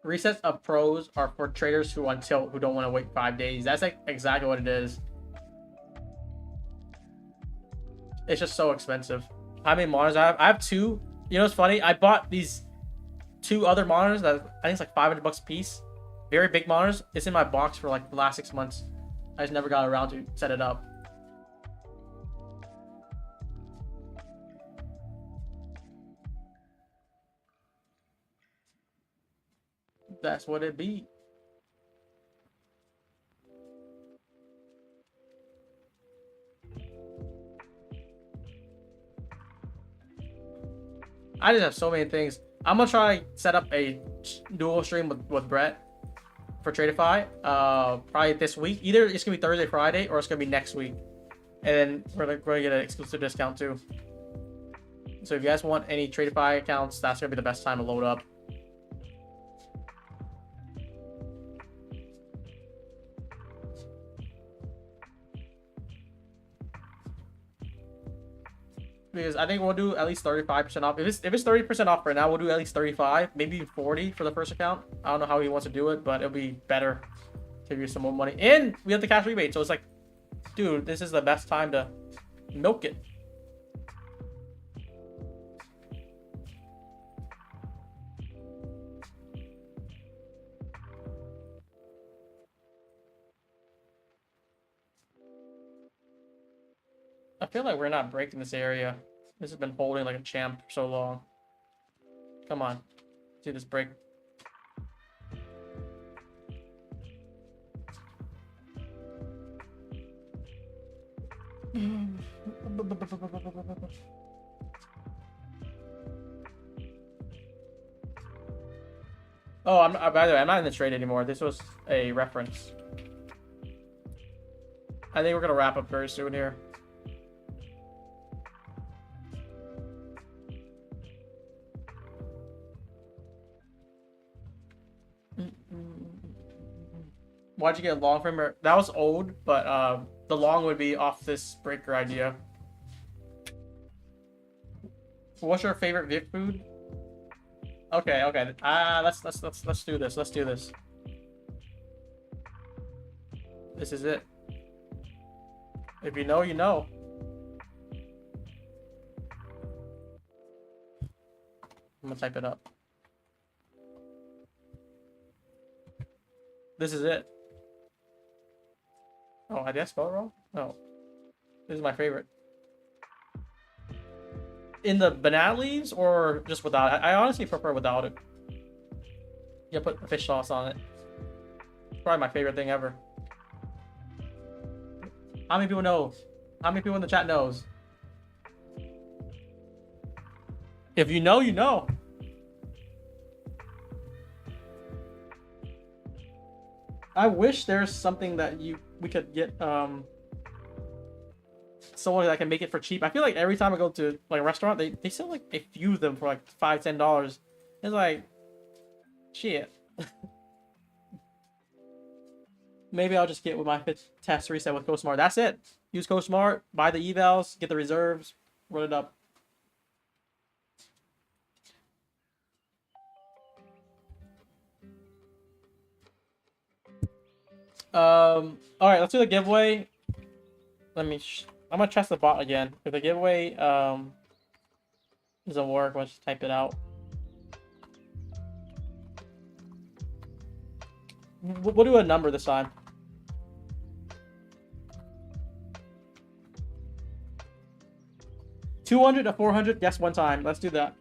Resets of pros are for traders who on tilt who don't want to wait 5 days. That's like exactly what it is. It's just so expensive. How many monitors I have? I have 2. You know what's funny? I bought these 2 other monitors that I think it's like $500 a piece. Very big monitors. It's in my box for like the last 6 months. I just never got around to set it up. That's what it be. I just have so many things. I'm gonna try to set up a dual stream with Brett for Tradeify. Probably this week. Either it's gonna be Thursday, Friday, or it's gonna be next week. And then we're gonna get an exclusive discount too. So if you guys want any Tradeify accounts, that's gonna be the best time to load up. Because I think we'll do at least 35% off. If it's 30% off right now, we'll do at least 35, maybe 40 for the first account. I don't know how he wants to do it, but it'll be better to give you some more money. And we have the cash rebate, so it's like, dude, this is the best time to milk it. I feel like we're not breaking this area. This has been holding like a champ for so long. Come on. Do this break. Oh, by the way, I'm not in the trade anymore. This was a reference. I think we're gonna wrap up very soon here. Why'd you get long frame? That was old, but the long would be off this breaker idea. What's your favorite Vic food? Okay. Let's do this. Let's do this. This is it. If you know, you know. I'm gonna type it up. This is it. Oh, did I spell it wrong? No. This is my favorite. In the banana leaves or just without it? I honestly prefer without it. Yeah, put fish sauce on it. Probably my favorite thing ever. How many people know? How many people in the chat knows? If you know, you know. I wish there's something that we could get someone that can make it for cheap. I feel like every time I go to like a restaurant, they sell like a few of them for like $5-10. It's like shit. Maybe I'll just get with my test reset with CoSmart. That's it. Use CoSmart, buy the evals, get the reserves, run it up. All right, let's do the giveaway. I'm gonna test the bot again. If the giveaway doesn't work, let's just type it out. We'll do a number this time. $200 to $400, guess one time. Let's do that.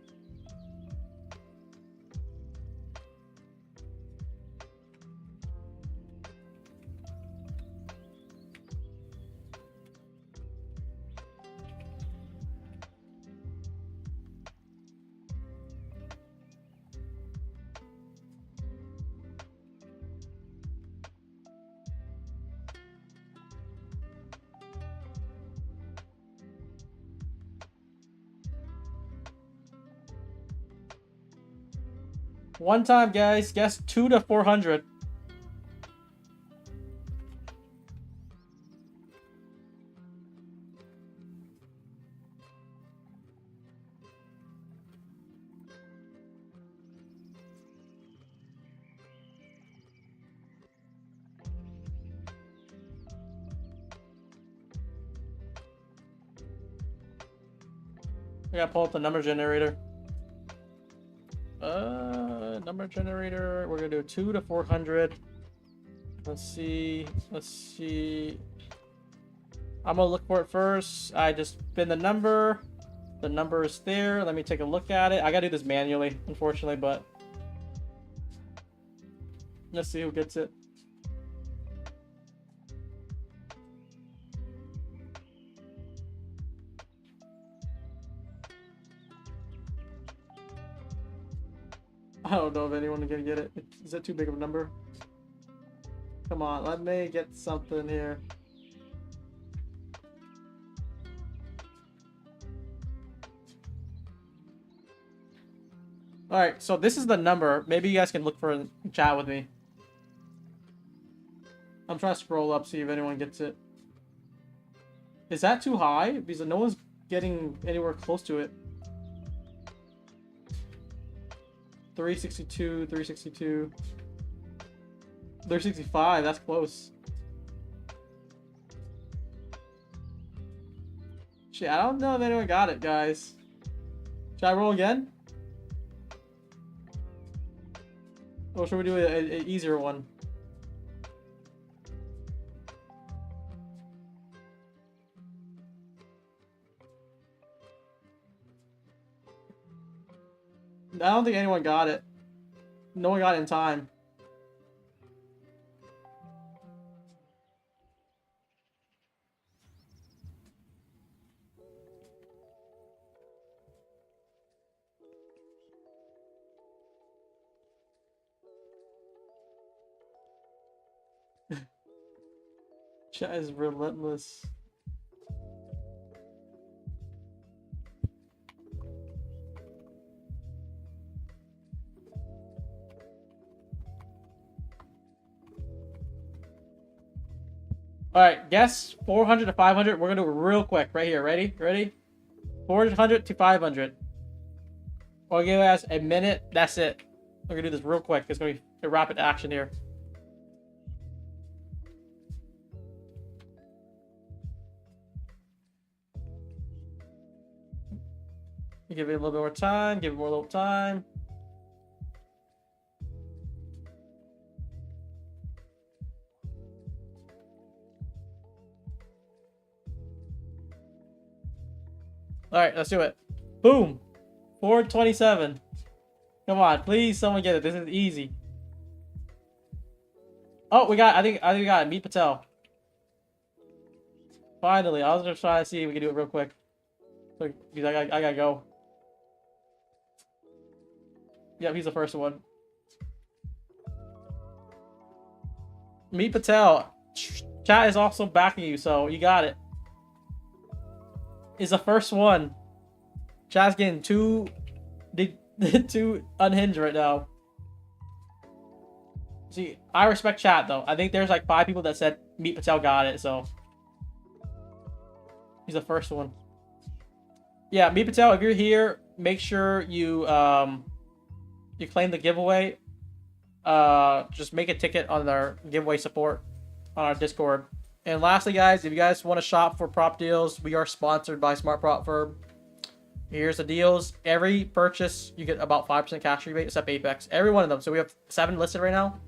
One time, guys. Guess 2 to 400. I gotta pull up the number generator. Number generator. We're gonna do 2 to 400. Let's see. I'm gonna look for it first. I just spin the number. The number is there. Let me take a look at it. I gotta do this manually, unfortunately, but Let's see who gets it. I don't know if anyone can get it. Is that too big of a number? Come on, let me get something here. Alright, so this is the number. Maybe you guys can look for it and chat with me. I'm trying to scroll up, see if anyone gets it. Is that too high? Because no one's getting anywhere close to it. 362, 362. 365, that's close. Shit, I don't know if anyone got it, guys. Should I roll again? Or should we do an easier one? I don't think anyone got it. No one got it in time. Chat is relentless. Alright, guess 400 to 500. We're gonna do it real quick right here. Ready? Ready? 400 to 500. I'll give you guys a minute. That's it. We're gonna do this real quick. It's gonna be a rapid action here. Give it a little bit more time. Give it more little time. All right, let's do it. Boom. 427. Come on, please, someone get it. This is easy. Oh, we got. I think we got it. Meet Patel. Finally, I was just trying to see if we can do it real quick. So, I gotta go. Yep, he's the first one. Meet Patel. Chat is also backing you, so you got it. Is the first one. Chat's getting too unhinged right now. See, I respect chat though. I think there's like 5 people that said Meet Patel got it, so he's the first one. Yeah, Meet Patel, if you're here, make sure you you claim the giveaway. Just make a ticket on our giveaway support on our Discord. And lastly, guys, if you guys want to shop for prop deals, we are sponsored by Smart Prop Firm. Here's the deals. Every purchase, you get about 5% cash rebate, except Apex. Every one of them. So we have 7 listed right now.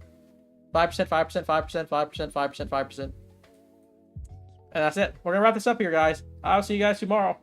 5%, 5%, 5%, 5%, 5%, 5%. And that's it. We're going to wrap this up here, guys. I'll see you guys tomorrow.